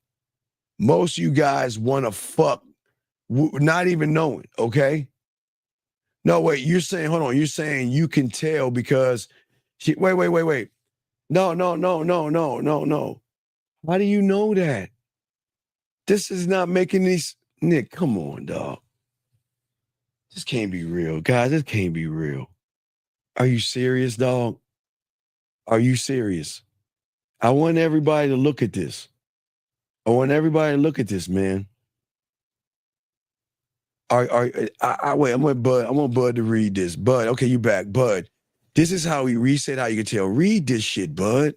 Most of you guys want to fuck, not even knowing, okay? No, wait, you're saying, hold on, you're saying you can tell because wait. No. How do you know that? This is not making these, Nick, come on, dog. This can't be real. Guys, this can't be real. Are you serious, dog? Are you serious? I want everybody to look at this. Man. Wait, I want Bud to read this. Bud, okay, you back. Bud, this is how he reset how you can tell. Read this shit, Bud.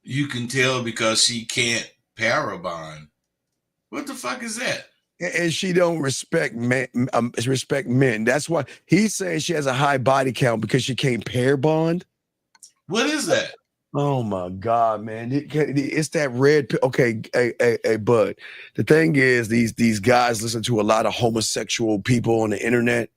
You can tell because she can't parabond. What the fuck is that? And she don't respect men. That's why he's saying she has a high body count because she can't pair bond. What is that? Oh my God, man! It's that red. Okay, hey, Bud. The thing is, these guys listen to a lot of homosexual people on the internet,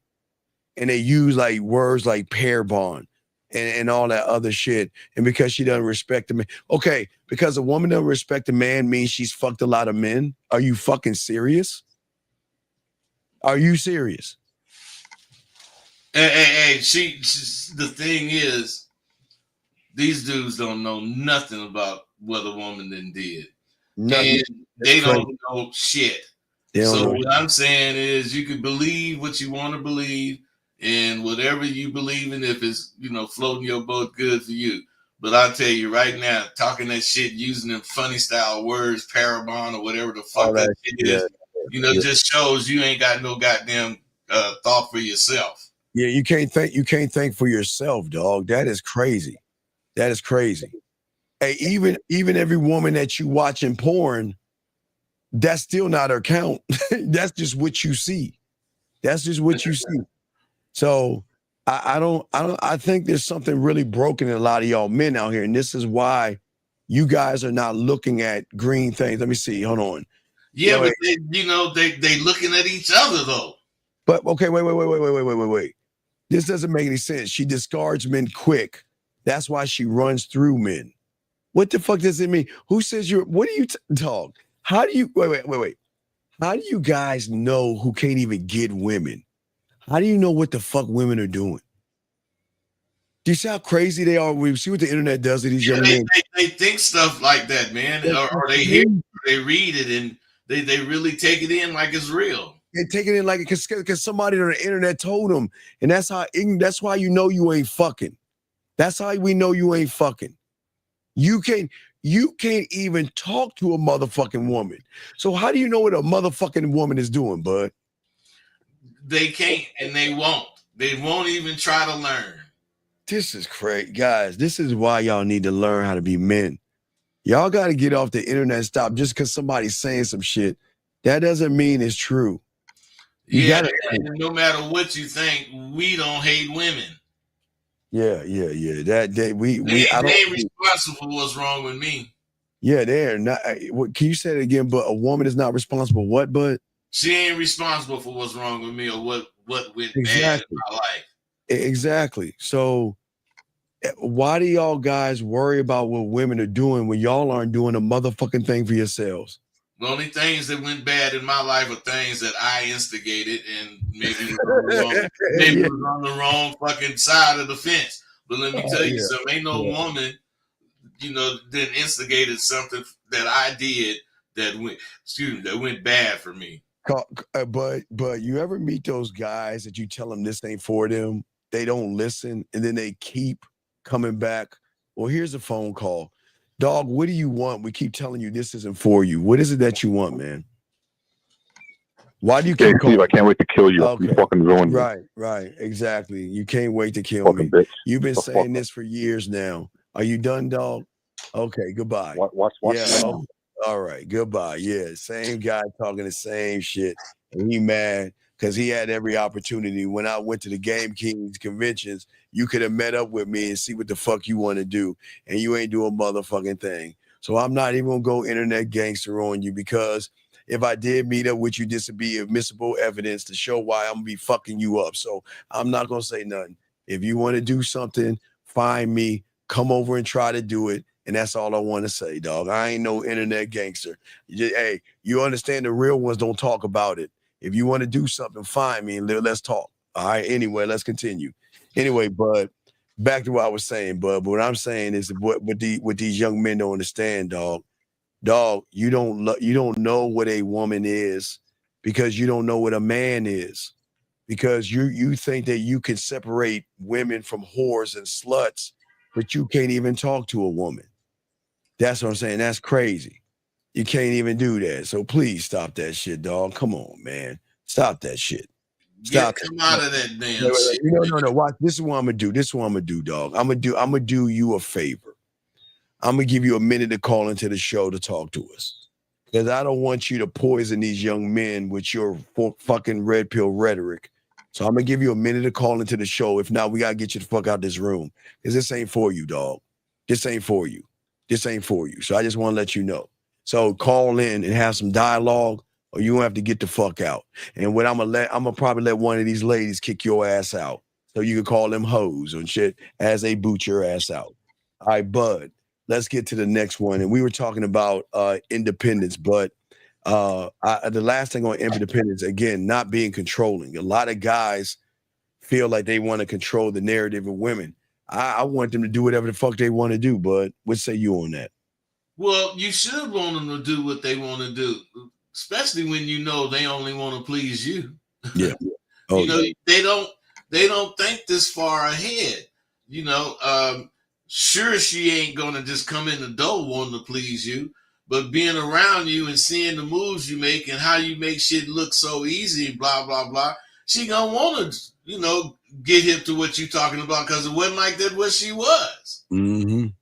and they use like words like pair bond and all that other shit. And because she doesn't respect the man, okay, because a woman doesn't respect a man means she's fucked a lot of men. Are you fucking serious? Are you serious? Hey, the thing is, these dudes don't know nothing about what a woman then did. Nothing. And they don't know shit. So what I'm saying is you can believe what you want to believe and whatever you believe in, if it's, floating your boat, good for you. But I'll tell you right now, talking that shit, using them funny style words, parabon or whatever the fuck that shit is, just shows you ain't got no goddamn thought for yourself. Yeah, you can't think for yourself, dog. That is crazy. That is crazy. Hey, even every woman that you watch in porn, that's still not her count. That's just what you see. That's just what you see. So I think there's something really broken in a lot of y'all men out here. And this is why you guys are not looking at green things. Let me see. Hold on. Yeah, but they looking at each other though. But okay, wait. This doesn't make any sense. She discards men quick. That's why she runs through men. What the fuck does it mean? Who says you're? What do you dog? How do you wait? How do you guys know who can't even get women? How do you know what the fuck women are doing? Do you see how crazy they are? We see what the internet does to these young men. They think stuff like that, man, or they hear, they read it, and they really take it in like it's real. They take it in like because somebody on the internet told them, and that's why you know you ain't fucking. That's how we know you ain't fucking. You can't even talk to a motherfucking woman. So how do you know what a motherfucking woman is doing, bud? They can't, and they won't. They won't even try to learn. This is crazy, guys. This is why y'all need to learn how to be men. Y'all got to get off the internet. Stop just because somebody's saying some shit. That doesn't mean it's true. No matter what you think, we don't hate women. Yeah. They ain't responsible for what's wrong with me. Yeah, they're not. Can you say it again? But a woman is not responsible. What? But she ain't responsible for what's wrong with me or what went bad in my life. Exactly. So why do y'all guys worry about what women are doing when y'all aren't doing a motherfucking thing for yourselves? The only things that went bad in my life are things that I instigated and maybe was on the wrong fucking side of the fence. But let me tell you something. Ain't no woman, that instigated something that I did that went bad for me. But you ever meet those guys that you tell them this ain't for them? They don't listen, and then they keep coming back. Well, here's a phone call. Dog, what do you want? We keep telling you this isn't for you. What is it that you want, man? Why do you keep calling? I can't wait to kill you. Okay. You fucking ruined me. Right. Exactly. You can't wait to kill me. Bitch. You've been saying this for years now. Are you done, dog? Okay, goodbye. Watch all right, goodbye. Yeah, same guy talking the same shit. And he mad because he had every opportunity. When I went to the Game Kings conventions, you could have met up with me and see what the fuck you want to do. And you ain't doing a motherfucking thing. So I'm not even going to go internet gangster on you, because if I did meet up with you, this would be admissible evidence to show why I'm going to be fucking you up. So I'm not going to say nothing. If you want to do something, find me, come over and try to do it. And that's all I want to say, dog. I ain't no internet gangster. Hey, you understand the real ones don't talk about it. If you want to do something, find me and let's talk. All right. Anyway, let's continue. Anyway, Bud, back to what I was saying, Bud. But what I'm saying is what these young men don't understand, dog. Dog, you don't know what a woman is because you don't know what a man is. Because you think that you can separate women from whores and sluts, but you can't even talk to a woman. That's what I'm saying. That's crazy. You can't even do that. So please stop that shit, dog. Come on, man. Stop that shit. Stop. Come out of that damn shit. No. Watch. This is what I'm gonna do, dog. I'm gonna do you a favor. I'm gonna give you a minute to call into the show to talk to us, because I don't want you to poison these young men with your fucking red pill rhetoric. So I'm gonna give you a minute to call into the show. If not, we gotta get you the fuck out this room, because this ain't for you, dog. This ain't for you. This ain't for you. So I just want to let you know. So call in and have some dialogue, or you have to get the fuck out. And what I'm gonna probably let one of these ladies kick your ass out, so you can call them hoes and shit as they boot your ass out. All right, Bud. Let's get to the next one. And we were talking about independence, but the last thing on independence, again, not being controlling. A lot of guys feel like they want to control the narrative of women. I want them to do whatever the fuck they want to do, Bud. What say you on that? Well, you should want them to do what they want to do, especially when you know they only want to please you. Yeah. Oh, they don't think this far ahead. Sure, she ain't gonna just come in the door wanting to please you, but being around you and seeing the moves you make and how you make shit look so easy, blah blah blah, she gonna want to, get hip to what you talking about, because it wasn't like that what she was. And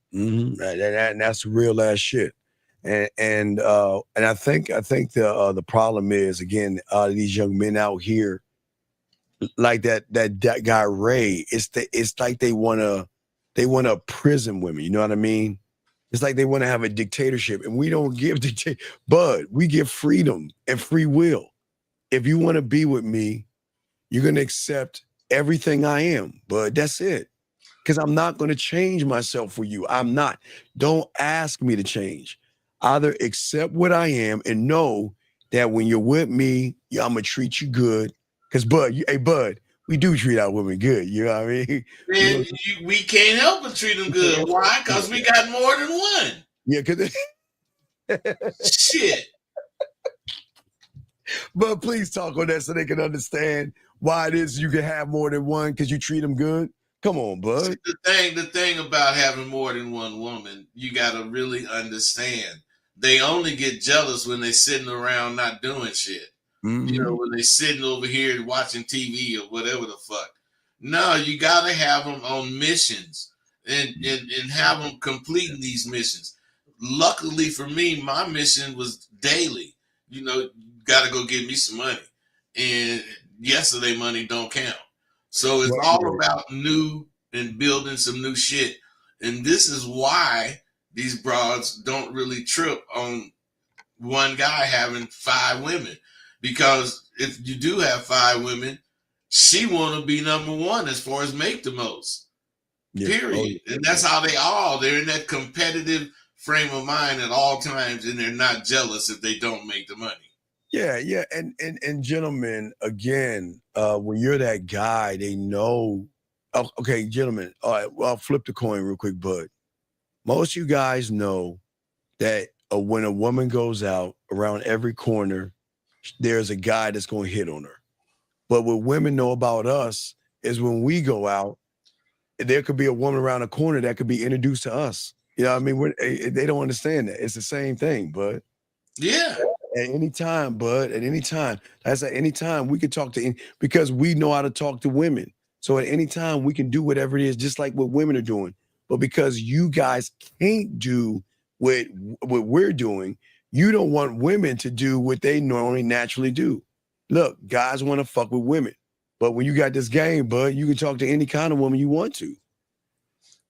that's real ass shit. And I think the problem is, again, these young men out here, like that guy Ray, it's like they wanna prison women. You know what I mean? It's like they want to have a dictatorship, and we don't give but we give freedom and free will. If you want to be with me, You're going to accept everything I am, but that's it. Because I'm not going to change myself for you. I'm not. Don't ask me to change. Either accept what I am and know that when you're with me, I'm going to treat you good. Because, Bud, we do treat our women good. You know what I mean? Man, we can't help but treat them good. Why? Because we got more than one. Yeah, because shit. But please talk on that so they can understand why it is you can have more than one because you treat them good. Come on, Bud. The thing about having more than one woman, you got to really understand. They only get jealous when they're sitting around not doing shit. Mm-hmm. You know, when they're sitting over here watching TV or whatever the fuck. No, you got to have them on missions and have them completing these missions. Luckily for me, my mission was daily. You know, got to go get me some money. And yesterday money don't count. So it's all about new and building some new shit. And this is why these broads don't really trip on one guy having 5 women. Because if you do have 5 women, she want to be number one as far as make the most. Yeah. Period. And that's how they are. They're in that competitive frame of mind at all times, and they're not jealous if they don't make the money. Yeah, yeah. And gentlemen, again, when you're that guy, they know. Oh, okay, gentlemen, all right, well, I'll flip the coin real quick, Bud. Most of you guys know that when a woman goes out, around every corner, there's a guy that's going to hit on her. But what women know about us is when we go out, there could be a woman around a corner that could be introduced to us. You know what I mean? They don't understand that. It's the same thing, Bud. Yeah. At any time, Bud, at any time. That's at any time we can talk to, because we know how to talk to women. So at any time we can do whatever it is, just like what women are doing. But because you guys can't do what we're doing, you don't want women to do what they normally naturally do. Look, guys want to fuck with women. But when you got this game, Bud, you can talk to any kind of woman you want to.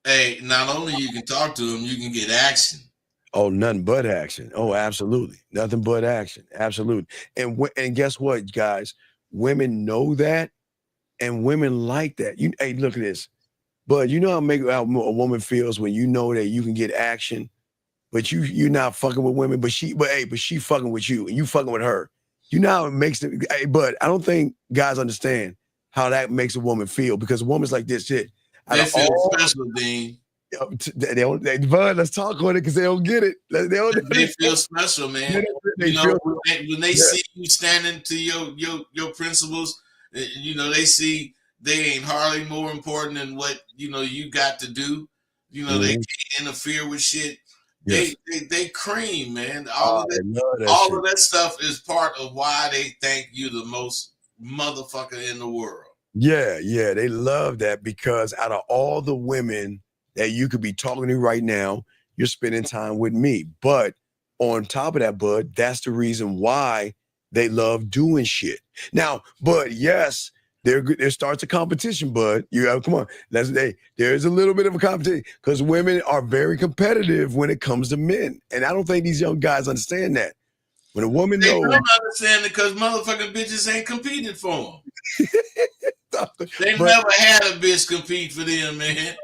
Hey, not only you can talk to them, you can get action. Oh, nothing but action. Oh, absolutely. Nothing but action. Absolutely. And guess what, guys? Women know that, and women like that. Hey, look at this. But you know how a woman feels when you know that you can get action, but you're not fucking with women, but she fucking with you and you fucking with her. You know how it makes it. Hey, but I don't think guys understand how that makes a woman feel, because a woman's like this shit. They feel special, Dean. Bud, let's talk on it because they don't get it. They feel special, man. When they see you standing to your principles, you know, they see they ain't hardly more important than what you got to do. You know, they can't interfere with shit. Yes. They cream, man. All of that stuff is part of why they think you the most motherfucker in the world. Yeah, yeah, they love that, because out of all the women that you could be talking to right now, you're spending time with me. But on top of that, Bud, that's the reason why they love doing shit. Now, Bud, yes, there starts a competition, Bud. Come on. There's a little bit of a competition, because women are very competitive when it comes to men. And I don't think these young guys understand that. When a woman knows. They don't understand it because motherfucking bitches ain't competed for them. They never had a bitch compete for them, man.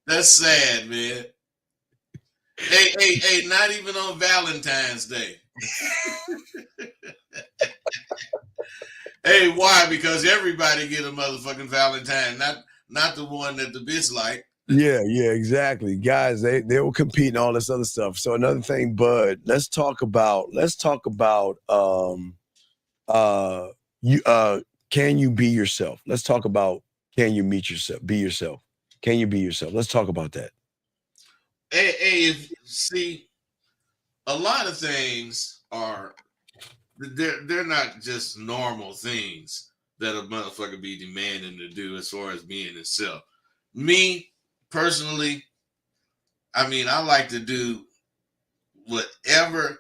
That's sad, man. Hey, not even on Valentine's Day. Hey, why? Because everybody get a motherfucking Valentine, not the one that the bitch like. Yeah, exactly. Guys, they will compete and all this other stuff. So another thing, Bud, let's talk about can you be yourself? Let's talk about, can you be yourself? Can you be yourself? Let's talk about that. Hey, see, a lot of things they're not just normal things that a motherfucker be demanding to do as far as being himself. Me, personally, I mean, I like to do whatever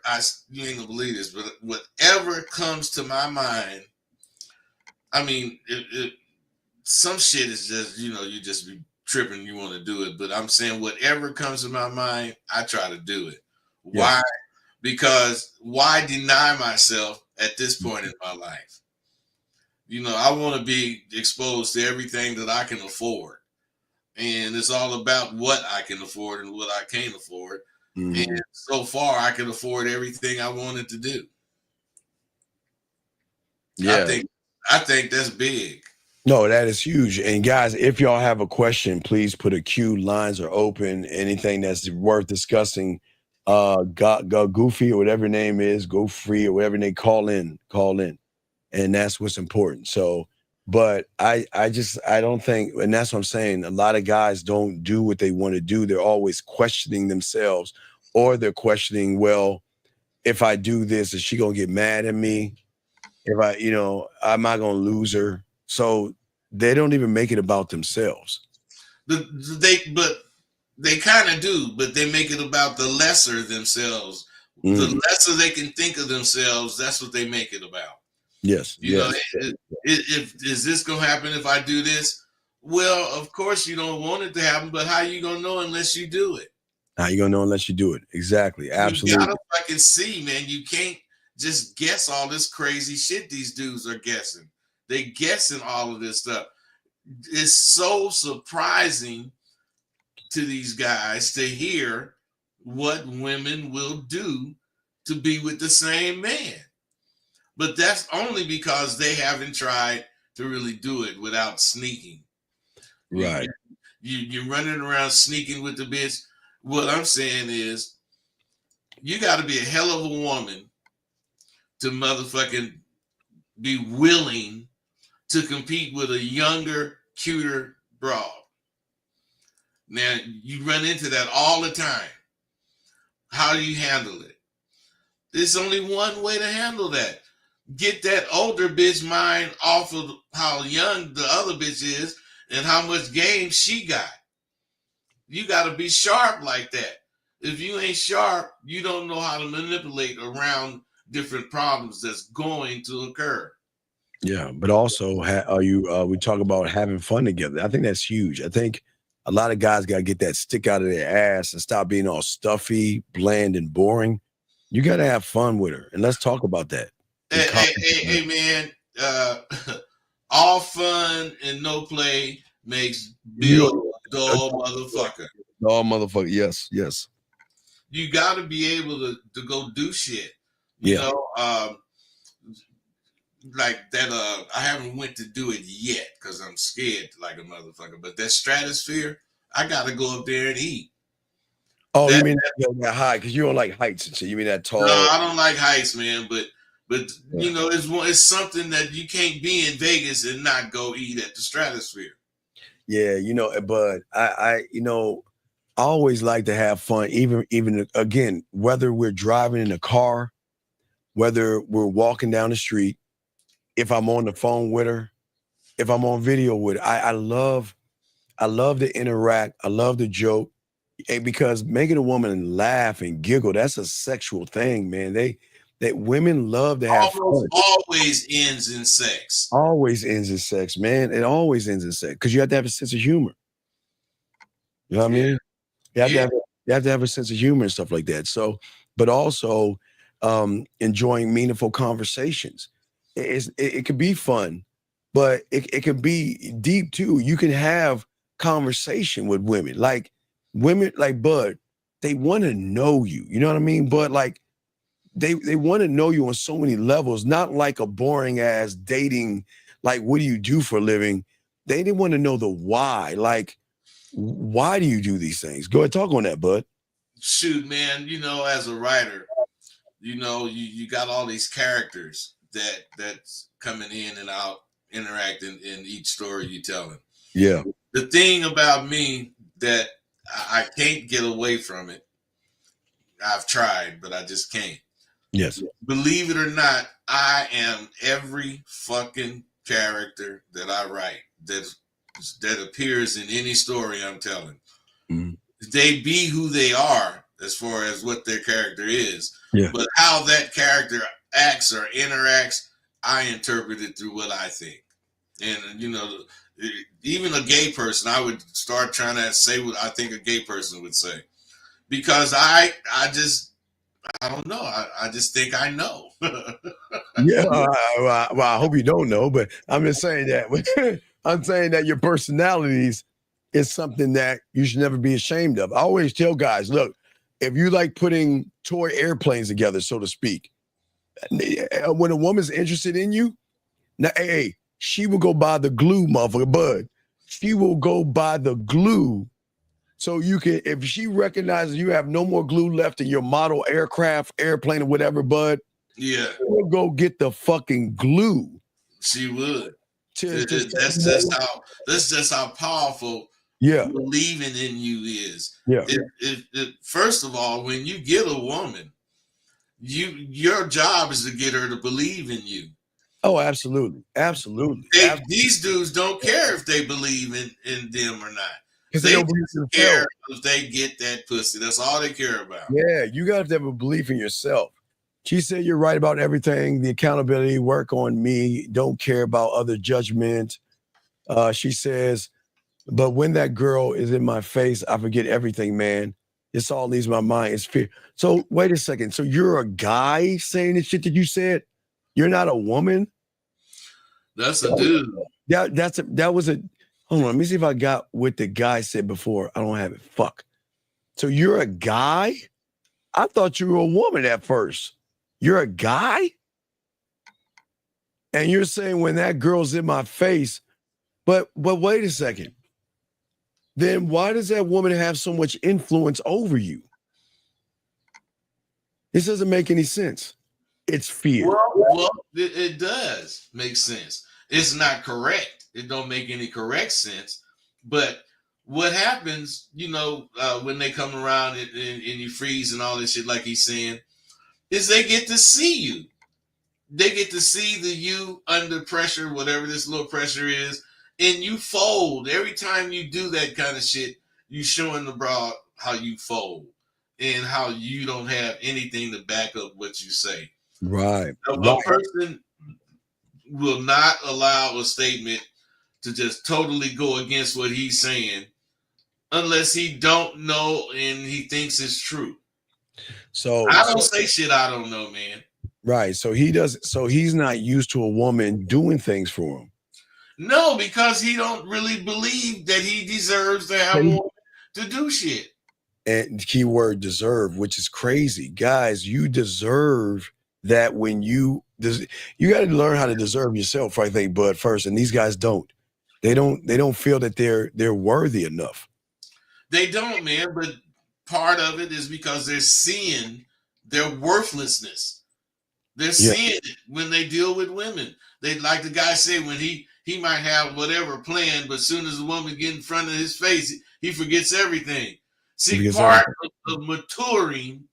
you ain't gonna believe this, but whatever comes to my mind. I mean, some shit is just, you just be tripping, you want to do it. But I'm saying whatever comes to my mind, I try to do it. Yeah. Why? Because why deny myself at this point in my life. You know, I want to be exposed to everything that I can afford. And it's all about what I can afford and what I can't afford. Mm-hmm. And so far, I can afford everything I wanted to do. Yeah. I think that's big. No, that is huge. And guys, if y'all have a question, please put a queue. Lines are open. Anything that's worth discussing, go Goofy or whatever your name is, go free or whatever they call in. And that's what's important. So, but I don't think, and that's what I'm saying. A lot of guys don't do what they want to do. They're always questioning themselves, or they're questioning, well, if I do this, is she gonna get mad at me? If I, am I gonna lose her? So they don't even make it about themselves. But they kind of do, but they make it about the lesser themselves. The lesser they can think of themselves, that's what they make it about. Yes. You know, if is this gonna happen if I do this? Well, of course you don't want it to happen, but how you gonna know unless you do it? How you gonna know unless you do it? Exactly. Absolutely. You gotta fucking see, man. You can't just guess all this crazy shit these dudes are guessing. They guessing all of this stuff. It's so surprising to these guys to hear what women will do to be with the same man. But that's only because they haven't tried to really do it without sneaking. Right. You're running around sneaking with the bitch. What I'm saying is, you got to be a hell of a woman to motherfucking be willing to compete with a younger, cuter broad. Now, you run into that all the time. How do you handle it? There's only one way to handle that. Get that older bitch mind off of how young the other bitch is and how much game she got. You got to be sharp like that. If you ain't sharp, you don't know how to manipulate around different problems that's going to occur. Yeah, but also, we talk about having fun together. I think that's huge. I think a lot of guys got to get that stick out of their ass and stop being all stuffy, bland, and boring. You got to have fun with her, and let's talk about that. Hey, man, all fun and no play makes Bill a dull motherfucker. Dull motherfucker, yes. You got to be able to go do shit. You know, like that. I haven't went to do it yet because I'm scared like a motherfucker. But that stratosphere, I got to go up there and eat. Oh, you mean that high? Because you don't like heights and shit. You mean that tall? No, I don't like heights, man. But you know, it's something that you can't be in Vegas and not go eat at the stratosphere. Yeah, but I always like to have fun, even again, whether we're driving in a car, whether we're walking down the street, if I'm on the phone with her, if I'm on video with her. I love to interact. I love to joke. Because making a woman laugh and giggle, that's a sexual thing, man. That women love to have fun. Always ends in sex. Always ends in sex, man. It always ends in sex because you have to have a sense of humor. You know what I mean? You have to have a sense of humor and stuff like that. So, but also enjoying meaningful conversations. It could be fun, but it can be deep too. You can have conversation with women, like Bud. They want to know you. You know what I mean? But like they want to know you on so many levels, not like a boring ass dating, like, what do you do for a living? They didn't want to know the why. Like, why do you do these things? Go ahead, talk on that, Bud. Shoot, man, as a writer, you got all these characters that's coming in and out, interacting in each story you're telling. Yeah. The thing about me that I can't get away from it, I've tried, but I just can't. Yes. Believe it or not, I am every fucking character that I write that appears in any story I'm telling. Mm-hmm. They be who they are as far as what their character is. Yeah. But how that character acts or interacts, I interpret it through what I think. And, even a gay person, I would start trying to say what I think a gay person would say. Because I don't know. I just think I know. Yeah, well, I hope you don't know, but I'm just saying that. I'm saying that your personalities is something that you should never be ashamed of. I always tell guys, look, if you like putting toy airplanes together, so to speak, when a woman's interested in you, now, hey, she will go buy the glue, motherfucker, bud. She will go buy the glue. So you can, if she recognizes you have no more glue left in your model aircraft, airplane, or whatever, bud, Yeah, she'll go get the fucking glue. she would. To That's just how powerful believing in you is. Yeah. First of all, when you get a woman, your job is to get her to believe in you. Oh, absolutely. Absolutely. These dudes don't care if they believe in them or not. Because they don't believe in care if they get that pussy. That's all they care about. Yeah, you got to have a belief in yourself. She said you're right about everything. The accountability, work on me. Don't care about other judgment. She says, but when that girl is in my face, I forget everything, man. This all leaves my mind. It's fear. So wait a second. So you're a guy saying the shit that you said? You're not a woman? That's a dude. That was a. Hold on. Let me see if I got what the guy said before. I don't have it. Fuck. So you're a guy? I thought you were a woman at first. You're a guy? And you're saying when that girl's in my face, but wait a second. Then why does that woman have so much influence over you? This doesn't make any sense. It's fear. Well, it does make sense. It's not correct. It don't make any correct sense. But what happens, when they come around and you freeze and all this shit, like he's saying, is they get to see you. They get to see the you under pressure, whatever this little pressure is, and you fold. Every time you do that kind of shit, you showing the broad how you fold and how you don't have anything to back up what you say. Right. A person will not allow a statement to just totally go against what he's saying unless he don't know and he thinks it's true. So I don't say shit I don't know, man. Right. So he's not used to a woman doing things for him. No, because he don't really believe that he deserves to have a woman to do shit. And keyword deserve, which is crazy. Guys, you deserve that when you got to learn how to deserve yourself, I think, Bud, first. And these guys don't. They don't feel that they're worthy enough. They don't, man, but part of it is because they're seeing their worthlessness. They're seeing it when they deal with women. They, like the guy said, when he might have whatever plan, but as soon as the woman get in front of his face, he forgets everything. See, part of maturing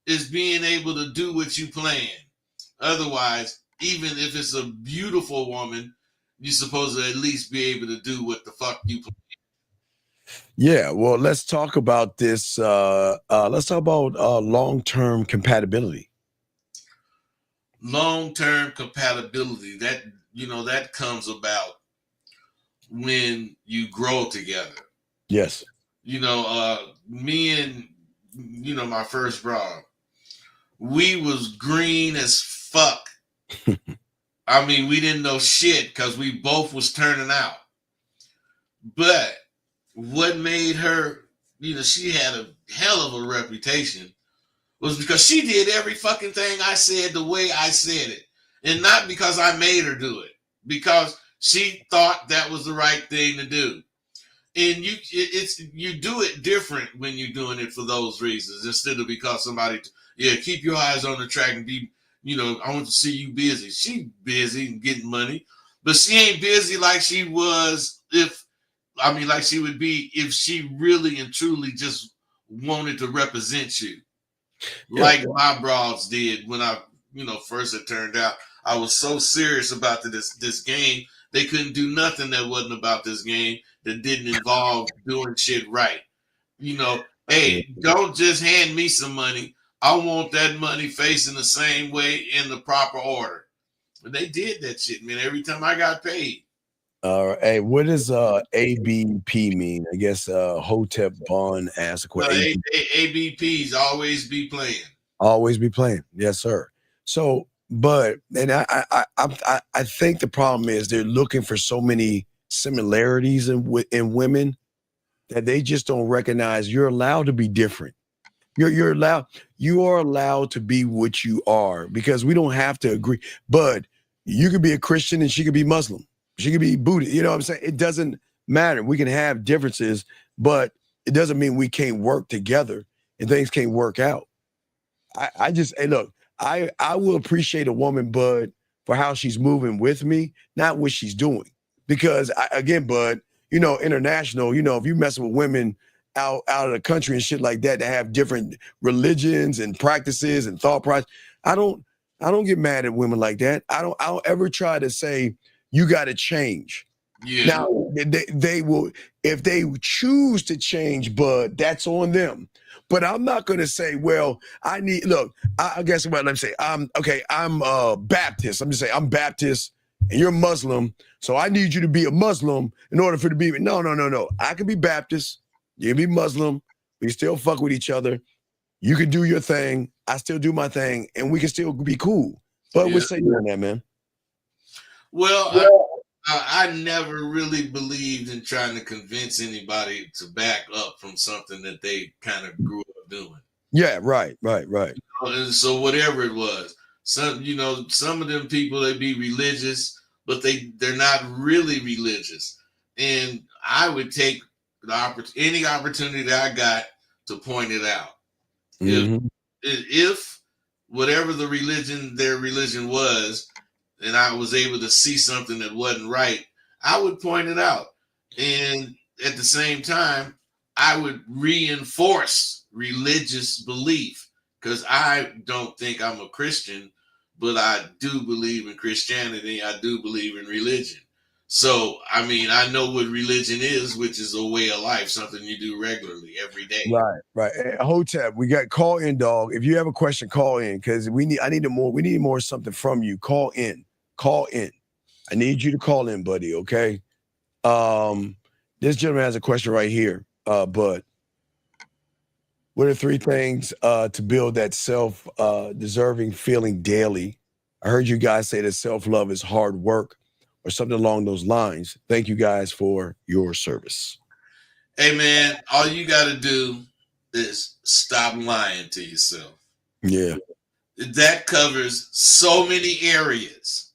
is being able to do what you plan. Otherwise, even if it's a beautiful woman, you're supposed to at least be able to do what the fuck you plan. Yeah, well, let's talk about this. Let's talk about long-term compatibility. Long-term compatibility, that comes about when you grow together. Yes. Me and my first bra, we was green as fuck. I mean, we didn't know shit because we both was turning out. But what made her, she had a hell of a reputation, was because she did every fucking thing I said the way I said it. And not because I made her do it, because she thought that was the right thing to do. And you do it different when you're doing it for those reasons, instead of because somebody, keep your eyes on the track and be, I want to see you busy. She busy and getting money, but she ain't busy like she was like she would be if she really and truly just wanted to represent you. Yeah. Like my broads did when I, first it turned out. I was so serious about this game. They couldn't do nothing that wasn't about this game that didn't involve doing shit right. Hey, don't just hand me some money. I want that money facing the same way in the proper order. And they did that shit, man, every time I got paid. Hey, what does ABP mean? I guess Hotep Bond asked a question. ABPs always be playing. Always be playing. Yes, sir. So But and I think the problem is they're looking for so many similarities in women that they just don't recognize you're allowed to be different. You are allowed to be what you are, because we don't have to agree. But you could be a Christian and she could be Muslim. She could be Buddhist. You know what I'm saying? It doesn't matter. We can have differences, but it doesn't mean we can't work together and things can't work out. I just, hey, look, I will appreciate a woman, Bud, for how she's moving with me, not what she's doing. Because again, Bud, you know, international, you know, if you messing with women out of the country and shit like that have different religions and practices and thought process, I don't get mad at women like that. I don't ever try to say you got to change. Yeah. Now they will, if they choose to change, Bud, that's on them. But I'm not going to say, well, I guess what I'm saying. I'm Baptist. I'm just saying I'm Baptist and you're Muslim. So I need you to be a Muslim in order for it to be. No. I can be Baptist. You can be Muslim. We still fuck with each other. You can do your thing. I still do my thing, and we can still be cool. But what's say you on that, man? Well, I never really believed in trying to convince anybody to back up from something that they kind of grew up doing. Yeah, right. And so whatever it was, some of them people, they be religious, but they're not really religious. And I would take any opportunity that I got to point it out. Mm-hmm. If whatever their religion was, and I was able to see something that wasn't right, I would point it out. And at the same time, I would reinforce religious belief, because I don't think I'm a Christian, but I do believe in Christianity. I do believe in religion. So, I mean, I know what religion is, which is a way of life, something you do regularly every day. Right. Hey, Hotep, we got call in, dog. If you have a question, call in, because we need more something from you. Call in. I need you to call in, buddy. Okay. This gentleman has a question right here. Bud, what are 3 things to build that self-deserving feeling daily? I heard you guys say that self-love is hard work, or something along those lines. Thank you guys for your service. Hey, man, all you got to do is stop lying to yourself. Yeah. That covers so many areas.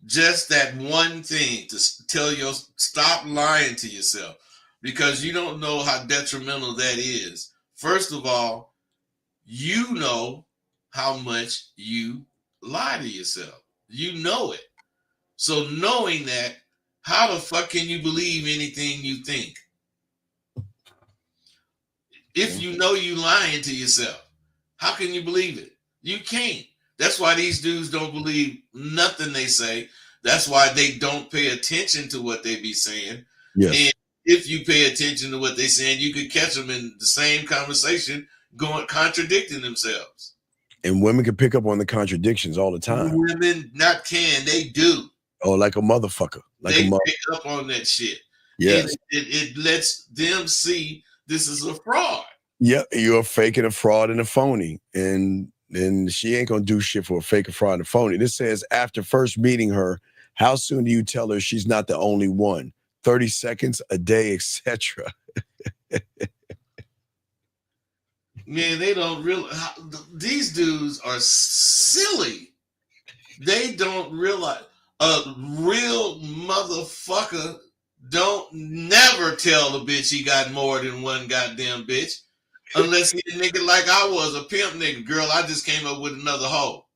Just that one thing to stop lying to yourself, because you don't know how detrimental that is. First of all, you know how much you lie to yourself. You know it. So knowing that, how the fuck can you believe anything you think? If you know you lying to yourself, how can you believe it? You can't. That's why these dudes don't believe nothing they say. That's why they don't pay attention to what they be saying. Yes. And if you pay attention to what they're saying, you could catch them in the same conversation contradicting themselves. And women can pick up on the contradictions all the time. Women they do. Oh, like a motherfucker. They pick up on that shit. Yes. It lets them see this is a fraud. Yep, you're faking a fraud and a phony. And she ain't gonna do shit for a fake, a fraud, and a phony. This says, after first meeting her, how soon do you tell her she's not the only one? 30 seconds, a day, etc. Man, they don't realize. These dudes are silly. They don't realize. A real motherfucker don't never tell a bitch he got more than one goddamn bitch. Unless he a nigga like I was, a pimp nigga. Girl, I just came up with another hoe.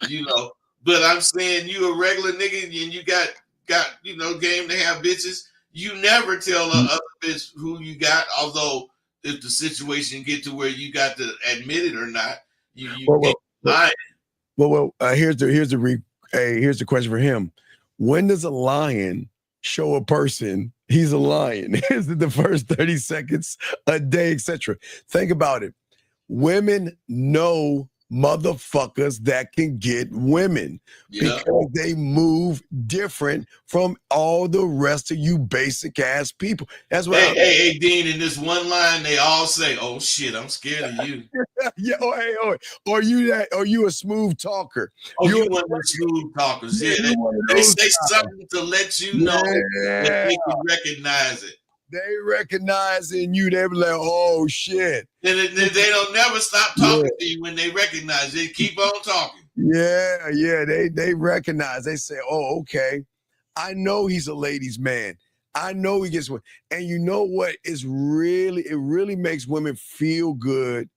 You know. But I'm saying you a regular nigga and you got game to have bitches. You never tell a other bitch who you got, although if the situation get to where you got to admit it or not, here's the question for him. When does a lion show a person he's a lion? Is it the first 30 seconds, a day, etc.? Think about it. Women know motherfuckers that can get women because they move different from all the rest of you basic ass people. That's what hey, Dean, in this one line, they all say, "Oh shit, I'm scared of you." Yeah, or you a smooth talker. Oh, you one of the smooth talkers. Yeah, they say something to let you know that they can recognize it. They recognize in you, they be like, oh shit. And they don't never stop talking to you when they recognize. They keep on talking. Yeah, they recognize. They say, oh, okay. I know he's a ladies' man. I know he gets one. And you know what? It really makes women feel good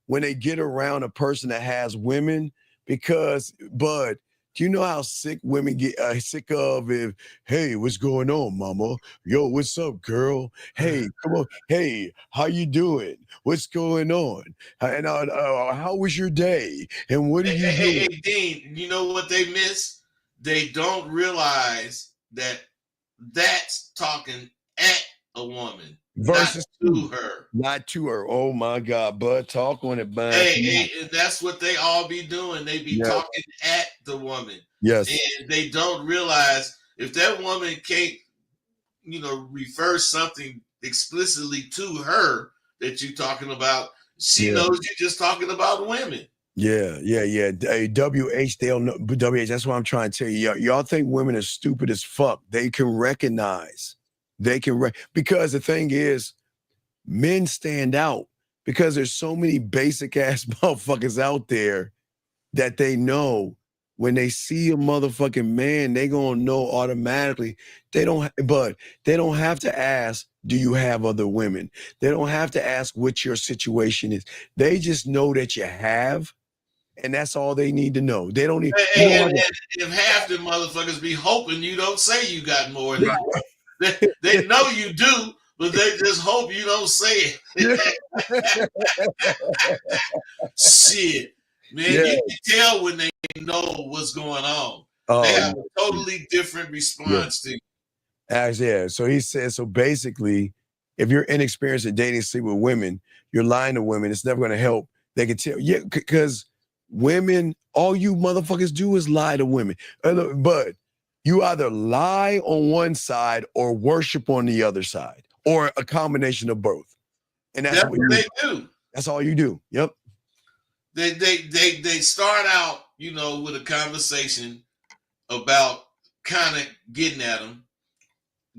when they get around a person that has women, because, Bud, do you know how sick women get sick of if, hey, what's going on, mama? Yo, what's up, girl? Hey, come on. Hey, how you doing? What's going on? And how was your day? And what are you doing? Hey, Dean, you know what they miss? They don't realize that that's talking at a woman versus not to her. Oh my God, Bud, talk on it, man. Hey, that's what they all be doing. They be talking at the woman. Yes. And they don't realize if that woman can't, refer something explicitly to her that you're talking about, she knows you're just talking about women. Yeah. Hey, WH, they'll know. WH, that's what I'm trying to tell you. Y'all think women are stupid as fuck. They can recognize. Because the thing is, men stand out because there's so many basic ass motherfuckers out there that they know when they see a motherfucking man, they gonna know automatically. They don't have to ask, do you have other women? They don't have to ask what your situation is. They just know that you have. And that's all they need to know. They don't need. And if half the motherfuckers be hoping you don't say you got more than they know you do, but they just hope you don't say it. Shit, man, you can tell when they know what's going on. They have a totally different response to you. So he says, so basically, if you're inexperienced at dating, sleep with women, you're lying to women. It's never going to help. They can tell. Yeah, because women, all you motherfuckers do is lie to women. But you either lie on one side or worship on the other side, or a combination of both. And that's what they do. That's all you do. Yep. They start out, with a conversation about kind of getting at them,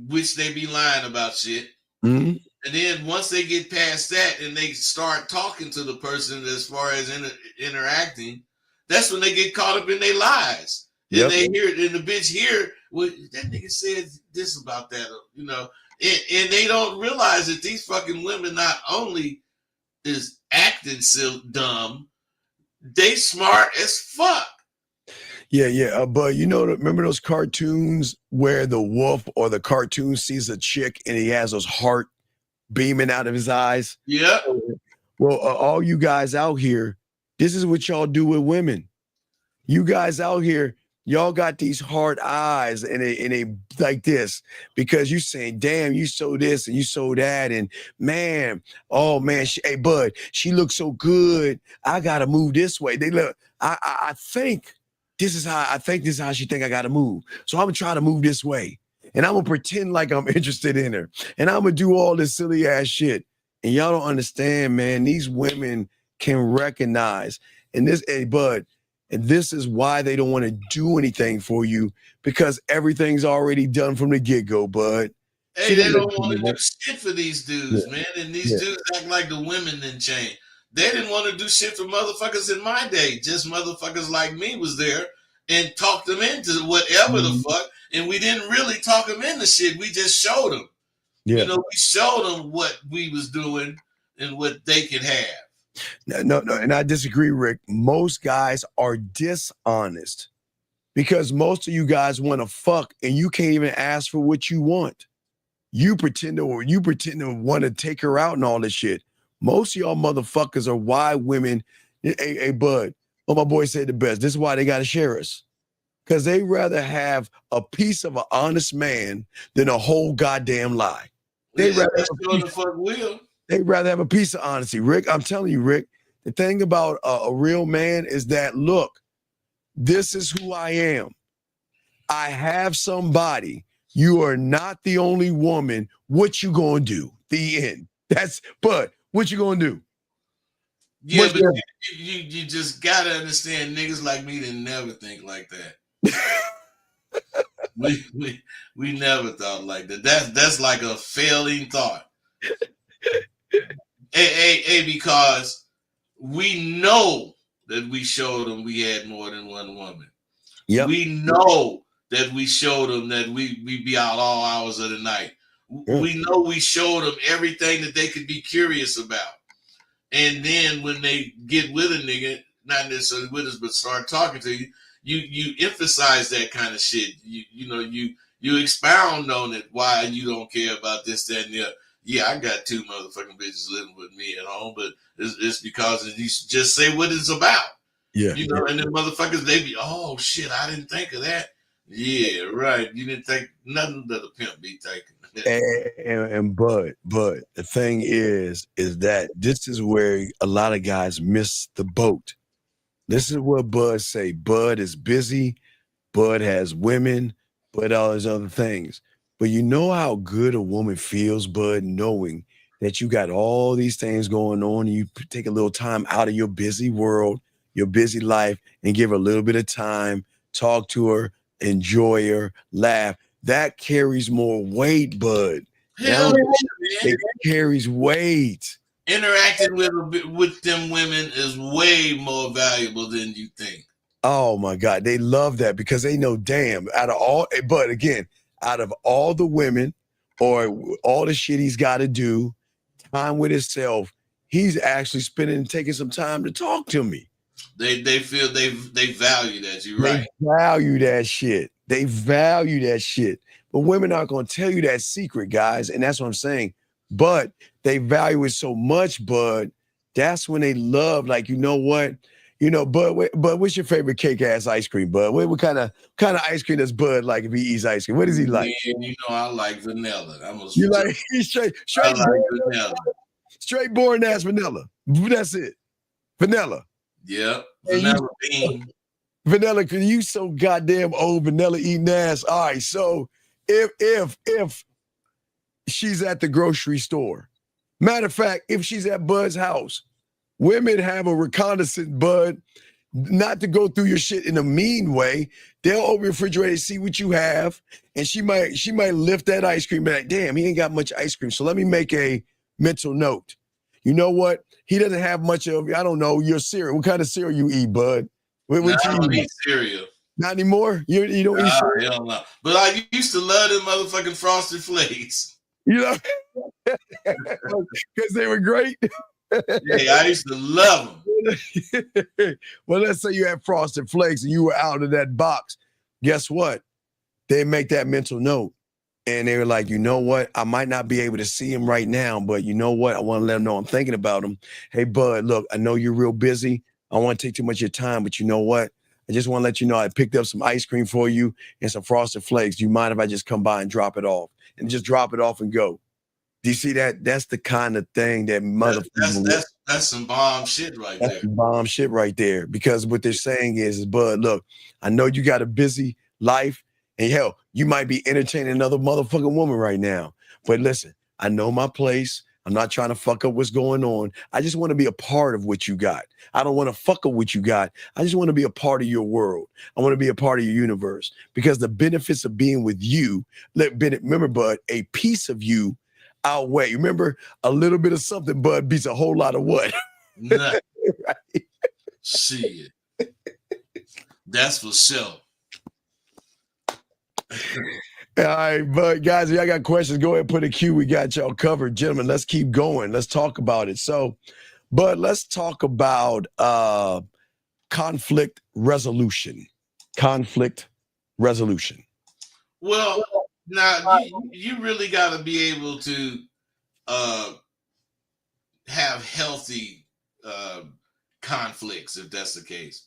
which they be lying about shit. Mm-hmm. And then once they get past that and they start talking to the person as far as interacting, that's when they get caught up in their lies. And they hear it, and the bitch hear what that nigga said this about that, and they don't realize that these fucking women not only is acting so dumb, they smart as fuck. Yeah. But remember those cartoons where the wolf or the cartoon sees a chick and he has those heart beaming out of his eyes? Yeah. Well, all you guys out here, this is what y'all do with women. You guys out here, y'all got these hard eyes and they like this because you saying, damn, you so this and you so that, and man, oh man, hey Bud, she looks so good. I gotta move this way. They look. I think this is how she think I gotta move. So I'm gonna try to move this way. And I'm gonna pretend like I'm interested in her. And I'm gonna do all this silly ass shit. And y'all don't understand, man. These women can recognize. And this, hey, Bud, and this is why they don't want to do anything for you, because everything's already done from the get-go, Bud. Hey, they don't want to do shit for these dudes, man. And these dudes act like the women didn't change. They didn't want to do shit for motherfuckers in my day. Just motherfuckers like me was there and talked them into whatever the fuck. And we didn't really talk them into shit. We just showed them. Yeah. We showed them what we was doing and what they could have. No, and I disagree, Rick. Most guys are dishonest because most of you guys want to fuck and you can't even ask for what you want. You pretend to want to take her out and all this shit. Most of y'all motherfuckers are why women, hey Bud, my boy said the best. This is why they got to share us. Because they rather have a piece of an honest man than a whole goddamn lie. They'd rather have a piece of honesty. Rick, I'm telling you, Rick, The thing about a real man is that, look, this is who I am. I have somebody. You are not the only woman. What you gonna do? The end. But what you gonna do? Yeah, but you just gotta understand, niggas like me didn't never think like that. we never thought like that. That's like a failing thought. Because we know that we showed them we had more than one woman. Yep. We know that we showed them that we be out all hours of the night. We know we showed them everything that they could be curious about. And then when they get with a nigga, not necessarily with us, but start talking to you, you emphasize that kind of shit. You expound on it, why you don't care about this, that, and the other. Yeah, I got 2 motherfucking bitches living with me at home, but it's because you just say what it's about. Yeah. And then motherfuckers, they be, oh shit, I didn't think of that. Yeah, right. You didn't think nothing that a pimp be thinking. And Bud, the thing is that this is where a lot of guys miss the boat. This is what Bud say. Bud is busy. Bud has women, Bud all these other things. But you know how good a woman feels, Bud, knowing that you got all these things going on and you take a little time out of your busy world, your busy life, and give her a little bit of time, talk to her, enjoy her, laugh. That carries more weight, Bud. Hell it carries weight. Interacting with them women is way more valuable than you think. Oh my God, they love that because they know, damn, out of all the women or all the shit he's got to do, time with himself, he's actually taking some time to talk to me. They feel they value that. You're right. They value that shit. They value that shit. But women aren't going to tell you that secret, guys. And that's what I'm saying. But they value it so much, Bud. That's when they love, like, you know what? Bud, what's your favorite cake-ass ice cream, Bud? What kind of ice cream does Bud like if he eats ice cream? What does he like? Man, I like vanilla. He's straight vanilla. Straight boring ass vanilla. That's it. Vanilla. Yeah. Vanilla bean. Vanilla, cause you so goddamn old, vanilla eating ass. All right, so if she's at the grocery store, matter of fact, if she's at Bud's house, women have a reconnaissance, Bud, not to go through your shit in a mean way. They'll open the refrigerator, see what you have, and she might lift that ice cream and be like, damn, he ain't got much ice cream. So let me make a mental note. You know what? He doesn't have much of, I don't know, your cereal. What kind of cereal you eat, Bud? I don't eat cereal. Not anymore? You don't eat cereal? Hell no. But I used to love them motherfucking Frosted Flakes. Because they were great? Yeah, I used to love them. Well, let's say you had Frosted Flakes and you were out of that box. Guess what? They make that mental note. And they were like, you know what? I might not be able to see him right now, but you know what? I want to let him know I'm thinking about him. Hey, Bud, look, I know you're real busy. I don't want to take too much of your time, but you know what? I just want to let you know I picked up some ice cream for you and some Frosted Flakes. Do you mind if I just come by and drop it off? And just drop it off and go. Do you see that? That's the kind of thing that motherfuckers. That's some bomb shit right there. That's some bomb shit right there. Because what they're saying is, Bud, look, I know you got a busy life. And hell, you might be entertaining another motherfucking woman right now. But listen, I know my place. I'm not trying to fuck up what's going on. I just want to be a part of what you got. I don't want to fuck up what you got. I just want to be a part of your world. I want to be a part of your universe. Because the benefits of being with you, remember, Bud, a piece of you outweigh. Remember, a little bit of something, Bud, beats a whole lot of what? Nothing. Right? Shit. That's for sure. All right, but guys, if y'all got questions, go ahead and put a Q. We got y'all covered. Gentlemen, let's keep going. Let's talk about it. So, but let's talk about conflict resolution. Conflict resolution. Well, now you really got to be able to have healthy conflicts, if that's the case.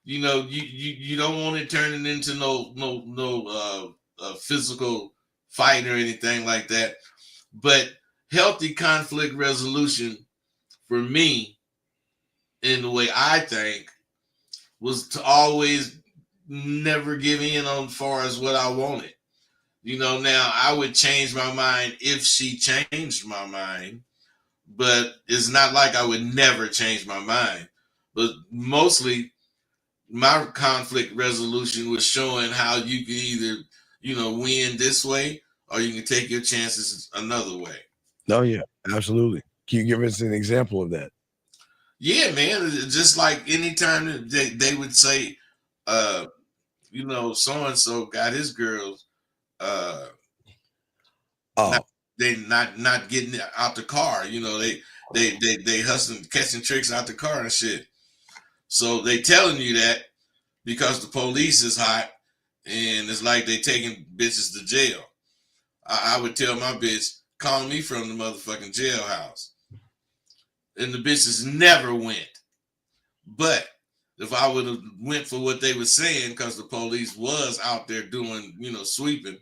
You know, you don't want it turning into no physical fight or anything like that. But healthy conflict resolution for me in the way I think, was to always never give in on far as what I wanted. Now I would change my mind if she changed my mind, but it's not like I would never change my mind. But mostly my conflict resolution was showing how you can either, win this way or you can take your chances another way. Oh, yeah, absolutely. Can you give us an example of that? Yeah, man. Just like anytime they would say, so-and-so got his girls, not getting out the car. They hustling, catching tricks out the car and shit. So they telling you that because the police is hot and it's like they taking bitches to jail. I would tell my bitch, call me from the motherfucking jailhouse. And the bitches never went. But if I would have went for what they were saying, because the police was out there doing, sweeping,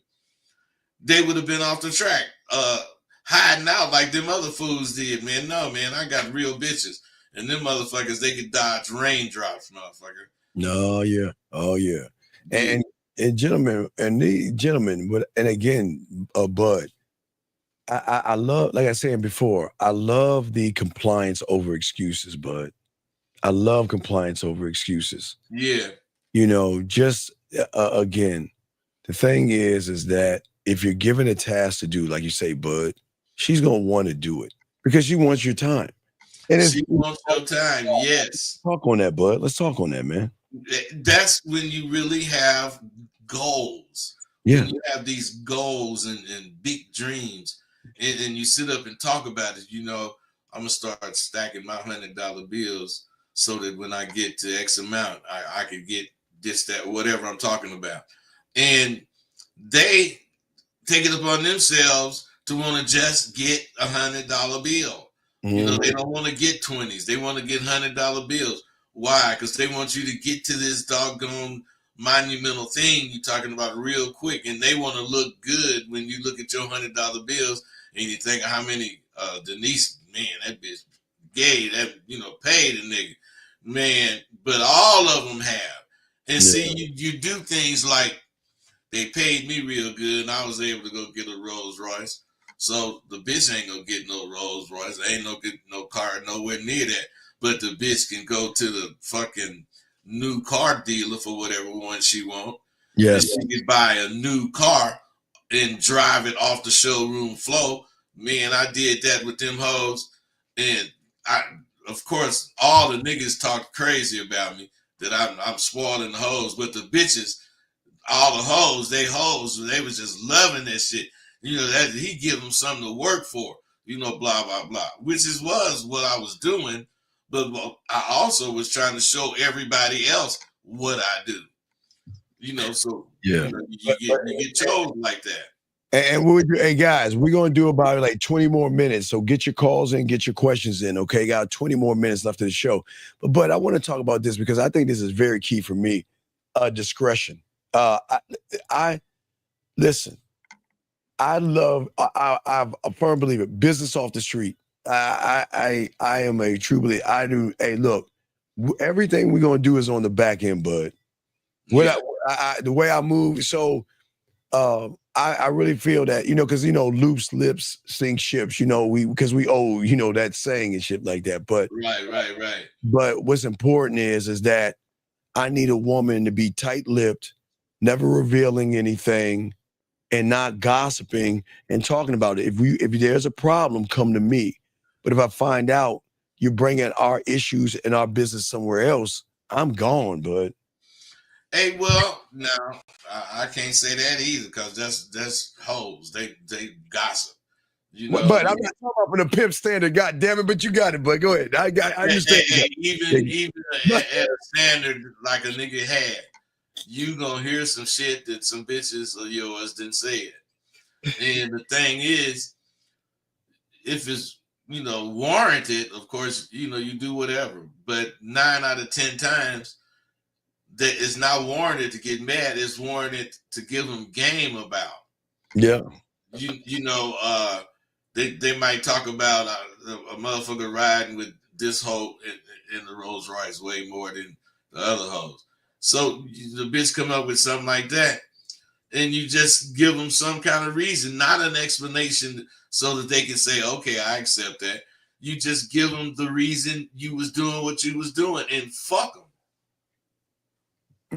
they would have been off the track, hiding out like them other fools did, man. No, man, I got real bitches. And them motherfuckers, they could dodge raindrops, motherfucker. No, yeah. Oh, yeah. And gentlemen, but again, Bud, I love, like I said before, I love the compliance over excuses, Bud. I love compliance over excuses. Yeah. Just again, the thing is that if you're given a task to do, like you say, Bud, she's gonna want to do it because she wants your time. And she wants your time, yes. Talk on that, Bud. Let's talk on that, man. That's when you really have goals. Yeah. When you have these goals and big dreams, and you sit up and talk about it, I'm gonna start stacking my $100 bills so that when I get to X amount, I could get this, that, whatever I'm talking about. And they take it upon themselves to want to just get $100 bill. They don't want to get 20s. They want to get $100 bills. Why? Because they want you to get to this doggone monumental thing you're talking about real quick. And they want to look good when you look at your $100 bills and you think of how many Denise, man, that bitch gay, that, paid a nigga. Man, but all of them have. And see, you do things like they paid me real good and I was able to go get a Rolls Royce. So the bitch ain't gonna get no Rolls Royce. Ain't no car nowhere near that. But the bitch can go to the fucking new car dealer for whatever one she want. Yes. And she can buy a new car and drive it off the showroom floor. Man, I did that with them hoes. And of course, all the niggas talk crazy about me that I'm spoiling the hoes, but the bitches, all the hoes, they was just loving that shit. That he give them something to work for, blah, blah, blah, which was what I was doing. But I also was trying to show everybody else what I do, so yeah, you get chosen like that. And guys, we're going to do about like 20 more minutes. So get your calls in, get your questions in. Okay. Got 20 more minutes left of the show. But I want to talk about this because I think this is very key for me. Discretion. Listen, I'm a firm believer, business off the street. I am a true believer. I do. Hey, look, everything we're going to do is on the back end, Bud. Yeah. The way I move. So, I really feel that, because, loose lips sink ships, because we owe, that saying and shit like that. But right. But what's important is that I need a woman to be tight-lipped, never revealing anything, and not gossiping and talking about it. If there's a problem, come to me. But if I find out you're bringing our issues and our business somewhere else, I'm gone, bud. Hey, well, no, I can't say that either because that's hoes. They gossip. But I'm not talking about from the pimp standard, God damn it, but you got it, but go ahead. I understand. Even at a standard like a nigga had, you gonna hear some shit that some bitches of yours didn't say it. And the thing is, if it's warranted, of course, you do whatever. But 9 out of 10 times, that is not warranted to get mad. It's warranted to give them game about. Yeah. They might talk about a motherfucker riding with this hoe in the Rolls Royce way more than the other hoes. So the bitch come up with something like that, and you just give them some kind of reason, not an explanation, so that they can say, "Okay, I accept that." You just give them the reason you was doing what you was doing, and fuck them.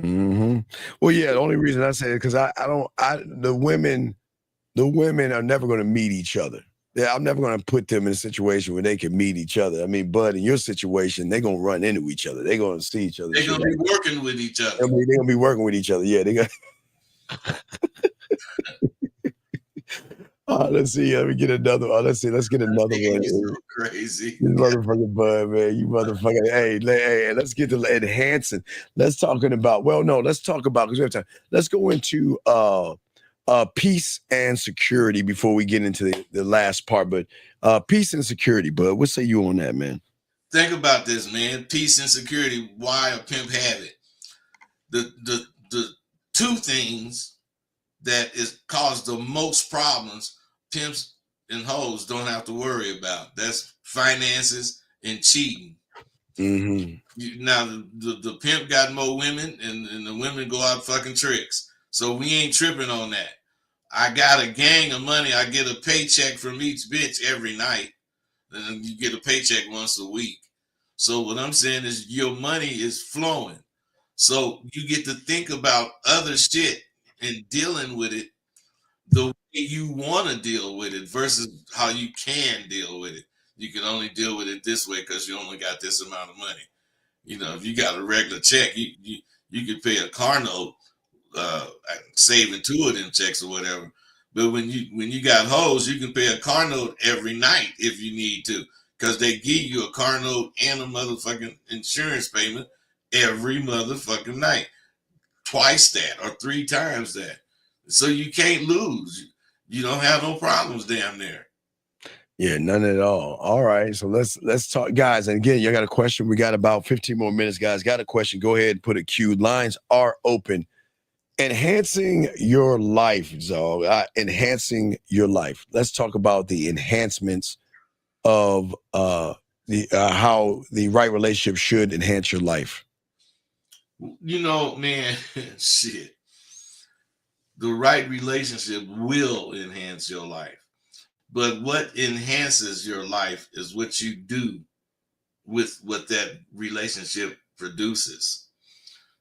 Mm-hmm. Well, yeah. The only reason I say it because the women are never going to meet each other. Yeah, I'm never going to put them in a situation where they can meet each other. I mean, but in your situation, they're going to run into each other. They're going to see each other. They're going to be working with each other. They're going to be working with each other. Yeah, they got. Let's see. Let me get another. Let's see. Let's get another one. So crazy. You motherfucking bud, man. You motherfucking. Hey, let's get to enhancing. Let's talking about. Well, no. Let's talk about because we have time. Let's go into peace and security before we get into the last part. But peace and security, bud. What say you on that, man? Think about this, man. Peace and security. Why a pimp have it? The two things that is cause the most problems pimps and hoes don't have to worry about. That's finances and cheating. Mm-hmm. Now the pimp got more women, and the women go out fucking tricks. So we ain't tripping on that. I got a gang of money. I get a paycheck from each bitch every night, and you get a paycheck once a week. So what I'm saying is your money is flowing. So you get to think about other shit and dealing with it the way you want to deal with it versus how you can deal with it. You can only deal with it this way because you only got this amount of money. You know, if you got a regular check, you could pay a car note, saving two of them checks or whatever. But when you got hoes, you can pay a car note every night if you need to, because they give you a car note and a motherfucking insurance payment every motherfucking night, twice that or three times that. So you can't lose. You don't have no problems damn near. Yeah, none at all. All right, so let's talk, guys. And again, you got a question? We got about 15 more minutes, guys. Got a question? Go ahead and put it queued. Lines are open. Enhancing your life, Zog. Enhancing your life. Let's talk about the enhancements of the how the right relationship should enhance your life. You know, man, shit. The right relationship will enhance your life. But what enhances your life is what you do with what that relationship produces.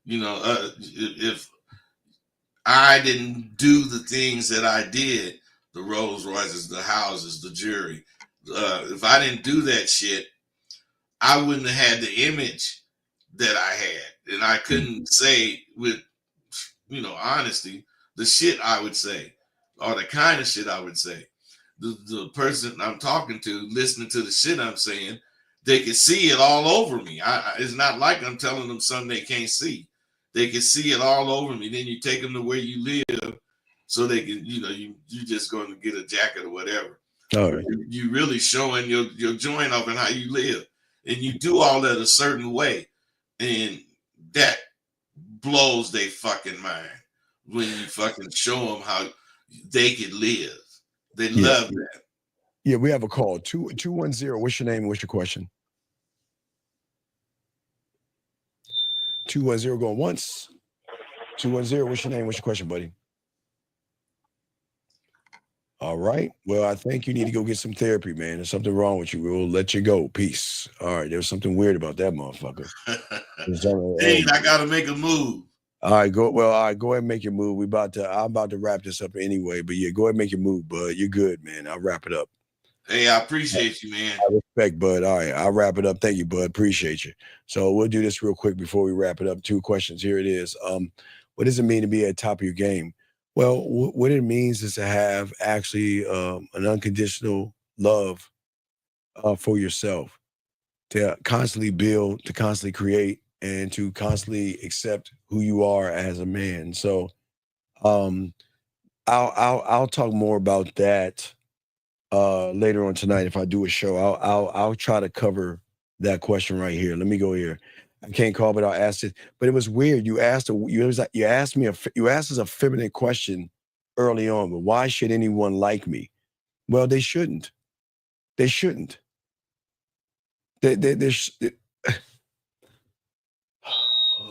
You know, if I didn't do the things that I did, the Rolls Royces, the houses, the jewelry, if I didn't do that shit, I wouldn't have had the image that I had. And I couldn't say with, honesty, the shit I would say or the kind of shit I would say. The person I'm talking to, listening to the shit I'm saying, they can see it all over me. It's not like I'm telling them something they can't see. They can see it all over me. Then you take them to where you live, so they can, you just going to get a jacket or whatever. All right. You really showing your joint off and how you live, and you do all that a certain way, and that blows their fucking mind when you fucking show them how they can live. They love that. Yeah, we have a call. 210. What's your name and what's your question? 210 going once. 210. What's your name? What's your question, buddy? All right. Well, I think you need to go get some therapy, man. There's something wrong with you. We'll let you go. Peace. All right. There's something weird about that motherfucker. Dean, I gotta make a move. All right, go ahead and make your move. I'm about to wrap this up anyway, but yeah, go ahead and make your move, bud. You're good, man. I'll wrap it up. Hey, I appreciate you, man. I respect, bud. All right, I'll wrap it up. Thank you, bud. Appreciate you. So we'll do this real quick before we wrap it up. 2 questions. Here it is. What does it mean to be at the top of your game? Well, what it means is to have actually an unconditional love for yourself, to constantly build, to constantly create, and to constantly accept who you are as a man. So I'll talk more about that later on tonight. If I do a show, I'll try to cover that question right here. Let me go here. I can't call, but I'll ask it. But it was weird. You asked us a feminine question early on, but why should anyone like me? Well, they shouldn't. They shouldn't.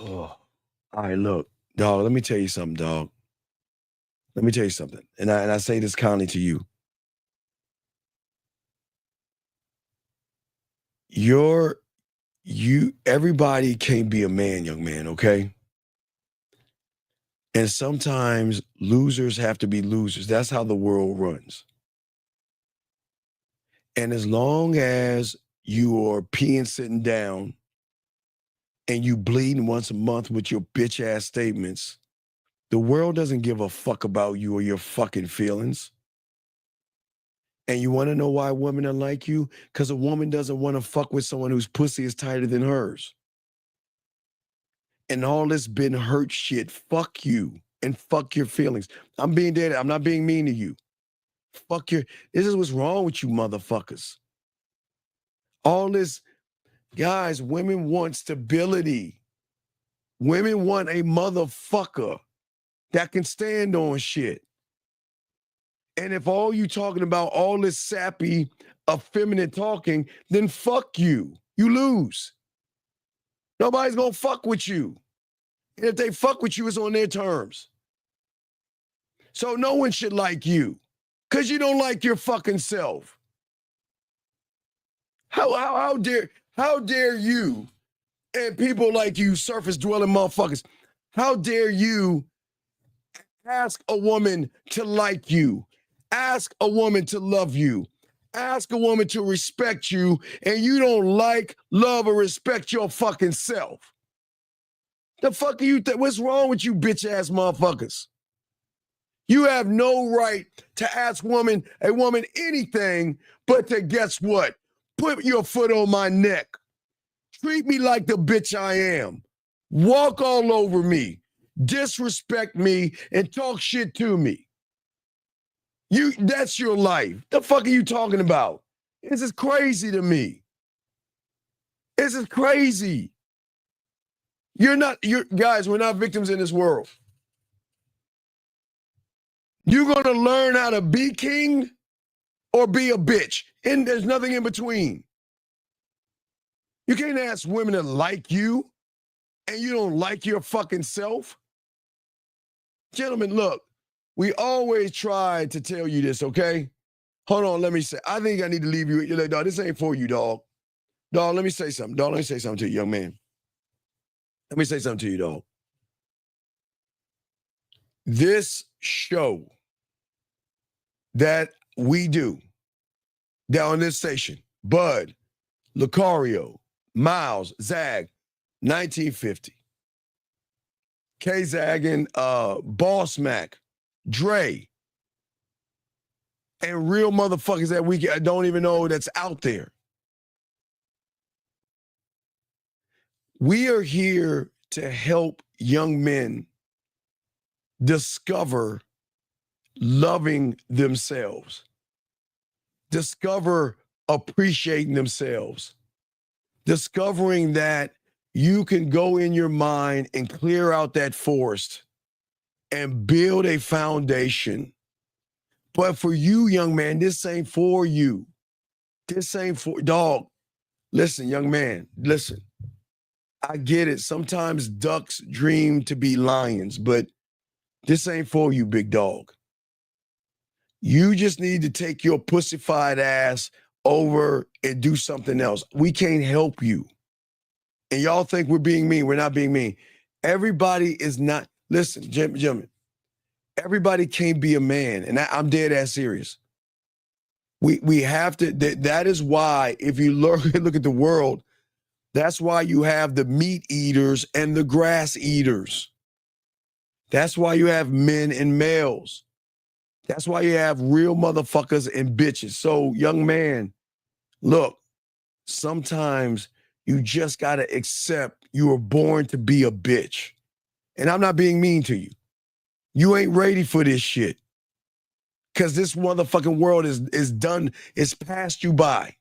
All right, look, dog, let me tell you something, dog. Let me tell you something. And I say this kindly to you. Everybody can't be a man, young man, okay? And sometimes losers have to be losers. That's how the world runs. And as long as you are peeing sitting down and you bleeding once a month with your bitch ass statements, the world doesn't give a fuck about you or your fucking feelings. And you want to know why women are like you? Because a woman doesn't want to fuck with someone whose pussy is tighter than hers. And all this been hurt shit, fuck you and fuck your feelings. I'm being dead. I'm not being mean to you. This is what's wrong with you motherfuckers. All this, guys, women want stability. Women want a motherfucker that can stand on shit. And if all you talking about all this sappy, effeminate talking, then fuck you. You lose. Nobody's gonna fuck with you. And if they fuck with you, it's on their terms. So no one should like you because you don't like your fucking self. How dare you and people like you, surface dwelling motherfuckers, how dare you ask a woman to like you, ask a woman to love you, ask a woman to respect you, and you don't like, love, or respect your fucking self? The fuck are you? What's wrong with you bitch ass motherfuckers? You have no right to ask a woman anything but to, guess what? Put your foot on my neck. Treat me like the bitch I am. Walk all over me. Disrespect me and talk shit to me. That's your life. The fuck are you talking about? This is crazy to me. This is crazy. Guys, we're not victims in this world. You're going to learn how to be king or be a bitch. And there's nothing in between. You can't ask women to like you and you don't like your fucking self. Gentlemen, look, we always try to tell you this, okay? Hold on, let me say. I think I need to leave you. You're like, dog, this ain't for you, dog. Dog, let me say something. Dog, let me say something to you, young man. Let me say something to you, dog. This show that we do down on this station, Bud, Lucario, Miles, Zag, 1950. K-Zag and Boss Mac, Dre, and real motherfuckers that we don't even know that's out there. We are here to help young men discover loving themselves, discover appreciating themselves, discovering that you can go in your mind and clear out that forest and build a foundation. But for you, young man, this ain't for you. This ain't for, dog. Listen, young man, listen. I get it. Sometimes ducks dream to be lions, but this ain't for you, big dog. You just need to take your pussified ass over and do something else. We can't help you. And y'all think we're being mean. We're not being mean. Everybody is not, listen, gentlemen, everybody can't be a man. And I'm dead ass serious. We have to, that is why, if you look at the world, that's why you have the meat eaters and the grass eaters. That's why you have men and males. That's why you have real motherfuckers and bitches. So, young man, look, sometimes you just got to accept you were born to be a bitch. And I'm not being mean to you. You ain't ready for this shit. Because this motherfucking world is done, it's passed you by.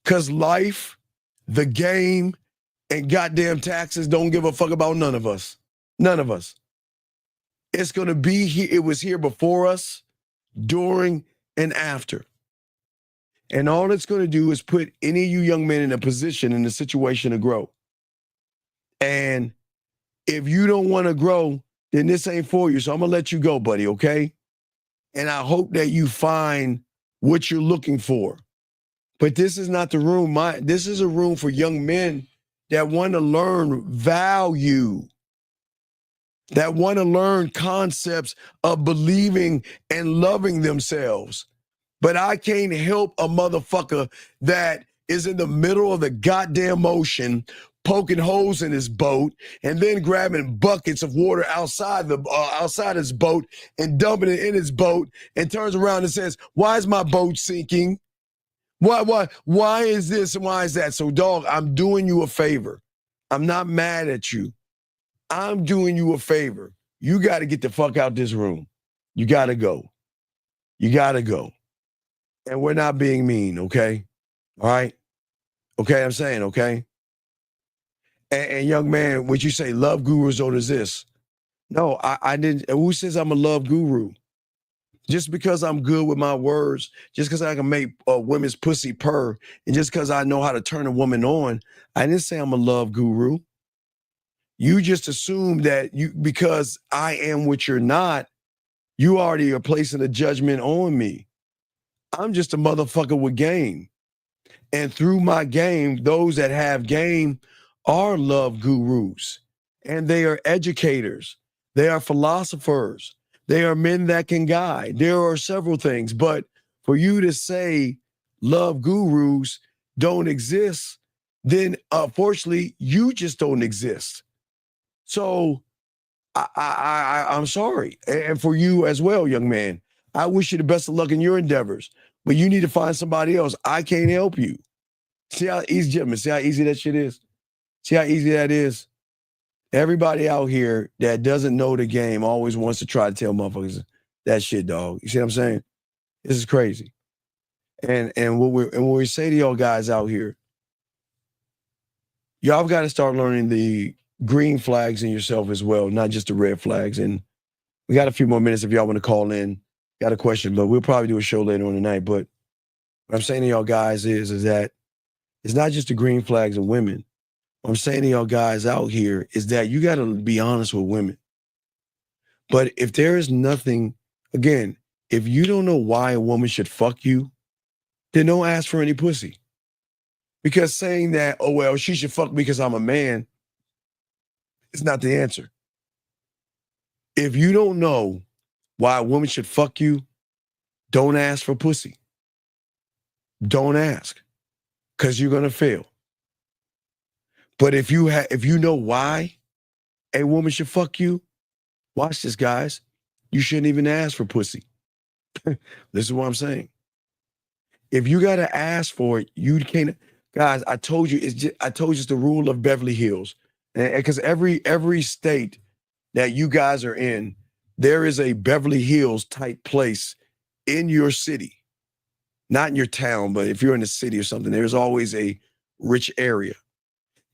Because life, the game, and goddamn taxes don't give a fuck about none of us. None of us. It's going to be here. It was here before us, during, and after. And all it's going to do is put any of you young men in a situation to grow. And if you don't want to grow, then this ain't for you. So I'm going to let you go, buddy, okay? And I hope that you find what you're looking for. But this is not the room. This is a room for young men that want to learn value, that want to learn concepts of believing and loving themselves. But I can't help a motherfucker that is in the middle of the goddamn ocean, poking holes in his boat, and then grabbing buckets of water outside his boat and dumping it in his boat, and turns around and says, "Why is my boat sinking? Why is this and why is that?" So, dog, I'm doing you a favor. I'm not mad at you. I'm doing you a favor. You got to get the fuck out this room. You got to go. You got to go. And we're not being mean, okay? All right? Okay, I'm saying, okay? And young man, would you say love gurus or does this? No, I didn't. Who says I'm a love guru? Just because I'm good with my words, just because I can make women's pussy purr, and just because I know how to turn a woman on, I didn't say I'm a love guru. You just assume that because I am what you're not, you already are placing a judgment on me. I'm just a motherfucker with game. And through my game, those that have game are love gurus. And they are educators. They are philosophers. They are men that can guide. There are several things. But for you to say love gurus don't exist, then unfortunately, you just don't exist. So I'm sorry. And for you as well, young man, I wish you the best of luck in your endeavors. But you need to find somebody else. I can't help you. See how easy, gentlemen, see how easy that shit is? See how easy that is? Everybody out here that doesn't know the game always wants to try to tell motherfuckers that shit, dog. You see what I'm saying? This is crazy. And what we say to y'all guys out here, y'all got to start learning the green flags in yourself as well, not just the red flags. And we got a few more minutes if y'all want to call in. Got a question, but we'll probably do a show later on tonight. But what I'm saying to y'all guys is that it's not just the green flags of women. What I'm saying to y'all guys out here is that you got to be honest with women. But if there is nothing, again, if you don't know why a woman should fuck you, then don't ask for any pussy. Because saying that, oh, well, she should fuck me because I'm a man, is not the answer. If you don't know why a woman should fuck you, don't ask for pussy. Don't ask, because you're going to fail. But if you know why a woman should fuck you, watch this, guys. You shouldn't even ask for pussy. This is what I'm saying. If you got to ask for it, you can't. Guys, I told you it's the rule of Beverly Hills. Because every state that you guys are in, there is a Beverly Hills type place in your city. Not in your town, but if you're in a city or something, there's always a rich area.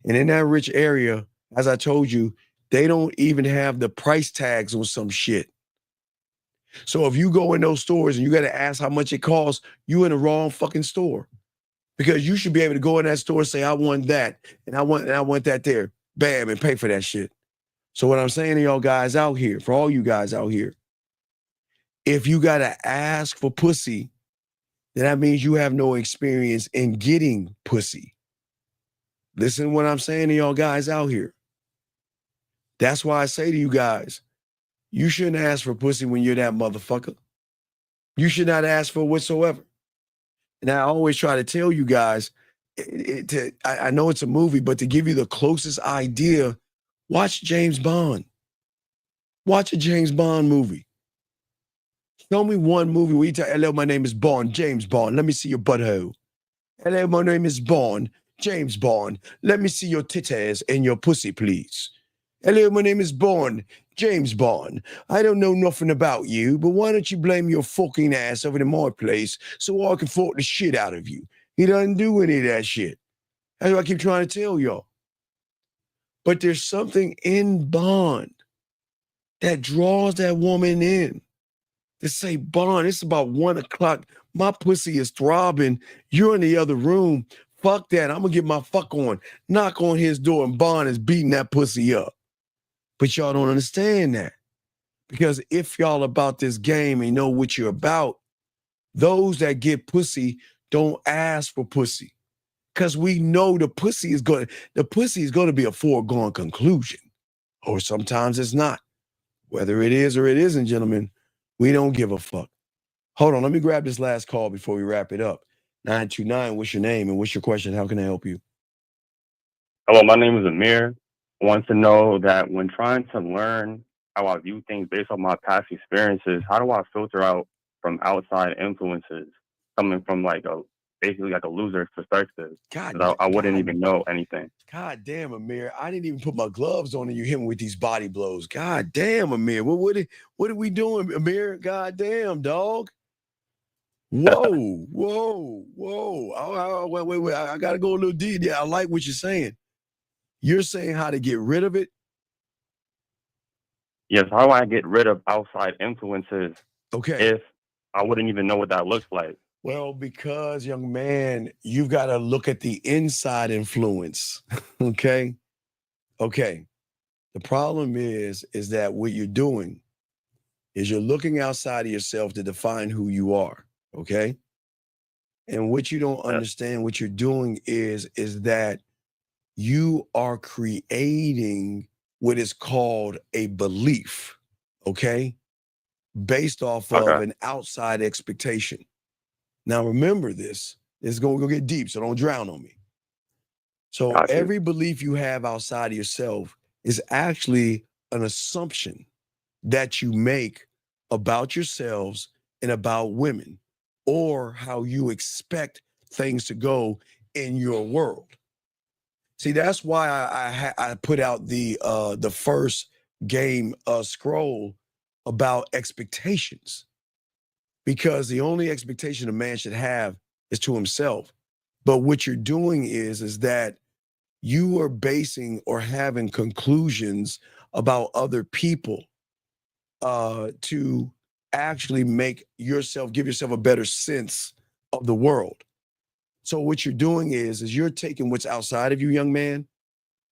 And in that rich area, as I told you, they don't even have the price tags on some shit. So if you go in those stores and you got to ask how much it costs, you in the wrong fucking store. Because you should be able to go in that store and say, I want that, and I want that there. Bam, and pay for that shit. So what I'm saying to y'all guys out here, for all you guys out here, if you got to ask for pussy, then that means you have no experience in getting pussy. Listen to what I'm saying to y'all guys out here. That's why I say to you guys, you shouldn't ask for pussy when you're that motherfucker. You should not ask for whatsoever. And I always try to tell you guys, I know it's a movie, but to give you the closest idea, watch James Bond. Watch a James Bond movie. Show me one movie where you tell, hello, my name is Bond, James Bond. Let me see your butthole. Hello, my name is Bond, James Bond. Let me see your titties and your pussy, please. Hello, my name is Bond, James Bond. I don't know nothing about you, but why don't you blame your fucking ass over to my place so I can fuck the shit out of you? He doesn't do any of that shit. That's what I keep trying to tell y'all. But there's something in Bond that draws that woman in. To say, Bond, it's about 1 o'clock. My pussy is throbbing. You're in the other room. Fuck that. I'm gonna get my fuck on. Knock on his door and Bond is beating that pussy up. But y'all don't understand that. Because if y'all about this game and know what you're about, those that get pussy don't ask for pussy. Because we know the pussy is going to be a foregone conclusion. Or sometimes it's not. Whether it is or it isn't, gentlemen, we don't give a fuck. Hold on, let me grab this last call before we wrap it up. 929, what's your name and what's your question? How can I help you? Hello, my name is Amir. I want to know that when trying to learn how I view things based on my past experiences, how do I filter out from outside influences coming from basically like a loser's perspective? I wouldn't even know anything. God damn, Amir. I didn't even put my gloves on and you hit me with these body blows. God damn, Amir. What are we doing, Amir? God damn, dog. Whoa. Wait. I got to go a little deep. Yeah, I like what you're saying. You're saying how to get rid of it? Yes, how do I get rid of outside influences? Okay. If I wouldn't even know what that looks like. Well, because, young man, you've got to look at the inside influence. Okay. The problem is that what you're doing is you're looking outside of yourself to define who you are. Okay. And what you don't understand, what you're doing is that you are creating what is called a belief. Okay. Based off of an outside expectation. Now, remember this is going to get deep, so don't drown on me. So every belief you have outside of yourself is actually an assumption that you make about yourselves and about women or how you expect things to go in your world. See, that's why I put out the first game scroll about expectations. Because the only expectation a man should have is to himself. But what you're doing is that you are basing or having conclusions about other people to actually give yourself a better sense of the world. So what you're doing is you're taking what's outside of you, young man,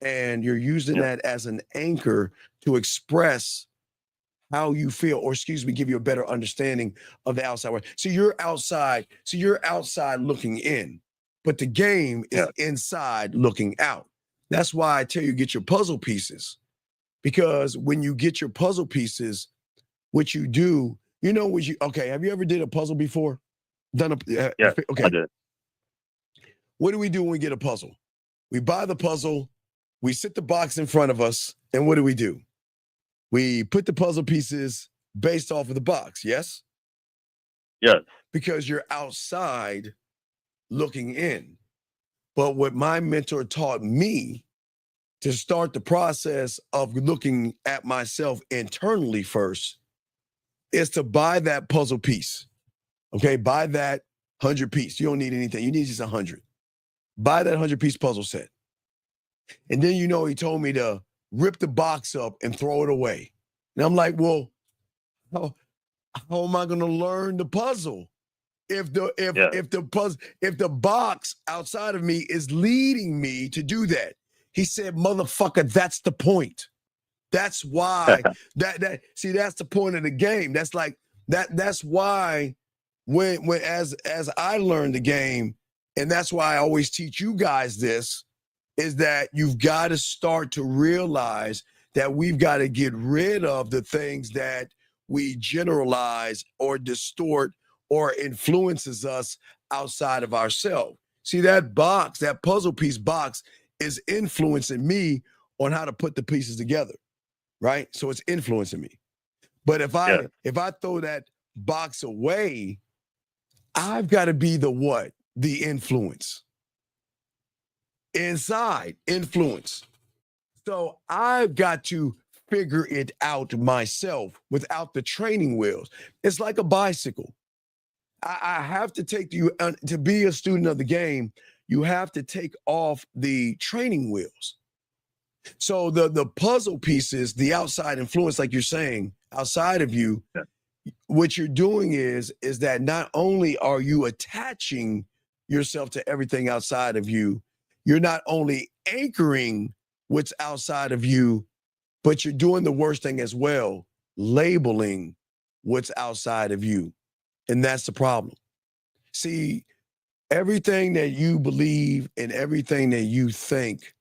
and you're using that as an anchor to express how you feel, or give you a better understanding of the outside world. So you're outside looking in, but the game is inside looking out. That's why I tell you, get your puzzle pieces, because when you get your puzzle pieces, what you do, have you ever did a puzzle before? Okay. I did. What do we do when we get a puzzle? We buy the puzzle, we sit the box in front of us, and what do? We put the puzzle pieces based off of the box, yes? Yes. Because you're outside looking in. But what my mentor taught me to start the process of looking at myself internally first is to buy that puzzle piece. Okay, buy that 100 piece. You don't need anything. You need just 100. Buy that 100-piece puzzle set. And then, he told me to rip the box up and throw it away. And I'm like, well, how am I going to learn the puzzle if the box outside of me is leading me to do that? He said, motherfucker, that's the point. That's why that's the point of the game. That's like that's why when as I learned the game, and that's why I always teach you guys this, is that you've got to start to realize that we've got to get rid of the things that we generalize or distort or influences us outside of ourselves. See, that box, that puzzle piece box, is influencing me on how to put the pieces together, right? So it's influencing me. But if I throw that box away, I've got to be the what? The influence. Inside influence. So I've got to figure it out myself without the training wheels. It's like a bicycle. I have to take you to be a student of the game. You have to take off the training wheels. So the puzzle pieces, the outside influence, like you're saying, outside of you, what you're doing is that not only are you attaching yourself to everything outside of you, you're not only anchoring what's outside of you, but you're doing the worst thing as well, labeling what's outside of you. And that's the problem. See, everything that you believe and everything that you think,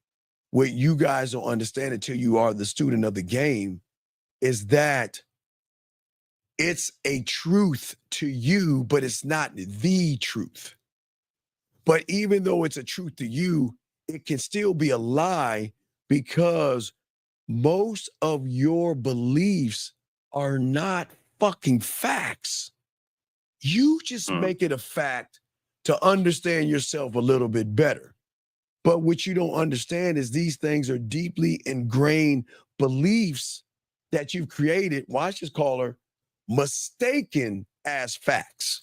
what you guys don't understand until you are the student of the game, is that it's a truth to you, but it's not the truth. But even though it's a truth to you, it can still be a lie because most of your beliefs are not fucking facts. You just make it a fact to understand yourself a little bit better. But what you don't understand is these things are deeply ingrained beliefs that you've created, watch this caller, mistaken as facts.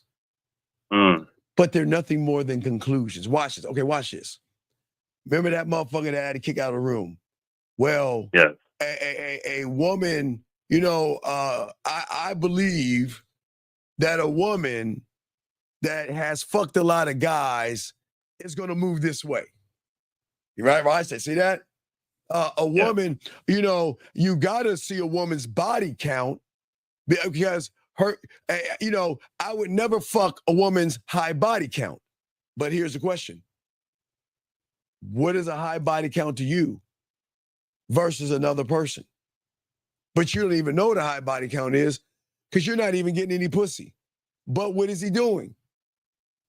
But they're nothing more than conclusions. Watch this. Okay, watch this. Remember that motherfucker that had to kick out of the room? Well, Yes. a woman, you know, I believe that a woman that has fucked a lot of guys is going to move this way. Right? I said, see that? A woman, you know, you got to see a woman's body count because her, you know, I would never fuck a woman's high body count. But here's the question. What is a high body count to you versus another person? But you don't even know what a high body count is because you're not even getting any pussy. But what is he doing?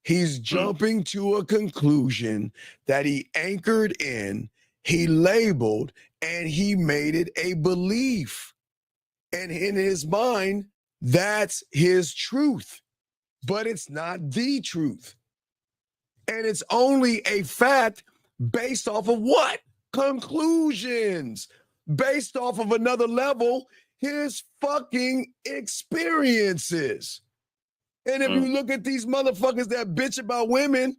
He's jumping to a conclusion that he anchored in, he labeled, and he made it a belief. And in his mind, that's his truth. But it's not the truth. And it's only a fact based off of what? Conclusions. Based off of another level, his fucking experiences. And if you look at these motherfuckers that bitch about women,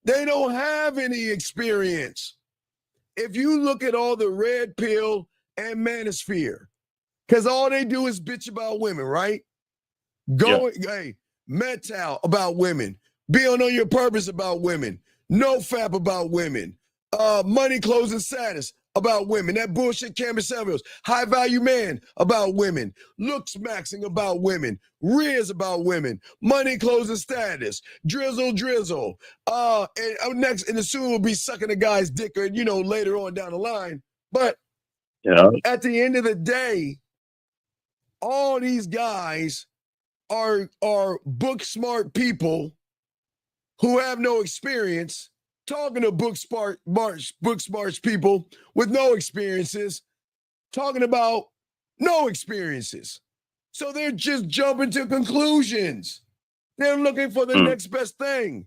they don't have any experience. If you look at all the red pill and manosphere, because all they do is bitch about women, right? Hey, mental about women, being on your purpose about women, no fap about women, money, clothes, and status about women, that bullshit Cameron Samuels, high value man about women, looks maxing about women, rears about women, money, clothes, and status, drizzle, and next, and soon will be sucking a guy's dick, or, you know, later on down the line. But at the end of the day, all these guys are book smart people who have no experience, talking to book smart people with no experiences, talking about no experiences. So they're just jumping to conclusions. They're looking for the next best thing.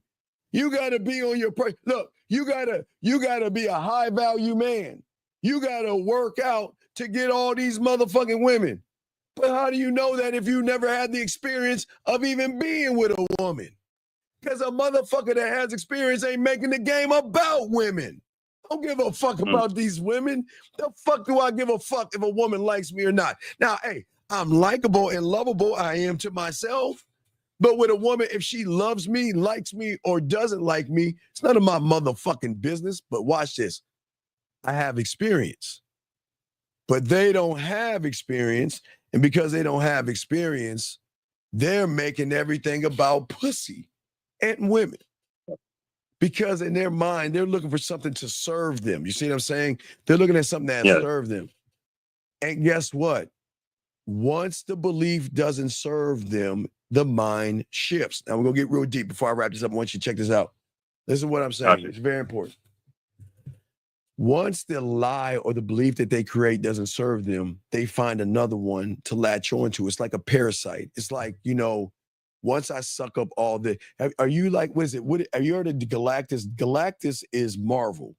You gotta be on your look. You gotta be a high value man. You gotta work out to get all these motherfucking women. But how do you know that if you never had the experience of even being with a woman? Because a motherfucker that has experience ain't making the game about women. I don't give a fuck about these women. The fuck do I give a fuck if a woman likes me or not? Now, hey, I'm likable and lovable. I am to myself. But with a woman, if she loves me, likes me, or doesn't like me, it's none of my motherfucking business. But watch this. I have experience. But they don't have experience. And because they don't have experience, they're making everything about pussy and women. Because in their mind, they're looking for something to serve them. You see what I'm saying? They're looking at something that serves them. And guess what? Once the belief doesn't serve them, the mind shifts. Now, we're going to get real deep before I wrap this up. I want you to check this out. Listen to what I'm saying. Gotcha. It's very important. Once the lie or the belief that they create doesn't serve them, they find another one to latch onto. It's like a parasite. It's like, you know, once I suck up all the, are you like, what is it? Are you heard of Galactus? Galactus is Marvel.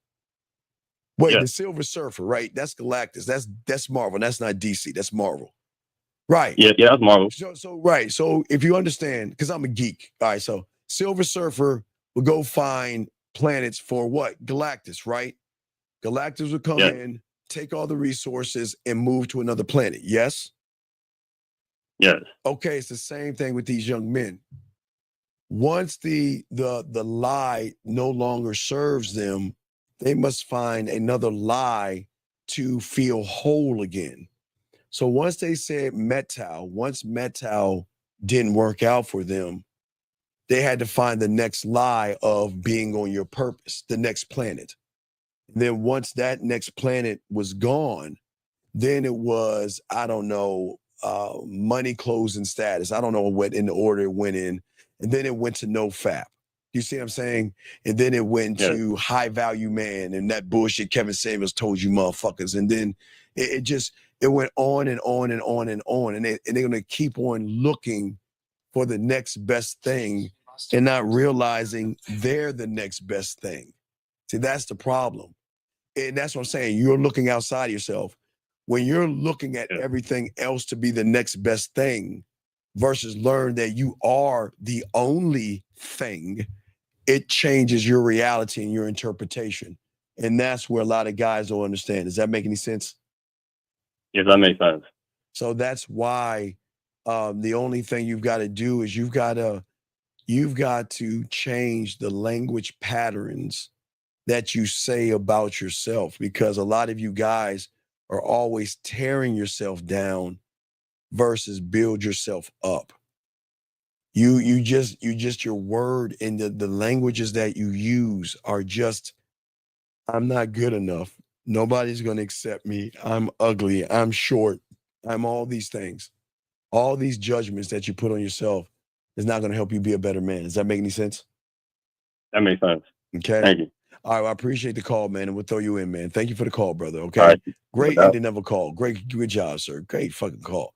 Wait, the Silver Surfer, right? That's Galactus. That's Marvel. That's not DC. That's Marvel. Right. Yeah, that's Marvel. So right. So if you understand, because I'm a geek. All right. So Silver Surfer will go find planets for what? Galactus, right? Galactus would come in, take all the resources, and move to another planet. Yes? Yes. Okay, it's the same thing with these young men. Once the lie no longer serves them, they must find another lie to feel whole again. So once they said once metal didn't work out for them, they had to find the next lie of being on your purpose, the next planet. And then once that next planet was gone, then it was, I don't know, money, clothes, and status. I don't know what in the order it went in. And then it went to no fap. You see what I'm saying? And then it went to high value man and that bullshit Kevin Samuels told you motherfuckers. And then it went on and on and on and on. And they're going to keep on looking for the next best thing and not realizing they're the next best thing. See, that's the problem. And that's what I'm saying. You're looking outside yourself. When you're looking at everything else to be the next best thing versus learn that you are the only thing, it changes your reality and your interpretation. And that's where a lot of guys don't understand. Does that make any sense? Yes, that makes sense. So that's why the only thing you've got to do is you've got to change the language patterns that you say about yourself, because a lot of you guys are always tearing yourself down versus build yourself up. You just your word and the languages that you use are just, I'm not good enough. Nobody's going to accept me. I'm ugly. I'm short. I'm all these things. All these judgments that you put on yourself is not going to help you be a better man. Does that make any sense? That makes sense. Okay. Thank you. All right, well, I appreciate the call, man, and we'll throw you in, man. Thank you for the call, brother. Okay. All right. Great ending of a call. Good job, sir. Great fucking call.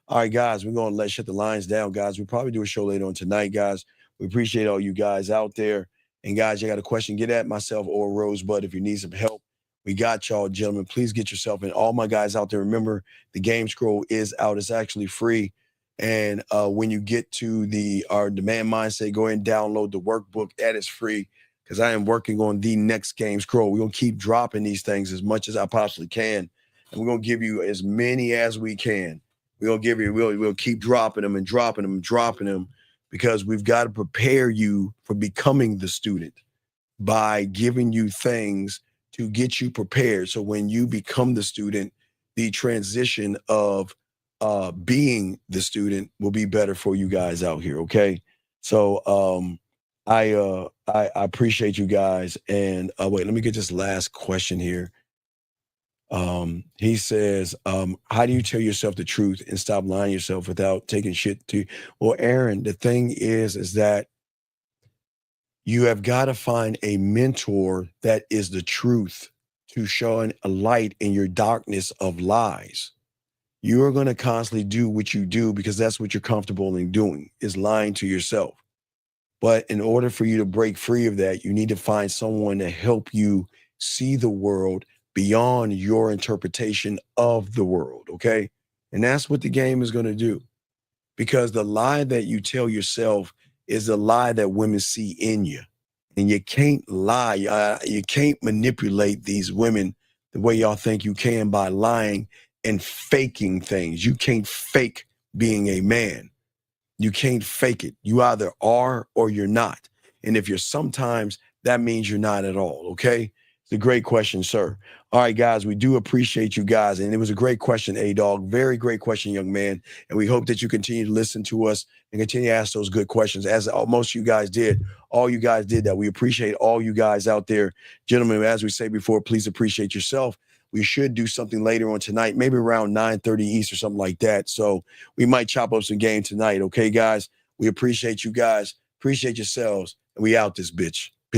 All right, guys, we're going to shut the lines down, guys. We'll probably do a show later on tonight, guys. We appreciate all you guys out there. And guys, you got a question, get at myself or Rosebud if you need some help. We got y'all, gentlemen. Please get yourself in. All my guys out there, remember, the game scroll is out. It's actually free. And when you get to our demand mindset, go ahead and download the workbook. That is free, because I am working on the next game scroll. We're going to keep dropping these things as much as I possibly can. And we're going to give you as many as we can. We'll keep dropping them and dropping them and dropping them, because we've got to prepare you for becoming the student by giving you things to get you prepared. So when you become the student, the transition of being the student will be better for you guys out here. Okay. So I appreciate you guys. And wait, let me get this last question here. He says, how do you tell yourself the truth and stop lying to yourself without taking shit to? Well, Aaron, the thing is that you have got to find a mentor that is the truth to shine a light in your darkness of lies. You are going to constantly do what you do because that's what you're comfortable in doing, is lying to yourself. But in order for you to break free of that, you need to find someone to help you see the world beyond your interpretation of the world, okay? And that's what the game is going to do. Because the lie that you tell yourself is the lie that women see in you. And you can't lie. You can't manipulate these women the way y'all think you can by lying and faking things. You can't fake being a man. You can't fake it. You either are or you're not. And if you're sometimes, that means you're not at all, okay? It's a great question, sir. All right, guys, we do appreciate you guys. And it was a great question, A-Dog. Very great question, young man. And we hope that you continue to listen to us and continue to ask those good questions, as most of you guys did. All you guys did that. We appreciate all you guys out there. Gentlemen, as we say before, please appreciate yourself. We should do something later on tonight, maybe around 9:30 East or something like that. So we might chop up some game tonight. Okay, guys? We appreciate you guys. Appreciate yourselves. And we out this bitch.